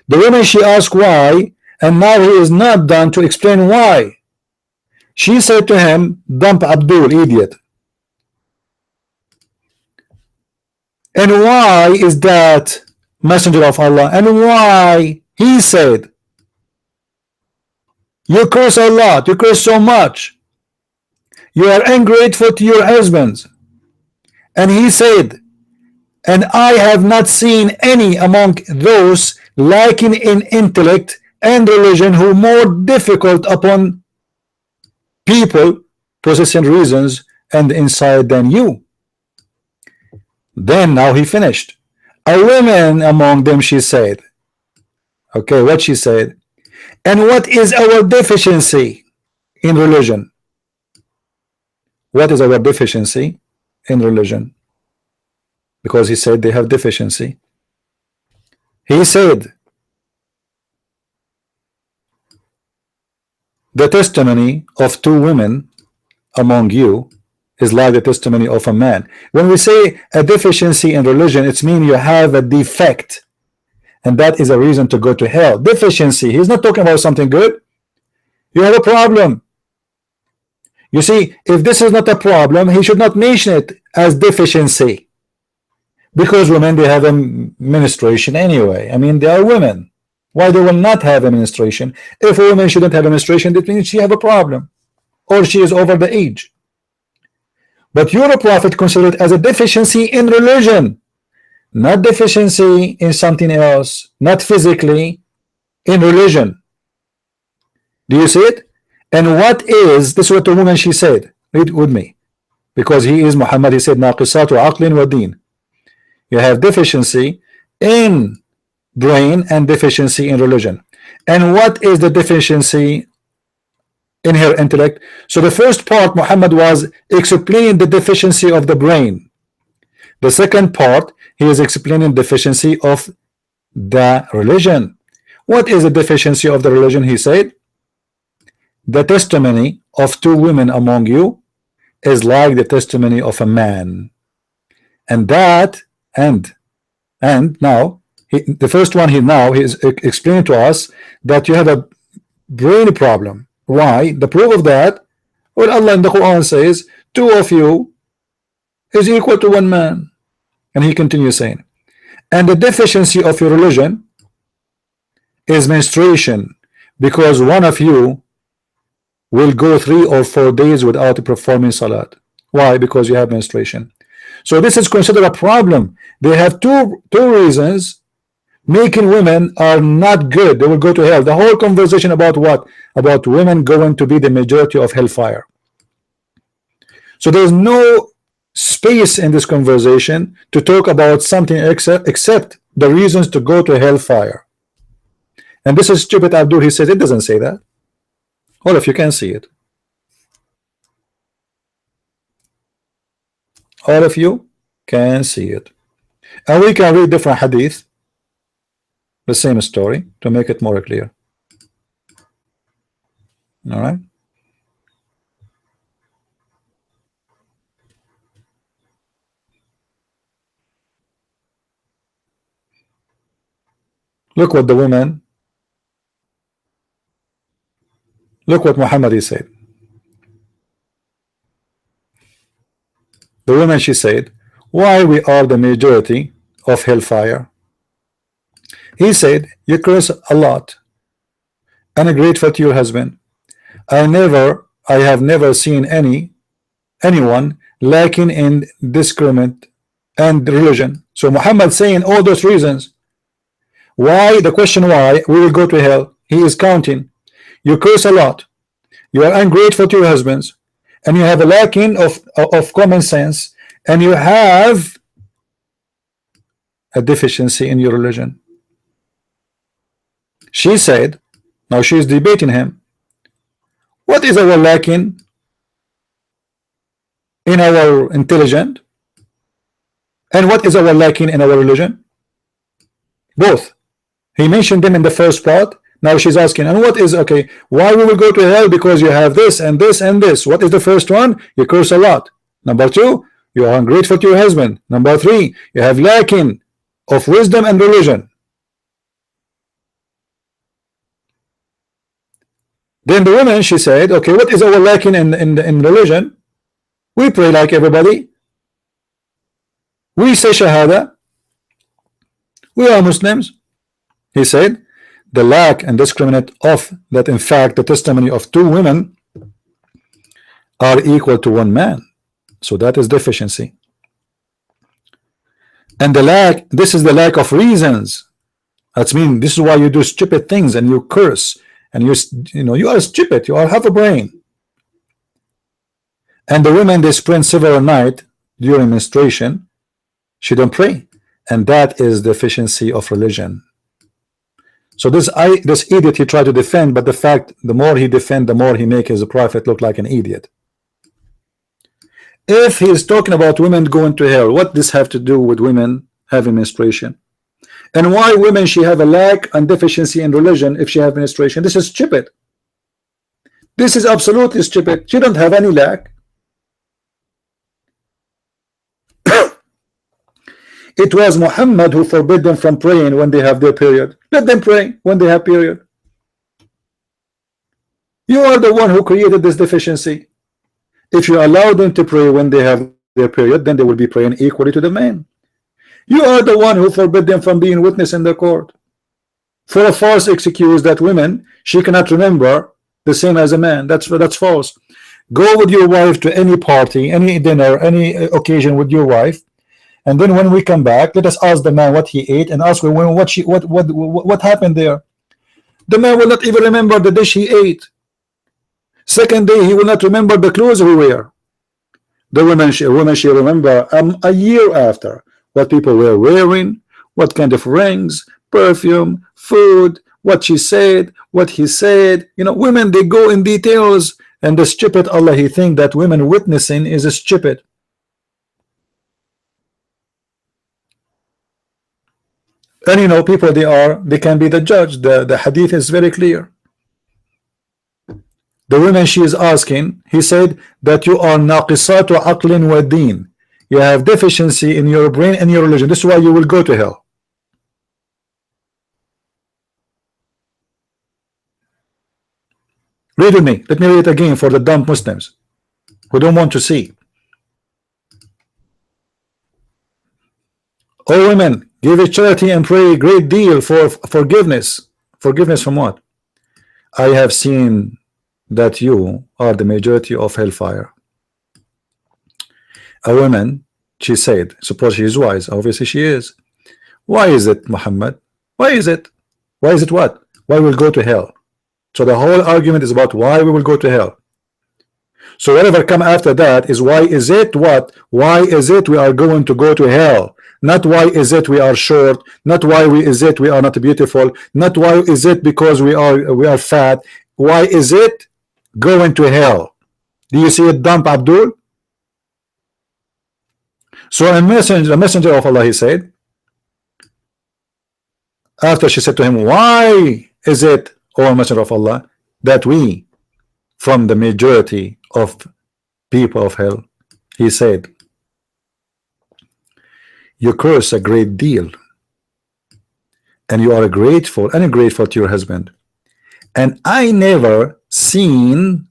The woman, she asked why, and now he is not done to explain why. She said to him, dump Abdul, idiot. And why is that, messenger of Allah? And why? He said, you curse a lot, you curse so much, you are ungrateful to your husbands. And he said, and I have not seen any among those lacking in intellect and religion who more difficult upon people possessing reasons and insight than you. Then now he finished. A woman among them, she said. Okay, what she said? And what is our deficiency in religion? What is our deficiency in religion? Because he said they have deficiency. He said, the testimony of 2 women among you is like the testimony of a man. When we say a deficiency in religion, it means you have a defect, and that is a reason to go to hell. Deficiency, he's not talking about something good. You have a problem. You see, if this is not a problem, he should not mention it as deficiency, because women, they have a menstruation anyway. I mean, they are women. Why they will not have a menstruation? If a woman shouldn't have a menstruation, that means she have a problem, or she is over the age. But your prophet considered it as a deficiency in religion, not deficiency in something else, not physically, in religion. Do you see it? And what is this? What the woman, she said, read with me, because he is Muhammad. He said, naqisatu aqlin wa din. You have deficiency in brain and deficiency in religion. And what is the deficiency in her intellect? So the first part, Muhammad was explaining the deficiency of the brain. The second part, he is explaining deficiency of the religion. What is the deficiency of the religion? He said, the testimony of 2 women among you is like the testimony of a man. And that, and now the first one, he is explaining to us that you have a brain problem. Why? The proof of that, well, Allah in the Quran says 2 of you is equal to 1 man. And he continues saying, and the deficiency of your religion is menstruation, because one of you will go 3 or 4 days without performing salat. Why? Because you have menstruation. So this is considered a problem. They have two reasons making women are not good. They will go to hell. The whole conversation about what? About women going to be the majority of hellfire. So there's no space in this conversation to talk about something except the reasons to go to hellfire. And this is stupid Abdul. He says it doesn't say that. All of you can see it. All of you can see it. And we can read different hadith, the same story, to make it more clear. All right. Look what the woman, look what Muhammad said. The woman, she said, why we are the majority of hellfire? He said, you curse a lot, ungrateful to your husband. I have never seen anyone lacking in discriminate and religion. So Muhammad saying all those reasons why, the question why we will go to hell, he is counting. You curse a lot, you are ungrateful to your husbands, and you have a lacking of common sense, and you have a deficiency in your religion. She said, now she is debating him, what is our lacking in our intelligence, and what is our lacking in our religion? Both. He mentioned them in the first part. Now she's asking, and what is, okay, why we will go to hell? Because you have this and this and this. What is the first one? You curse a lot. Number two, you are ungrateful to your husband. Number three, you have lacking of wisdom and religion. Then the woman, she said, okay, what is our lacking in religion? We pray like everybody. We say Shahada. We are Muslims. He said, the lack and discriminate of that, in fact, the testimony of two women are equal to one man. So that is deficiency. And the lack, this is the lack of reasons. That's mean this is why you do stupid things and you curse and you are stupid, you are half a brain. And the women, they spend several nights during menstruation, she don't pray, and that is deficiency of religion. So this idiot, he tried to defend, but the fact, the more he defend, the more he make his prophet look like an idiot. If he is talking about women going to hell, what does this have to do with women having menstruation? And why women she have a lack and deficiency in religion if she have menstruation? This is stupid. This is absolutely stupid. She don't have any lack. It was Muhammad who forbid them from praying when they have their period. Let them pray when they have period. You are the one who created this deficiency. If you allow them to pray when they have their period, then they will be praying equally to the men. You are the one who forbid them from being witness in the court for a false excuse that women, she cannot remember the same as a man. That's false. Go with your wife to any party, any dinner, any occasion with your wife, and then when we come back, let us ask the man what he ate and ask women what happened there. The man will not even remember the dish he ate. Second day, he will not remember the clothes he wear. The woman she remember a year after what people were wearing, what kind of rings, perfume, food, what she said, what he said. You know, women, they go in details, and the stupid Allah, he think that women witnessing is stupid. And you know, people, they can be the judge. The hadith is very clear. The woman she is asking, he said that you are naqisatu aqlin wa deen. You have deficiency in your brain and your religion. This is why you will go to hell. Read with me. Let me read it again for the dumb Muslims who don't want to see. O women, give a charity and pray a great deal for forgiveness. Forgiveness from what? I have seen that you are the majority of hellfire. A woman, she said, suppose she is wise, obviously she is. Why is it, Muhammad? Why is it? Why is it what? Why we'll go to hell? So the whole argument is about why we will go to hell. So whatever come after that is why is it what? Why is it we are going to go to hell? Not why is it we are short, not why is it we are not beautiful, not why is it because we are fat. Why is it going to hell? Do you see it, dump Abdul? So a messenger of Allah, he said, after she said to him, why is it, O messenger of Allah, that we from the majority of people of hell? He said, you curse a great deal, and you are grateful and ungrateful to your husband, and I never seen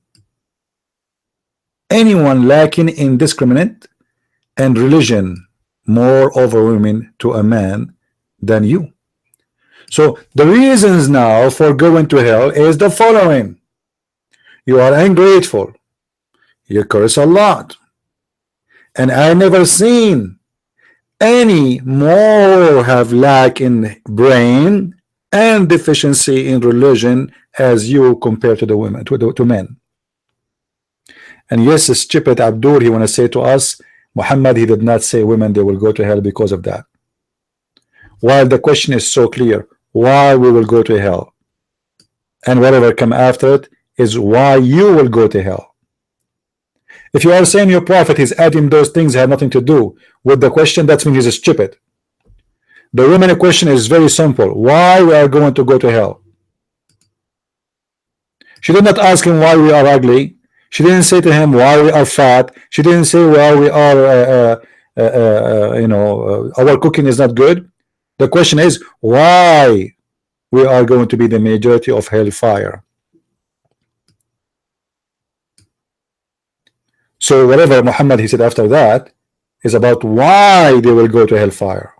anyone lacking in discriminate and religion more overwhelming to a man than you. So the reasons now for going to hell is the following: you are ungrateful, you curse a lot, and I never seen any more have lack in brain and deficiency in religion as you compare to the women, to men. And yes, stupid Abdur, he want to say to us, Muhammad, he did not say women they will go to hell because of that. While the question is so clear, why we will go to hell, and whatever come after it is why you will go to hell. If you are saying your prophet is adding those things have nothing to do with the question, that means he's stupid. The women question is very simple. Why we are going to go to hell? She did not ask him why we are ugly. She didn't say to him why we are fat. She didn't say why we are our cooking is not good. The question is why we are going to be the majority of hellfire. So whatever Muhammad he said after that is about why they will go to hellfire.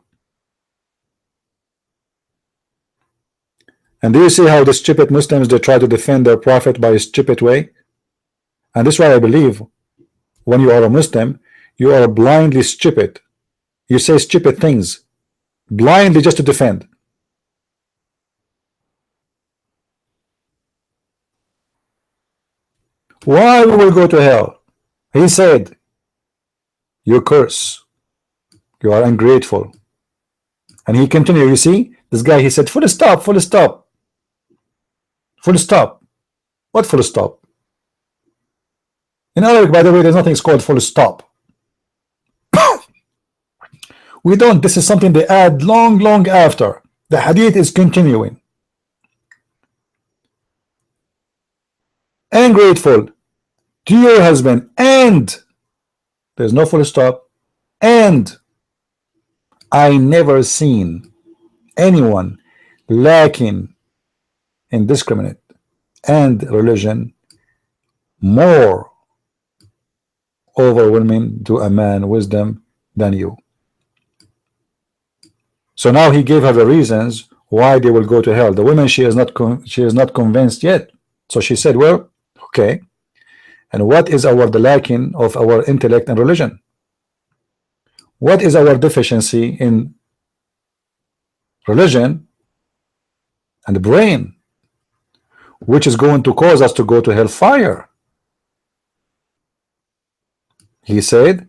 And do you see how the stupid Muslims they try to defend their prophet by a stupid way? And this is why I believe when you are a Muslim, you are blindly stupid. You say stupid things blindly just to defend. Why we will go to hell? He said, you curse, you are ungrateful. And he continued, you see, this guy, he said, full stop, full stop. Full stop. What full stop? In Arabic, by the way, there's nothing called full stop. We don't, this is something they add long after. The hadith is continuing. Ungrateful to your husband, and there's no full stop, and I never seen anyone lacking indiscriminate and religion more overwhelming to a man wisdom than you. So now he gave her the reasons why they will go to hell. The woman, she is not convinced yet. So she said, well, okay, and what is the lacking of our intellect and religion? What is our deficiency in religion and the brain, which is going to cause us to go to hellfire? He said,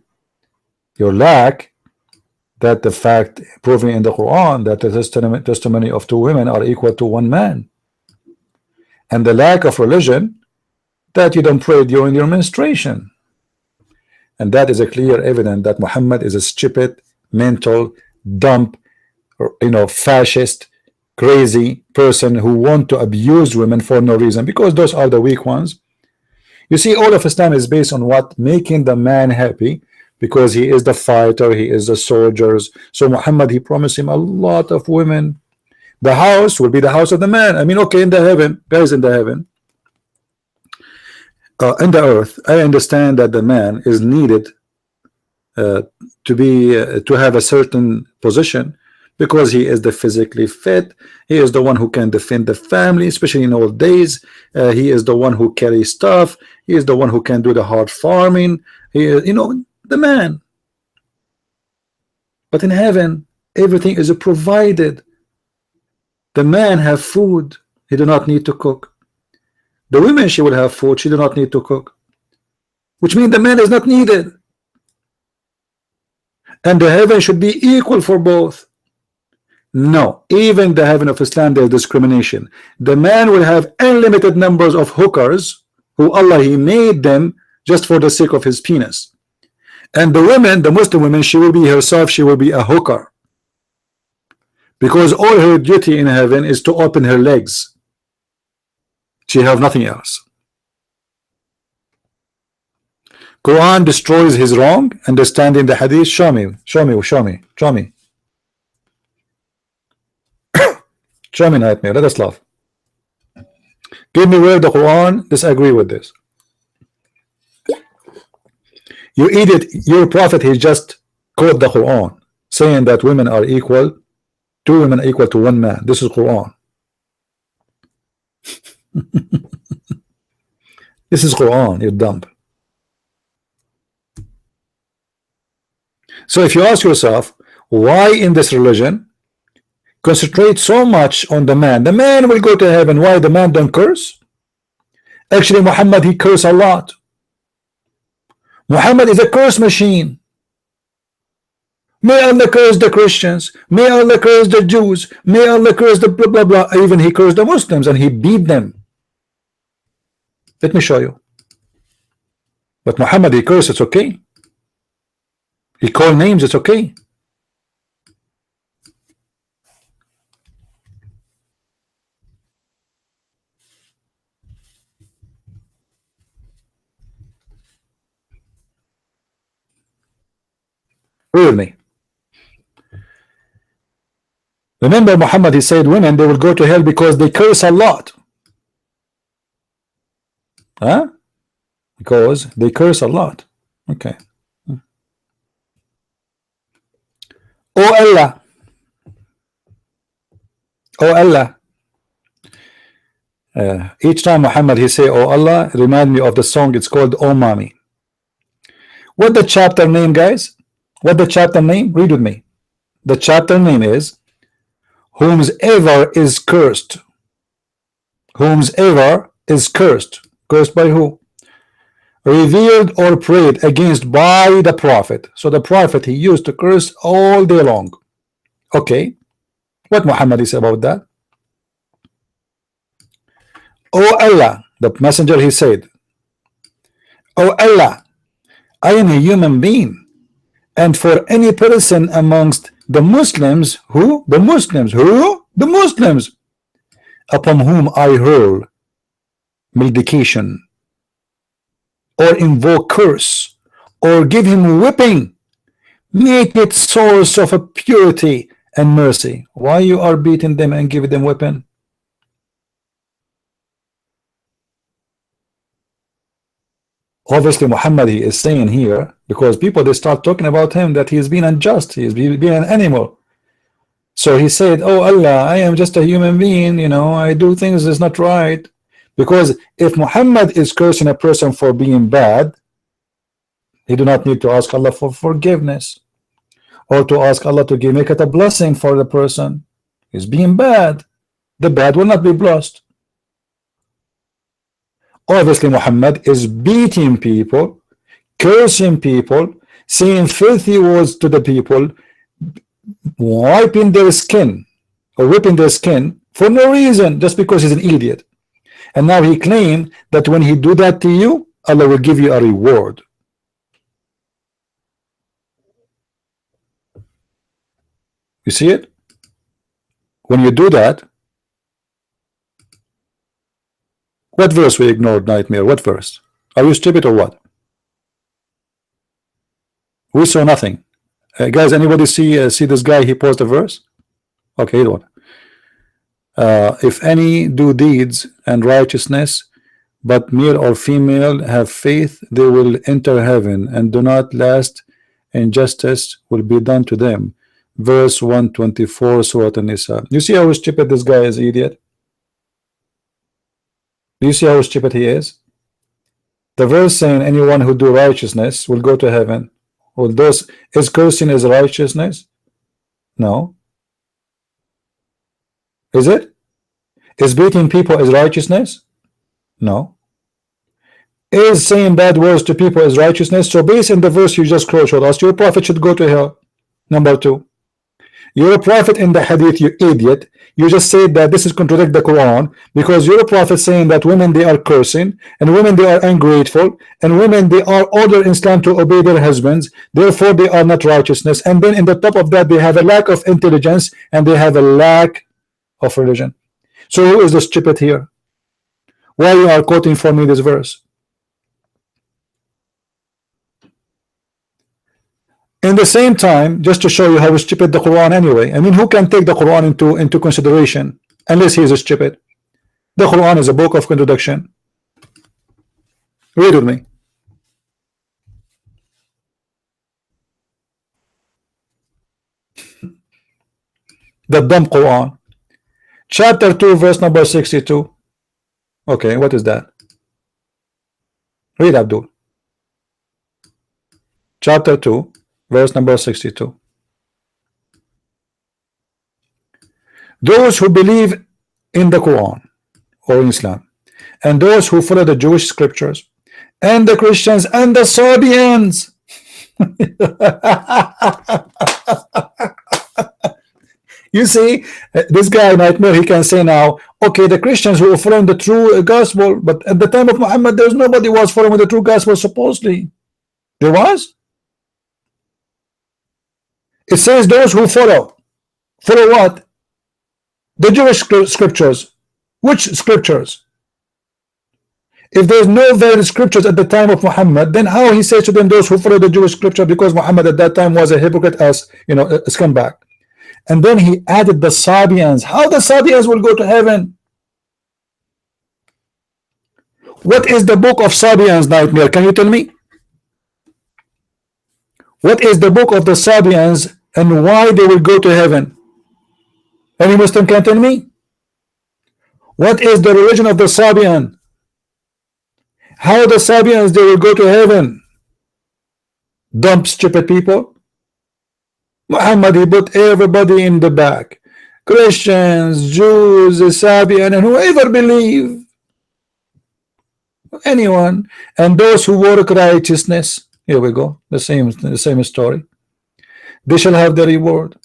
your lack, that the fact proven in the Quran that the testimony of two women are equal to one man, and the lack of religion, that you don't pray during your menstruation. And that is a clear evidence that Muhammad is a stupid, mental, dumb, fascist, crazy person who want to abuse women for no reason, because those are the weak ones. You see, all of Islam is based on what? Making the man happy, because he is the fighter, he is the soldiers. So Muhammad, he promised him a lot of women. The house will be the house of the man. I mean, okay, in the heaven, guys, in the heaven, in the earth, I understand that the man is needed to have a certain position, because he is the physically fit. He is the one who can defend the family, especially in old days. He is the one who carries stuff. He is the one who can do the hard farming. He is, the man. But in heaven, everything is provided. The man have food. He do not need to cook. The women, she will have food. She do not need to cook, which means the man is not needed. And the heaven should be equal for both. No, even the heaven of Islam, there is discrimination. The man will have unlimited numbers of hookers who Allah he made them just for the sake of his penis. And the women, the Muslim women, she will be herself, she will be a hooker, because all her duty in heaven is to open her legs. She have nothing else. Quran destroys his wrong understanding the hadith. Show me. Show me nightmare. Let us laugh. Give me where the Quran disagree with this. You idiot, your prophet, he just quote the Quran saying that women are equal, two women are equal to one man. This is Quran. This is Quran, you're dumb. So if you ask yourself, Why in this religion concentrate so much on the man? The man will go to heaven. Why the man don't curse? Actually, Muhammad, he curse a lot. Muhammad is a curse machine. May Allah curse the Christians. May Allah curse the Jews. May Allah curse the blah blah blah. Even he cursed the Muslims and he beat them. Let me show you. But Muhammad, he curse, it's okay. He call names, it's okay. Read with me. Remember, Muhammad, he said women, they will go to hell because they curse a lot. Huh? Because they curse a lot. Okay. Oh Allah. Oh Allah. Each time Muhammad he say oh Allah, remind me of the song. It's called Oh Mommy. What the chapter name, guys? What the chapter name? Read with me. The chapter name is whomsoever is cursed. Whomsoever is cursed. Cursed by who? Revealed or prayed against by the prophet. So the prophet, he used to curse all day long. Okay. What Muhammad is about that? Oh Allah, the messenger, he said, oh Allah, I am a human being, and for any person amongst the Muslims, who? The Muslims, who? The Muslims, upon whom I hurl malediction, or invoke curse, or give him whipping, make it source of a purity and mercy. Why you are beating them and giving them weapon? Obviously Muhammad, he is saying here, because people, they start talking about him that he is being unjust, he is being an animal. So he said, oh Allah, I am just a human being, you know, I do things that's not right. Because if Muhammad is cursing a person for being bad, he do not need to ask Allah for forgiveness, or to ask Allah to make it a blessing for the person. He's being bad. The bad will not be blessed. Obviously Muhammad is beating people, cursing people, saying filthy words to the people, wiping their skin or whipping their skin for no reason, just because he's an idiot. And now he claimed that when he do that to you, Allah will give you a reward. You see it? When you do that, what verse we ignored, Nightmare? What verse? Are you stupid or what? We saw nothing. Guys, anybody see this guy? He posted a verse. Okay, don't. If any do deeds and righteousness, but male or female have faith, they will enter heaven, and do not last injustice will be done to them. Verse 124, Surah An-Nisa. You see how stupid this guy is, idiot? Do you see how stupid he is? The verse saying anyone who do righteousness will go to heaven. Well, is cursing is righteousness? No. Is it? Is beating people is righteousness? No. Is saying bad words to people is righteousness? So based on the verse you just quoted us, your prophet should go to hell. Number two. You're a prophet in the hadith, you idiot. You just said that this is contradict the Quran, because you're a prophet saying that women they are cursing, and women they are ungrateful, and women they are ordered in Islam to obey their husbands, therefore they are not righteousness. And then in the top of that they have a lack of intelligence, and they have a lack of religion. So who is the stupid here? Why you are quoting for me this verse? In the same time, just to show you how stupid the Quran anyway. I mean, who can take the Quran into consideration unless he is stupid? The Quran is a book of contradiction. Read with me. The dumb Quran. Chapter 2, verse number 62. Okay, what is that? Read, Abdul. Chapter 2, verse number 62. those who believe in the Quran or in Islam, and those who follow the Jewish scriptures, and the Christians and the Sabians. You see, this guy Nightmare, he can say now, okay, the Christians who were following the true gospel, but at the time of Muhammad, there's nobody was following the true gospel. Supposedly, there was. It says those who follow what? The Jewish scriptures. Which scriptures? If there's no valid scriptures at the time of Muhammad, then how he says to them those who follow the Jewish scripture, because Muhammad at that time was a hypocrite, as you know, a scumbag. And then he added the Sabians. How the Sabians will go to heaven? What is the book of Sabians, Nightmare? Can you tell me? What is the book of the Sabians and why they will go to heaven? Any Muslim can tell me? What is the religion of the Sabian? How the Sabians they will go to heaven? Dumb stupid people. Muhammad, he put everybody in the back. Christians, Jews, Sabian, and whoever believe. Anyone. And those who work righteousness. Here we go. The same story. They shall have the reward.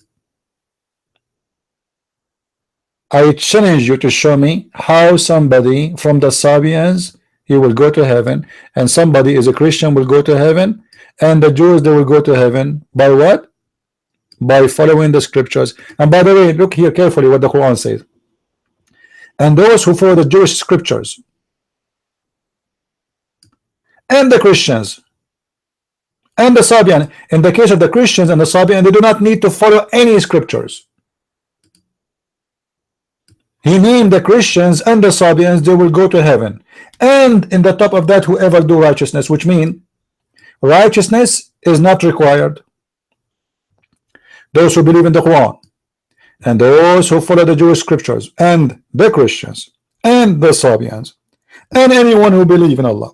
I challenge you to show me how somebody from the Sabians he will go to heaven, and somebody is a Christian will go to heaven, and the Jews they will go to heaven by what? By following the scriptures. And by the way, look here carefully what the Quran says. And those who follow the Jewish scriptures and the Christians and the Sabian, in the case of the Christians and the Sabian, they do not need to follow any scriptures. He named the Christians and the Sabians, they will go to heaven. And in the top of that, whoever do righteousness, which means righteousness is not required. Those who believe in the Quran and those who follow the Jewish scriptures and the Christians and the Sabians and anyone who believe in Allah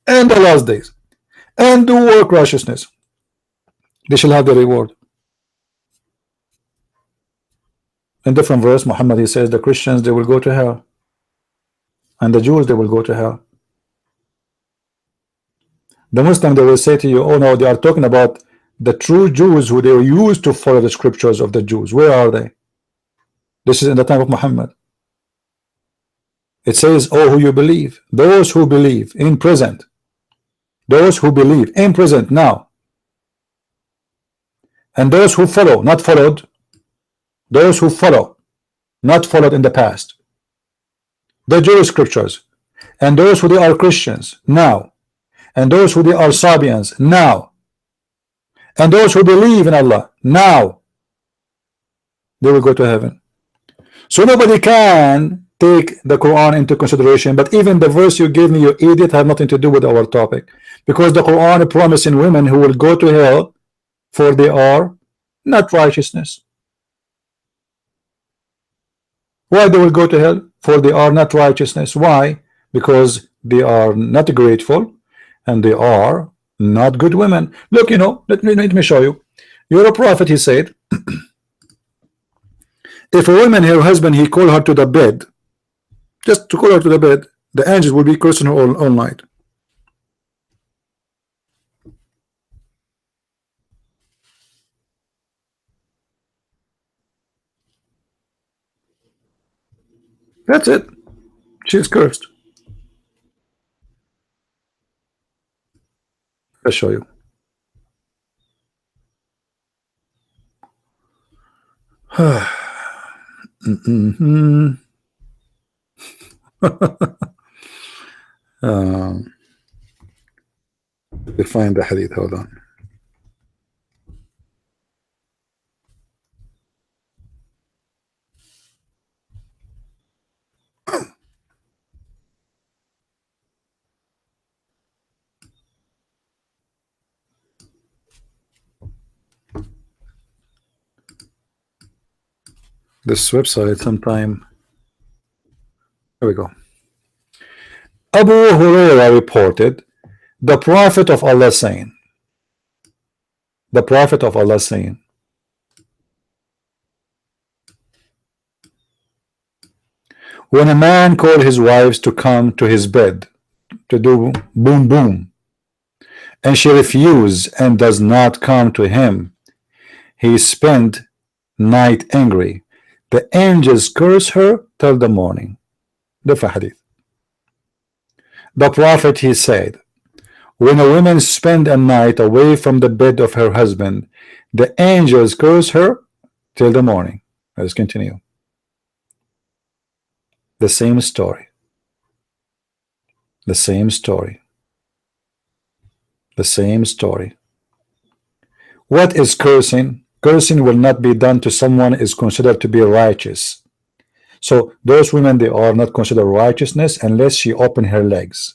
and the last days and do work righteousness, they shall have the reward. In different verse, Muhammad he says the Christians they will go to hell and the Jews they will go to hell. The Muslim they will say to you, oh no, they are talking about the true Jews who they used to follow the scriptures of the Jews. Where are they? This is in the time of Muhammad. It says, oh, who you believe, those who believe in present, those who believe in present now, and those who follow, not followed, those who follow, not followed in the past, the Jewish scriptures, and those who they are Christians now, and those who they are Sabians now, and those who believe in Allah now, they will go to heaven. So nobody can take the Quran into consideration. But even the verse you gave me, you idiot, have nothing to do with our topic, because the Quran promising women who will go to hell for they are not righteousness. Why they will go to hell? For they are not righteousness. Why? Because they are not grateful and they are not good women. Look, you know, let me show you. You're a prophet, he said. If a woman, her husband, he call her to the bed, just to call her to the bed, the angels will be cursing her all night. That's it. She's cursed. I'll show you. We find the hadith. Hold on. This website sometime. Here we go. Abu Hurairah reported the Prophet of Allah saying, the Prophet of Allah saying, When a man called his wives to come to his bed to do boom boom, and she refuses and does not come to him, he spent night angry. The angels curse her till the morning. The hadith. The Prophet, he said, when a woman spend a night away from the bed of her husband, the angels curse her till the morning. Let's continue. The same story. The same story. The same story. What is cursing? Cursing will not be done to someone is considered to be righteous. So those women, they are not considered righteousness unless she open her legs.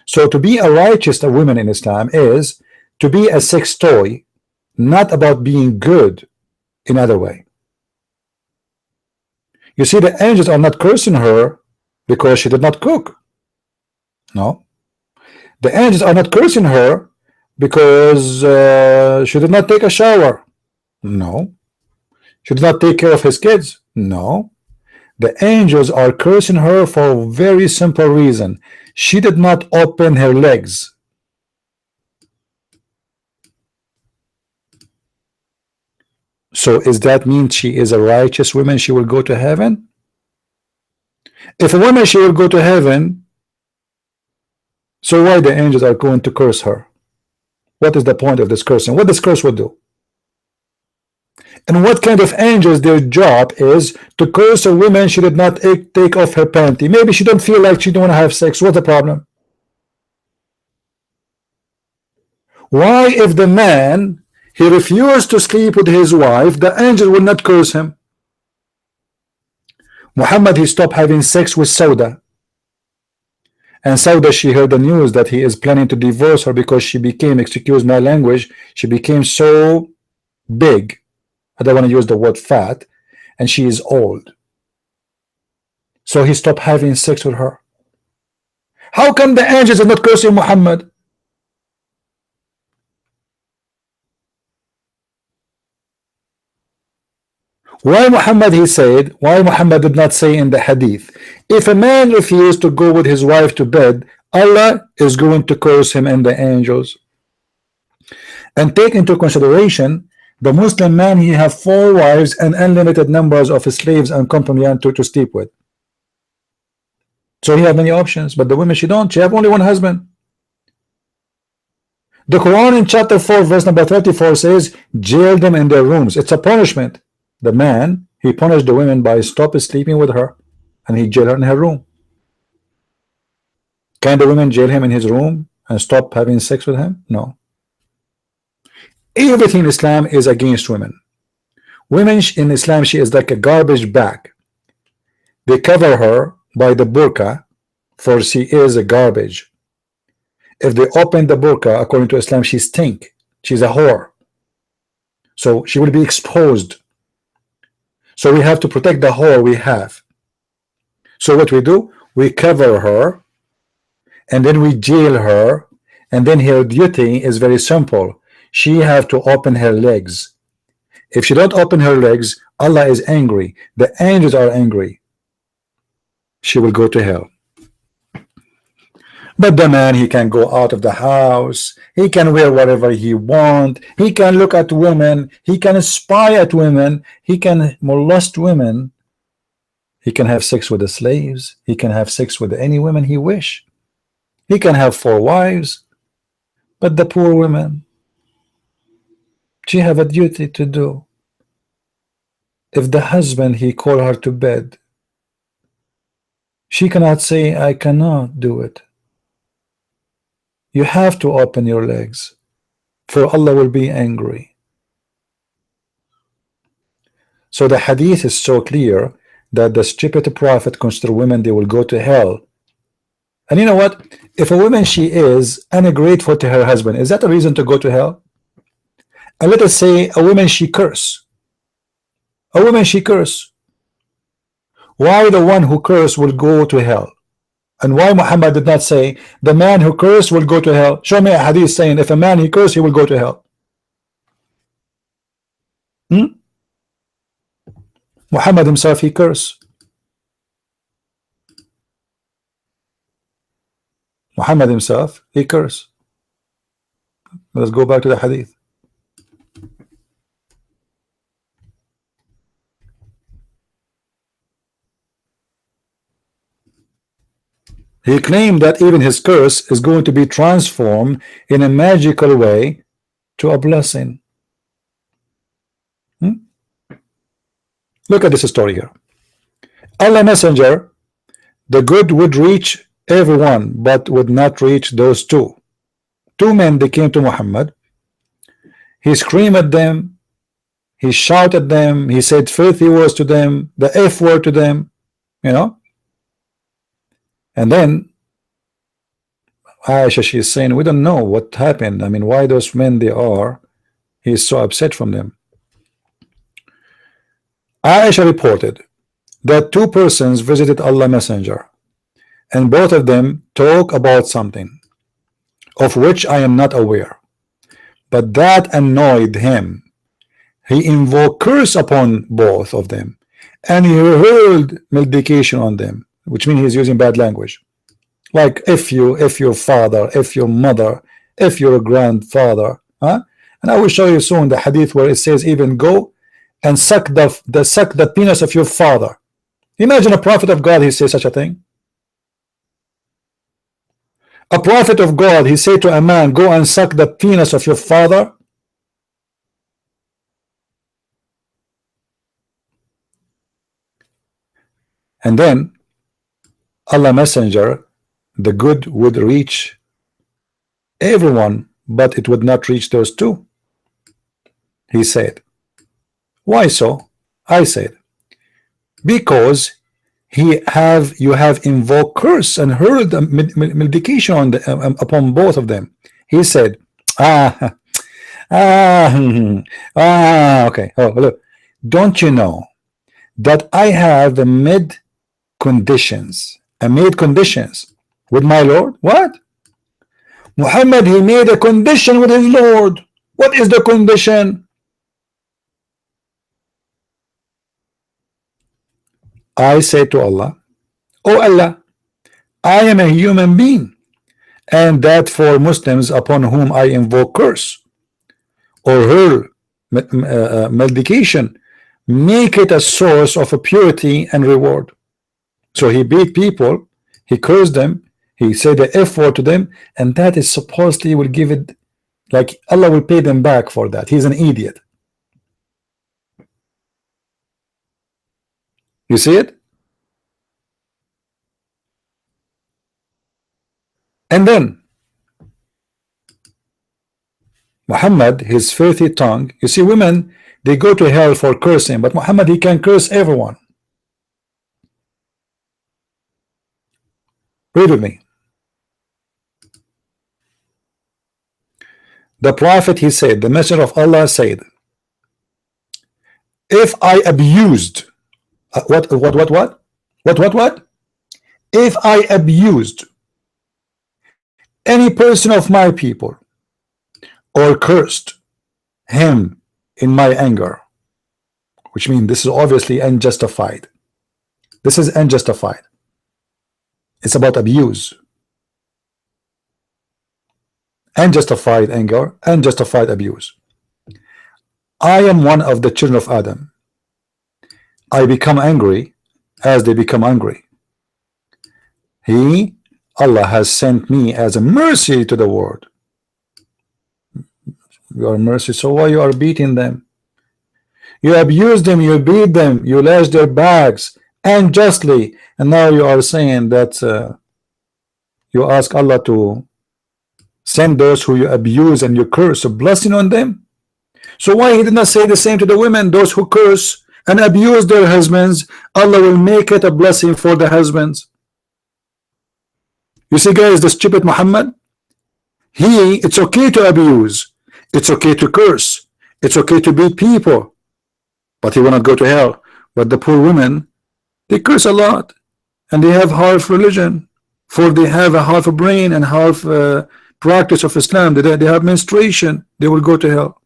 So to be a righteous woman in Islam is to be a sex toy, not about being good in other way. You see, the angels are not cursing her because she did not cook. No. The angels are not cursing her because she did not take a shower. No. She did not take care of his kids. No. The angels are cursing her for a very simple reason. She did not open her legs. So does that mean she is a righteous woman? She will go to heaven? If a woman, she will go to heaven, so why the angels are going to curse her? What is the point of this cursing? What this curse will do? And what kind of angels, their job is to curse a woman she did not take off her panty? Maybe she don't feel like she don't want to have sex. What's the problem? Why, if the man, he refused to sleep with his wife, the angel will not curse him? Muhammad, he stopped having sex with Sauda. And Sauda, she heard the news that he is planning to divorce her because she became, excuse my language, she became so big. I don't want to use the word fat, and she is old. So he stopped having sex with her. How come the angels are not cursing Muhammad? Why Muhammad, he said, why Muhammad did not say in the hadith, if a man refused to go with his wife to bed, Allah is going to curse him and the angels. And take into consideration, the Muslim man, he have 4 wives and unlimited numbers of slaves and companions to sleep with. So he have many options, but the women, she don't. She have only one husband. The Quran in chapter 4 verse number 34 says, jail them in their rooms. It's a punishment. The man, he punished the women by stop sleeping with her, and he jail her in her room. Can the women jail him in his room and stop having sex with him? No. Everything in Islam is against women. Women in Islam, she is like a garbage bag. They cover her by the burqa, for she is a garbage. If they open the burqa, according to Islam, she stink. She's a whore. So she will be exposed. So we have to protect the whore we have. So what we do, we cover her, and then we jail her, and then her duty is very simple. She have to open her legs. If she don't open her legs, Allah is angry. The angels are angry. She will go to hell. But the man, he can go out of the house. He can wear whatever he want. He can look at women. He can spy at women. He can molest women. He can have sex with the slaves. He can have sex with any women he wish. He can have 4 wives. But the poor women, she have a duty to do. If the husband, he call her to bed, she cannot say, I cannot do it. You have to open your legs, for Allah will be angry. So the hadith is so clear that the stupid prophet consider women, they will go to hell. And you know what? If a woman, she is ungrateful to her husband, is that a reason to go to hell? And let us say a woman, she curse. A woman, she curse. Why the one who curse will go to hell? And why Muhammad did not say the man who cursed will go to hell? Show me a hadith saying if a man he cursed, he will go to hell. Muhammad himself, he cursed. Muhammad himself, he cursed. Let's go back to the hadith. He claimed that even his curse is going to be transformed in a magical way to a blessing. Look at this story here. Allah Messenger, the good would reach everyone, but would not reach those two. Two men, they came to Muhammad. He screamed at them. He shouted at them. He said filthy words to them, the F word to them, you know. And then Aisha, she's saying, we don't know what happened. I mean, why those men they are, he's so upset from them. Aisha reported that two persons visited Allah Messenger, and both of them talk about something of which I am not aware, but that annoyed him. He invoked curse upon both of them, and he hurled malediction on them, which means he's using bad language, like if your father, if your mother, if your grandfather, huh? And I will show you soon the hadith where it says even go and suck the penis of your father. Imagine a prophet of God, he says such a thing. A prophet of God, he said to a man, go and suck the penis of your father. And then Allah Messenger, the good would reach everyone, but it would not reach those two. He said, why so? I said, because you have invoked curse and hurled malediction on upon both of them. He said, okay. Oh, look, don't you know that I have made conditions? I made conditions with my Lord. What? Muhammad, he made a condition with his Lord. What is the condition? I say to Allah, oh Allah, I am a human being, and that for Muslims upon whom I invoke curse or hurl malediction, make it a source of a purity and reward. So he beat people, he cursed them, he said the F word to them, and that is supposedly will give it, like Allah will pay them back for that. He's an idiot. You see it? And then Muhammad, his filthy tongue, you see, women, they go to hell for cursing, but Muhammad, he can curse everyone. Read with me. The prophet, he said, the messenger of Allah said, if I abused what? If I abused any person of my people or cursed him in my anger, which means this is obviously unjustified. This is unjustified. It's about abuse. Unjustified anger, unjustified abuse. I am one of the children of Adam. I become angry as they become angry. Allah has sent me as a mercy to the world. You are mercy, so why you are beating them? You abuse them, you beat them, you lash their backs unjustly, and now you are saying that you ask Allah to send those who you abuse and you curse a blessing on them. So why he did not say the same to the women, those who curse and abuse their husbands, Allah will make it a blessing for the husbands. You see, guys, the stupid Muhammad, it's okay to abuse, it's okay to curse, it's okay to beat people, but he will not go to hell. But the poor women, they curse a lot, and they have half religion, for they have a half a brain and half practice of Islam. They have menstruation, they will go to hell.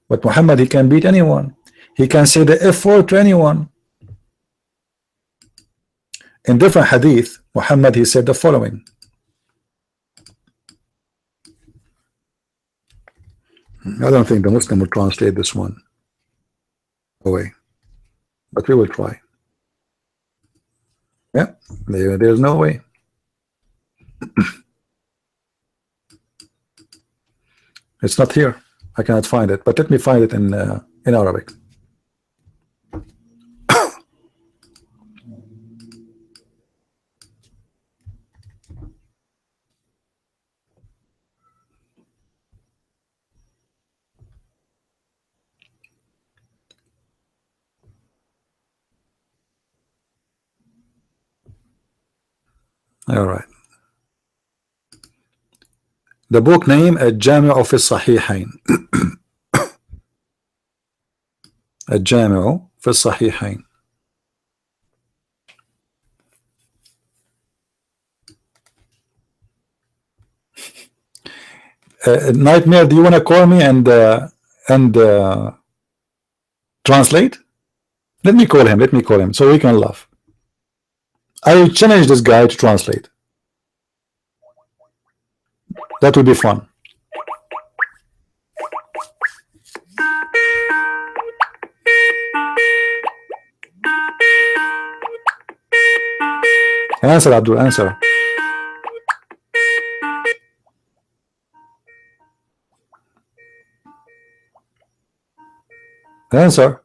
But Muhammad, he can beat anyone. He can say the F word to anyone. In different hadith, Muhammad, he said the following. I don't think the Muslim will translate this one away, but we will try. Yeah, there's no way. It's not here. I cannot find it, but let me find it in Arabic. All right. The book name الجامع في الصحيحين. الجامع في الصحيحين. Nightmare, do you want to call me and translate? Let me call him so we can laugh. I will challenge this guy to translate. That would be fun. Answer, Abdul, answer. Answer.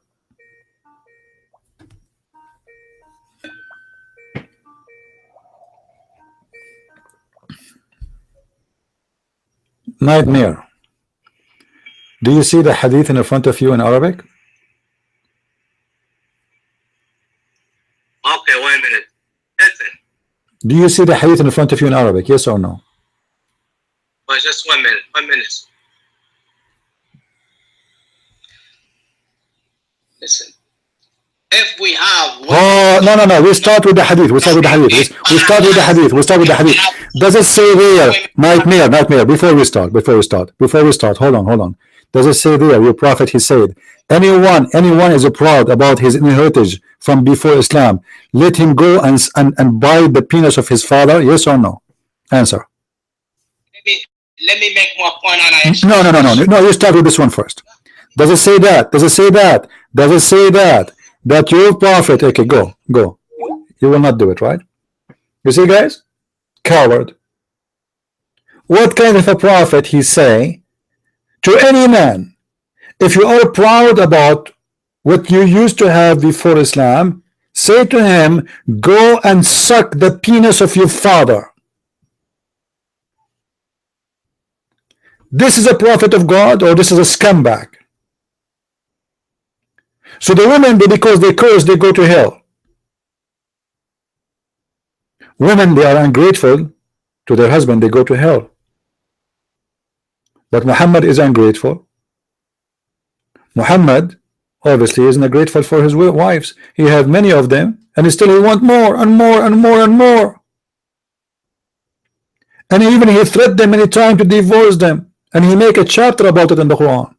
Nightmare, do you see the hadith in front of you in Arabic? Okay, 1 minute. Listen. Do you see the hadith in front of you in Arabic? Yes or no? Well, just 1 minute. 1 minute. Listen. If we have no, we start with the hadith. We start with the hadith. Does it say there, nightmare, before we start, hold on. Does it say there, your prophet, he said, anyone is proud about his inheritance from before Islam, let him go and buy the penis of his father? Yes or no? Answer. Let me make more point on that. No, you start with this one first. Does it say that? Does it say that your prophet, okay, go. You will not do it, right? You see, guys? Coward. What kind of a prophet he say to any man? If you are proud about what you used to have before Islam, say to him, go and suck the penis of your father. This is a prophet of God, or this is a scumbag? So the women, because they curse, they go to hell. Women, they are ungrateful to their husband, they go to hell. But Muhammad is ungrateful. Muhammad obviously is not grateful for his wives. He has many of them, and still he wants more and more and more and more. And even he threatened them many times to divorce them, and he make a chapter about it in the Quran.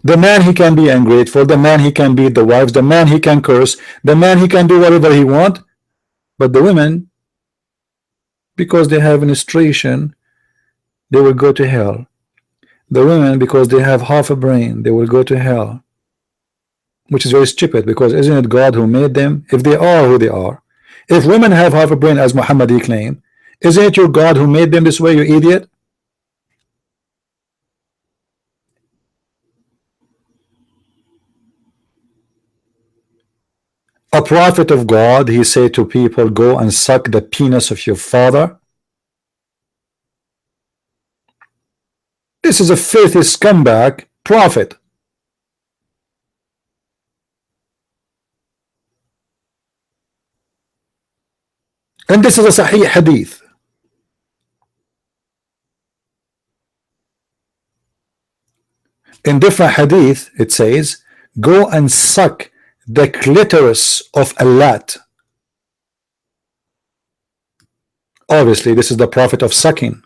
The man, he can be ungrateful, the man, he can beat the wives, the man, he can curse, the man, he can do whatever he want. But the women, because they have menstruation, they will go to hell. The women, because they have half a brain, they will go to hell. Which is very stupid, because isn't it God who made them? If they are who they are, if women have half a brain as Muhammad he claimed, isn't it your God who made them this way, you idiot? A prophet of God, he said to people, go and suck the penis of your father. This is a filthy scumbag prophet. And this is a Sahih hadith. In different hadith, it says, go and suck the clitoris of a lat. Obviously, this is the prophet of sucking.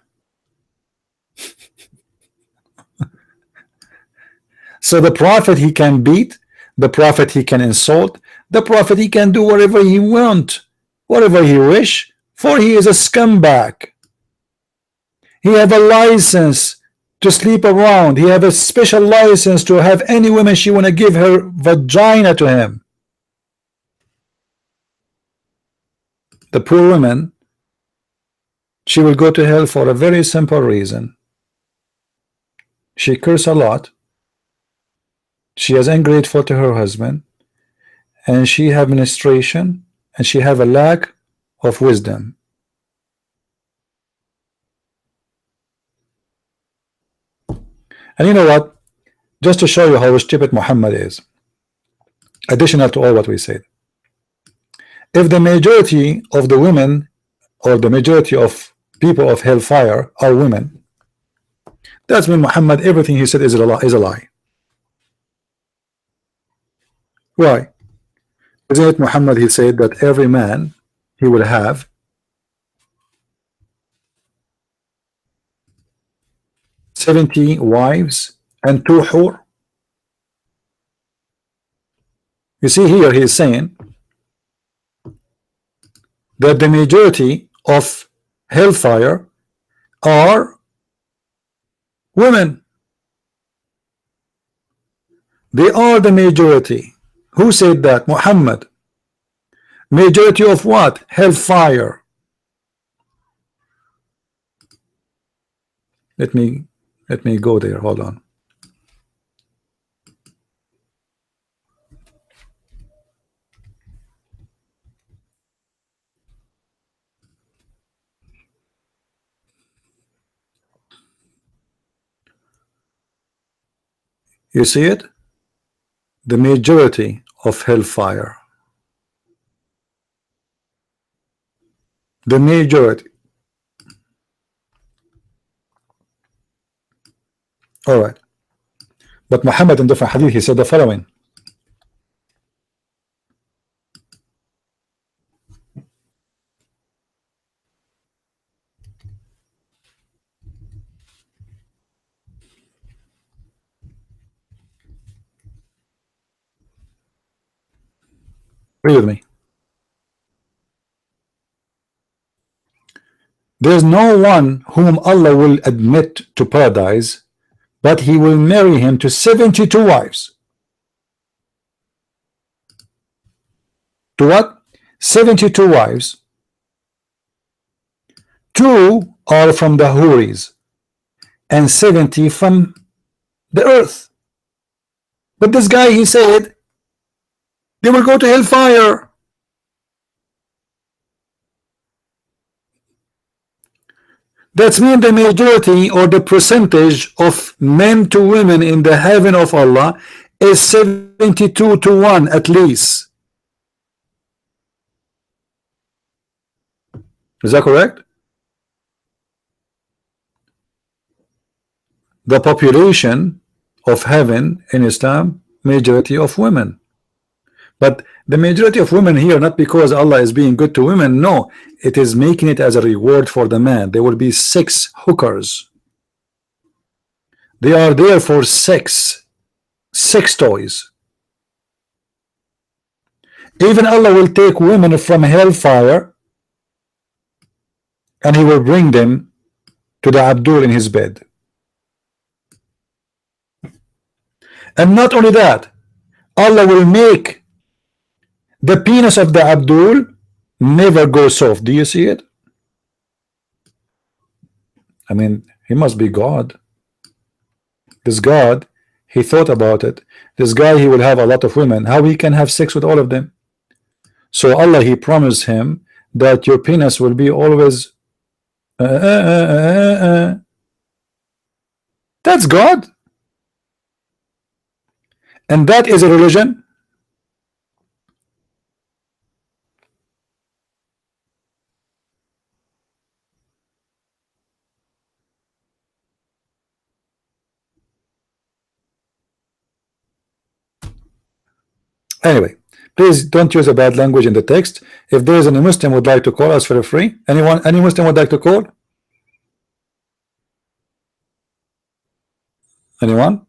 So the prophet, he can beat, the prophet, he can insult, the prophet, he can do whatever he want, whatever he wish, for he is a scumbag. He have a license to sleep around. He have a special license to have any woman she want to give her vagina to him. The poor woman, she will go to hell for a very simple reason. She curse a lot. She is ungrateful to her husband, and she have menstruation, and she have a lack of wisdom. And you know what? Just to show you how stupid Muhammad is, additional to all what we said, if the majority of the women or the majority of people of hellfire are women, that's when Muhammad, everything he said is a lie. Why? Isn't it Muhammad, he said that every man he will have 70 wives and 2 hur? You see here he is saying that the majority of hellfire are women. They are the majority. Who said that? Muhammad. Majority of what? Hellfire. Let me go there. Hold on. You see it? The majority of hellfire. The majority. All right. But Muhammad in different hadith, he said the following. Read with me. There is no one whom Allah will admit to paradise, but he will marry him to 72 wives. To what? 72 wives. 2 are from the Huris and 70 from the earth. But this guy, he said they will go to hellfire. That means the majority or the percentage of men to women in the heaven of Allah is 72 to 1 at least. Is that correct? The population of heaven in Islam, majority of women. But the majority of women here, not because Allah is being good to women, no, it is making it as a reward for the man. There will be 6 hookers. They are there for sex toys. Even Allah will take women from hellfire and he will bring them to the Abdul in his bed. And not only that, Allah will make the penis of the Abdul never go soft. Do you see it? I mean, he must be God. This God, he thought about it. This guy, he will have a lot of women. How he can have sex with all of them? So Allah, he promised him that your penis will be always That's God. And that is a religion. Anyway, please don't use a bad language in the text. If there is any Muslim would like to call us for free, any Muslim would like to call? Anyone?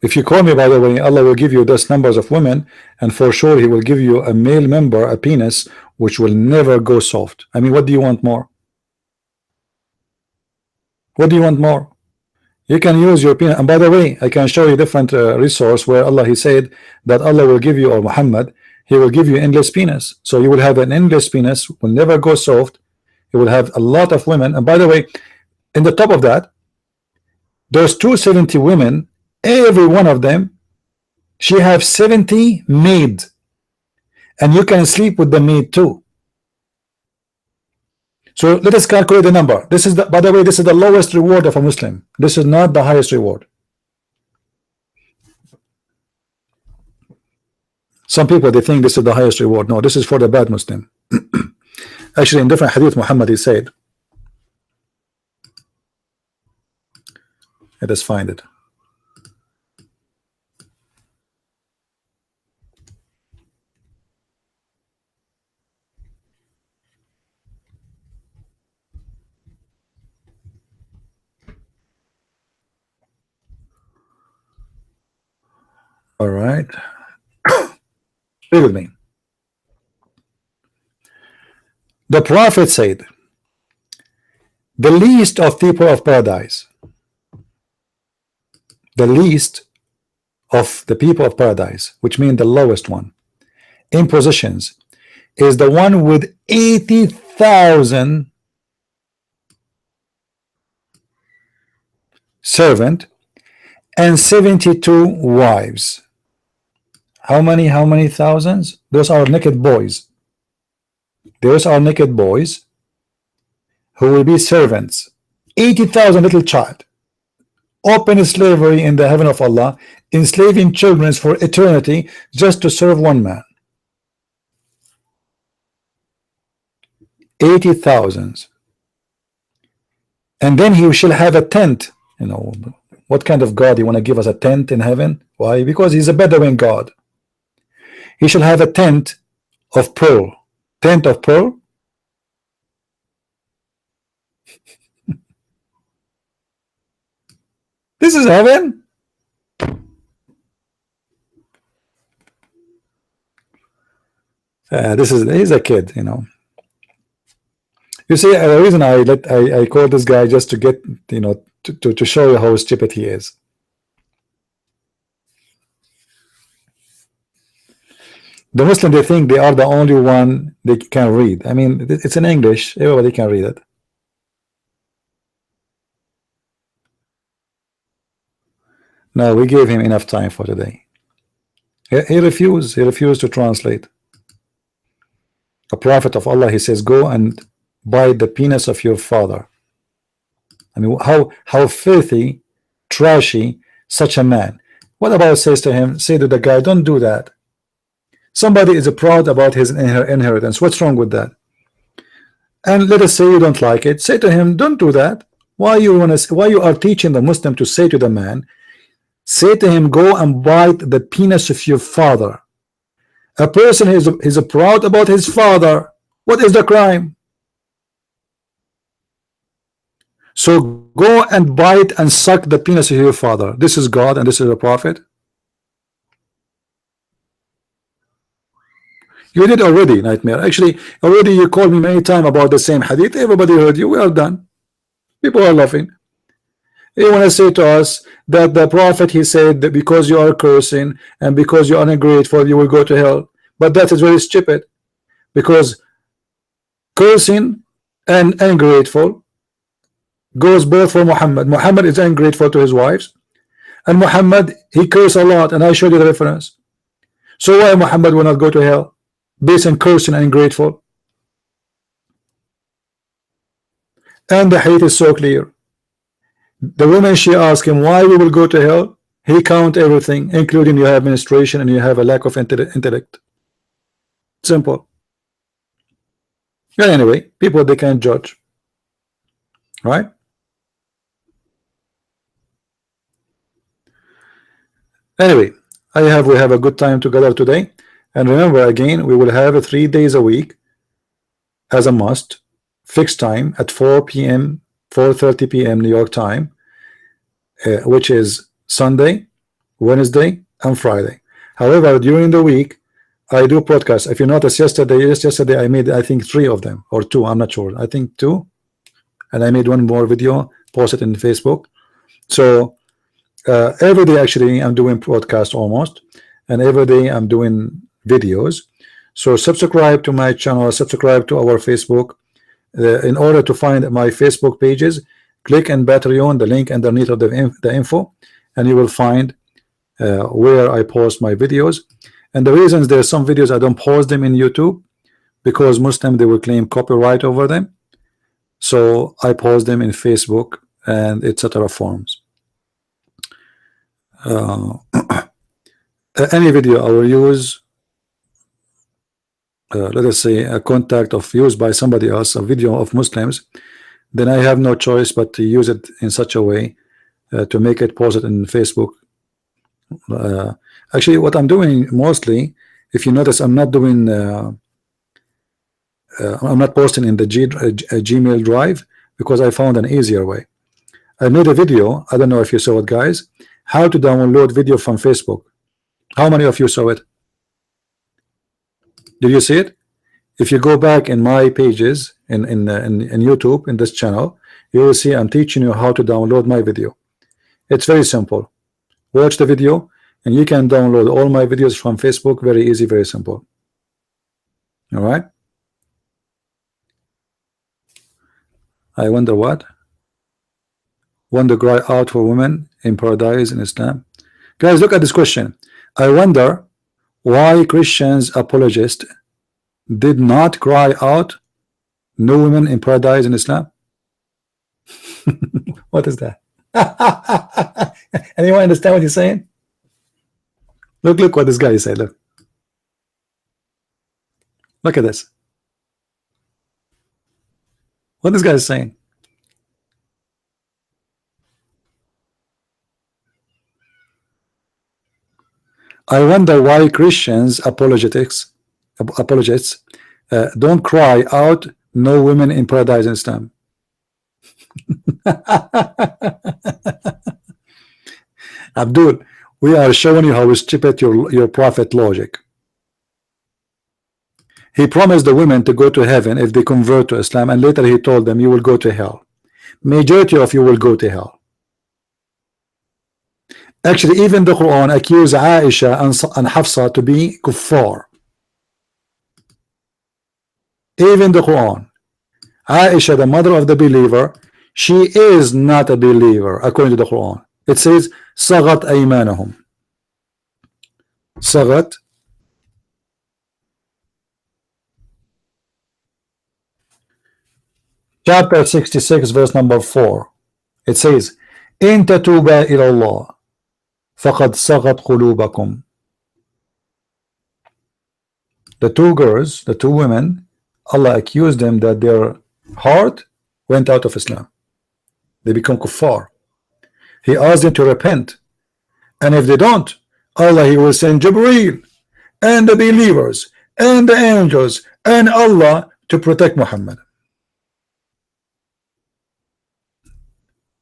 If you call me, by the way, Allah will give you those numbers of women, and for sure he will give you a male member, a penis, which will never go soft. I mean, what do you want more? What do you want more? You can use your penis. And by the way, I can show you different resource where Allah, he said that Allah will give you, or Muhammad, he will give you endless penis. So you will have an endless penis, will never go soft. You will have a lot of women. And by the way, in the top of that, those 270 women, every one of them, she have 70 maid, and you can sleep with the maid too. So let us calculate the number. This is the, by the way, this is the lowest reward of a Muslim. This is not the highest reward. Some people, they think this is the highest reward. No, this is for the bad Muslim. Actually, in different hadith, Muhammad, he said, let us find it. All right. Stay with me. The Prophet said, the least of people of paradise, the least of the people of paradise, which means the lowest one in positions, is the one with 80,000 servant and 72 wives. How many thousands? Those are naked boys. Those are naked boys who will be servants. 80,000 little child. Open slavery in the heaven of Allah, enslaving children for eternity just to serve one man. 80,000. And then he shall have a tent. You know, what kind of God you want to give us a tent in heaven? Why? Because he's a Bedouin God. He shall have a tent of pearl. Tent of pearl. This is heaven. He's a kid, you know. You see, the reason I call this guy just to get, you know, to show you how stupid he is. The Muslim, they think they are the only one they can read. I mean, it's in English. Everybody can read it. No, we gave him enough time for today. He refused. He refused to translate. A prophet of Allah, he says, go and bite the penis of your father. I mean, how filthy, trashy such a man. What about says to him, say to the guy, don't do that. Somebody is proud about his inheritance. What's wrong with that? And let us say you don't like it. Say to him, don't do that. Why you are teaching the Muslim to say to the man, say to him, go and bite the penis of your father. A person is proud about his father. What is the crime? So go and bite and suck the penis of your father. This is God and this is a prophet. You did already, Nightmare. Actually, already you called me many times about the same hadith. Everybody heard you. We are done. People are laughing. You want to say to us that the prophet, he said that because you are cursing and because you are ungrateful, you will go to hell. But that is very stupid, because cursing and ungrateful goes both for Muhammad. Muhammad is ungrateful to his wives, and Muhammad, he cursed a lot, and I showed you the reference. So why Muhammad will not go to hell based on cursing and ungrateful? And the hadith is so clear. The woman, she asked him why we will go to hell. He count everything, including you have menstruation and you have a lack of intellect. Simple. But anyway, people, they can't judge, right? Anyway, we have a good time together today. And remember, again, we will have 3 days a week as a must, fixed time at 4 p.m. 4:30 p.m. New York time, which is Sunday, Wednesday, and Friday. However, during the week, I do podcasts. If you notice, yesterday I made, I think, 3 of them, or 2. I'm not sure. I think 2, and I made one more video post it in Facebook. So every day actually I'm doing broadcast almost, and every day I'm doing videos. So subscribe to my channel, subscribe to our Facebook. In order to find my Facebook pages, click on Patreon, the link underneath of the info, and you will find where I post my videos. And the reasons there are some videos I don't post them in YouTube because Muslim they will claim copyright over them. So I post them in Facebook and etc. forms. Any video I will use, let us say a contact of used by somebody else, a video of Muslims, then I have no choice but to use it in such a way to make it posted in Facebook. Actually what I'm doing mostly, if you notice, I'm not doing I'm not posting in the Gmail drive because I found an easier way. I made a video, I don't know if you saw it guys, how to download video from Facebook. How many of you saw it? Did you see it? If you go back in my pages in YouTube in this channel, you will see I'm teaching you how to download my video. It's very simple. Watch the video and you can download all my videos from Facebook. Very easy, very simple. All right. I wonder what? Wonder cry out for women in paradise in Islam. Guys, look at this question. I wonder why Christians apologists did not cry out no women in paradise in Islam. What is that? Anyone understand what he's saying? Look what this guy said. Look at this. What this guy is saying. I wonder why Christians apologists don't cry out no women in paradise in Islam. Abdul, we are showing you how stupid your prophet logic. He promised the women to go to heaven if they convert to Islam, and later he told them you will go to hell. Majority of you will go to hell. Actually, even the Quran accused Aisha and Hafsa to be kuffar. Even the Quran, Aisha, the mother of the believer, she is not a believer according to the Quran. It says sagat aymanahum. Sagat. Chapter 66 verse number 4. It says in tatuba ila Allah faqad sagat qulubakum. The two girls, the two women, Allah accused them that their heart went out of Islam. They become kuffar. He asked them to repent, and if they don't, Allah he will send Jibreel and the believers and the angels and Allah to protect Muhammad.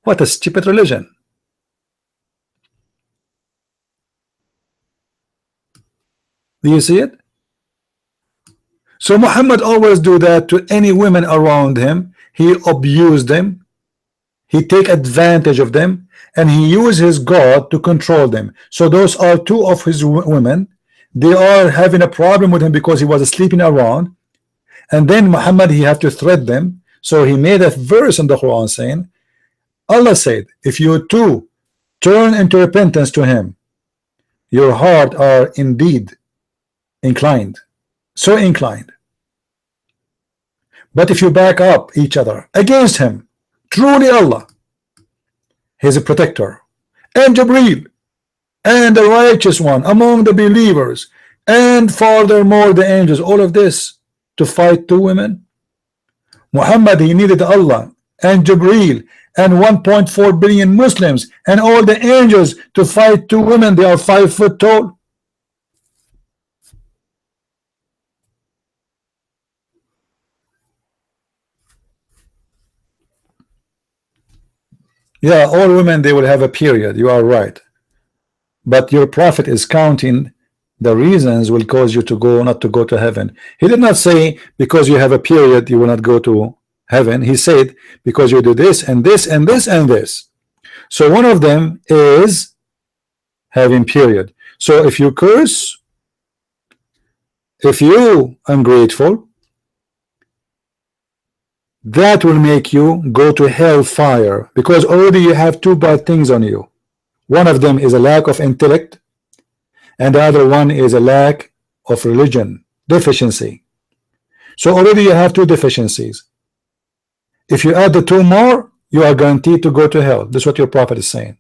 What a stupid religion. Do you see it? So Muhammad always do that to any women around him. He abused them, he take advantage of them, and he used his God to control them. So those are two of his women. They are having a problem with him because he was sleeping around, and then Muhammad he had to threat them. So he made a verse in the Quran saying, Allah said, if you two turn into repentance to him, your heart are indeed inclined, so inclined. But if you back up each other against him, truly Allah, he is a protector, and Jibreel, and the righteous one among the believers, and furthermore the angels, all of this to fight two women. Muhammad he needed Allah and Jibreel and 1.4 billion Muslims and all the angels to fight two women. They are 5 foot tall. Yeah, all women they will have a period. You are right, but your prophet is counting the reasons will cause you to go not to go to heaven. He did not say because you have a period you will not go to heaven, he said, because you do this and this and this and this. So one of them is having period. So if you curse, if you ungrateful, that will make you go to hellfire, because already you have two bad things on you. One of them is a lack of intellect, and the other one is a lack of religion, deficiency. So already you have two deficiencies. If you add the two more, you are guaranteed to go to hell. This is what your prophet is saying.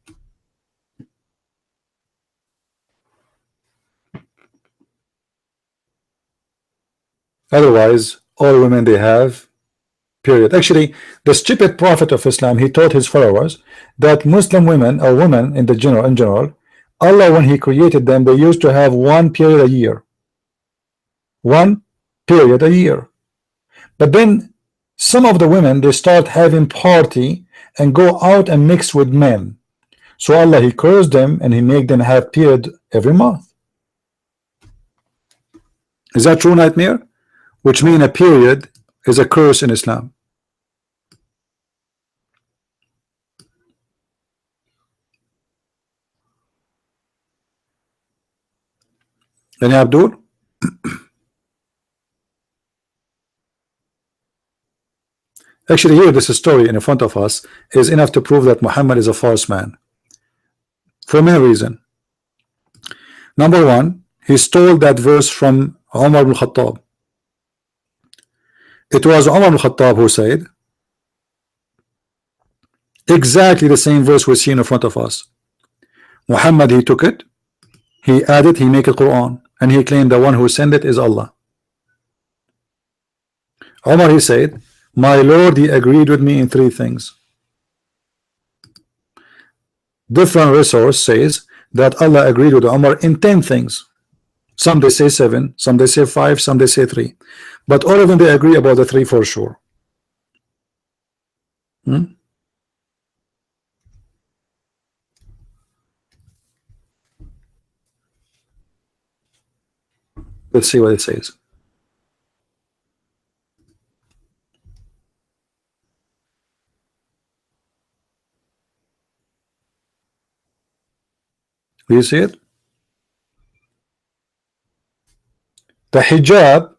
Otherwise, all women they have, period. Actually, the stupid prophet of Islam, he taught his followers that Muslim women or women in general, Allah, when he created them, they used to have one period a year. One period a year. But then some of the women, they start having party and go out and mix with men. So Allah, he cursed them and he made them have period every month. Is that true, Nightmare? Which mean a period is a curse in Islam. Any Abdul? Actually, here this story in front of us is enough to prove that Muhammad is a false man for many reasons. Number one, he stole that verse from Umar ibn Khattab. It was Umar ibn Khattab who said exactly the same verse we see in front of us. Muhammad, he took it, he added, he make it Quran, and he claimed the one who sent it is Allah. Umar, he said, my Lord, he agreed with me in three things. Different resource says that Allah agreed with Umar in 10 things. Some they say 7, some they say 5, some they say 3, but all of them they agree about the 3 for sure. Let's see what it says. Do you see it? The hijab,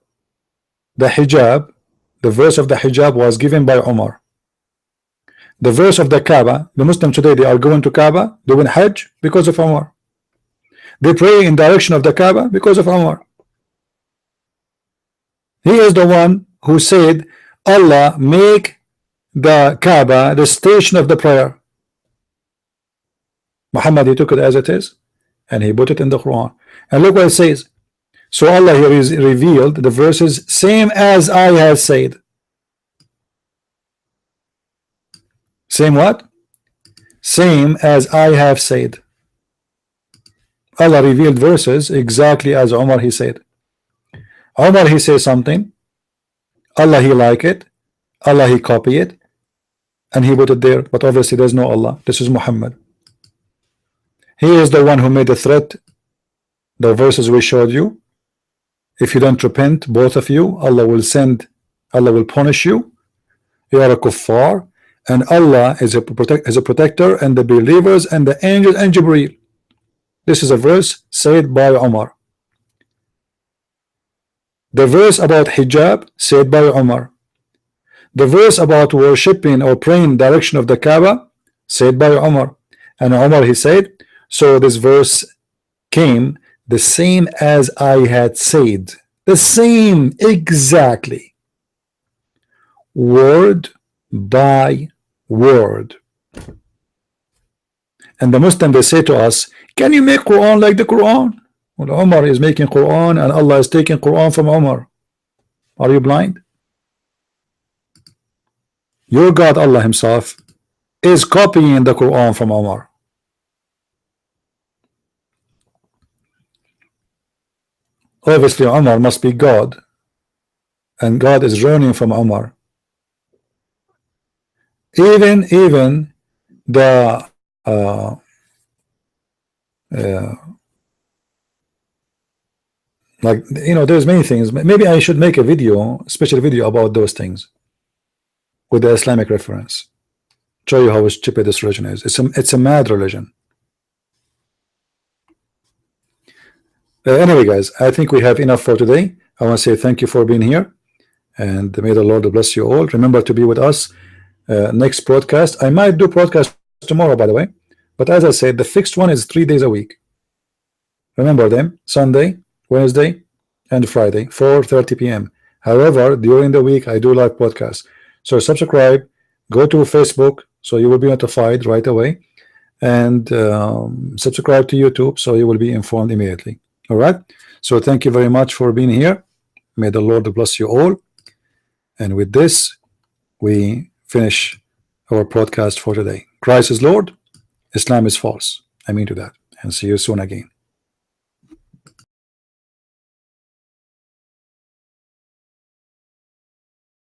the verse of the hijab was given by Umar. The verse of the Kaaba, the Muslims today, they are going to Kaaba, doing Hajj because of Umar. They pray in direction of the Kaaba because of Umar. He is the one who said, Allah, make the Kaaba the station of the prayer. Muhammad, he took it as it is and he put it in the Quran. And look what it says. So Allah here is revealed the verses same as I have said. Same what? Same as I have said. Allah revealed verses exactly as Umar he said. Umar he says something, Allah he like it, Allah he copy it, and he put it there. But obviously there's no Allah. This is Muhammad. He is the one who made the threat. The verses we showed you. If you don't repent, both of you, Allah will punish you. You are a kuffar, and Allah is a protector, and the believers and the angels and Jibreel. This is a verse said by Umar. The verse about hijab said by Umar. The verse about worshipping or praying direction of the Kaaba said by Umar. And Umar he said, so this verse came the same as I had said, the same exactly, word by word. And the Muslim, they say to us, can you make Quran like the Quran? Well, Umar is making Quran and Allah is taking Quran from Umar. Are you blind? Your God, Allah himself, is copying the Quran from Umar. Obviously Umar must be God, and God is learning from Umar. Even the like, you know, there's many things. Maybe I should make a video, special video about those things. with the Islamic reference. Show you how stupid this religion is. It's a mad religion. Anyway, guys, I think we have enough for today. I want to say thank you for being here, and may the Lord bless you all. Remember to be with us next broadcast. I might do podcast tomorrow, by the way, but as I said, the fixed one is 3 days a week. Remember them: Sunday, Wednesday, and Friday, 4:30 p.m. However, during the week I do live podcasts. So subscribe, go to Facebook so you will be notified right away, and subscribe to YouTube so you will be informed immediately. All right, so thank you very much for being here. May the Lord bless you all, and with this we finish our podcast for today. Christ is Lord, Islam is false. I mean to that, and see you soon again.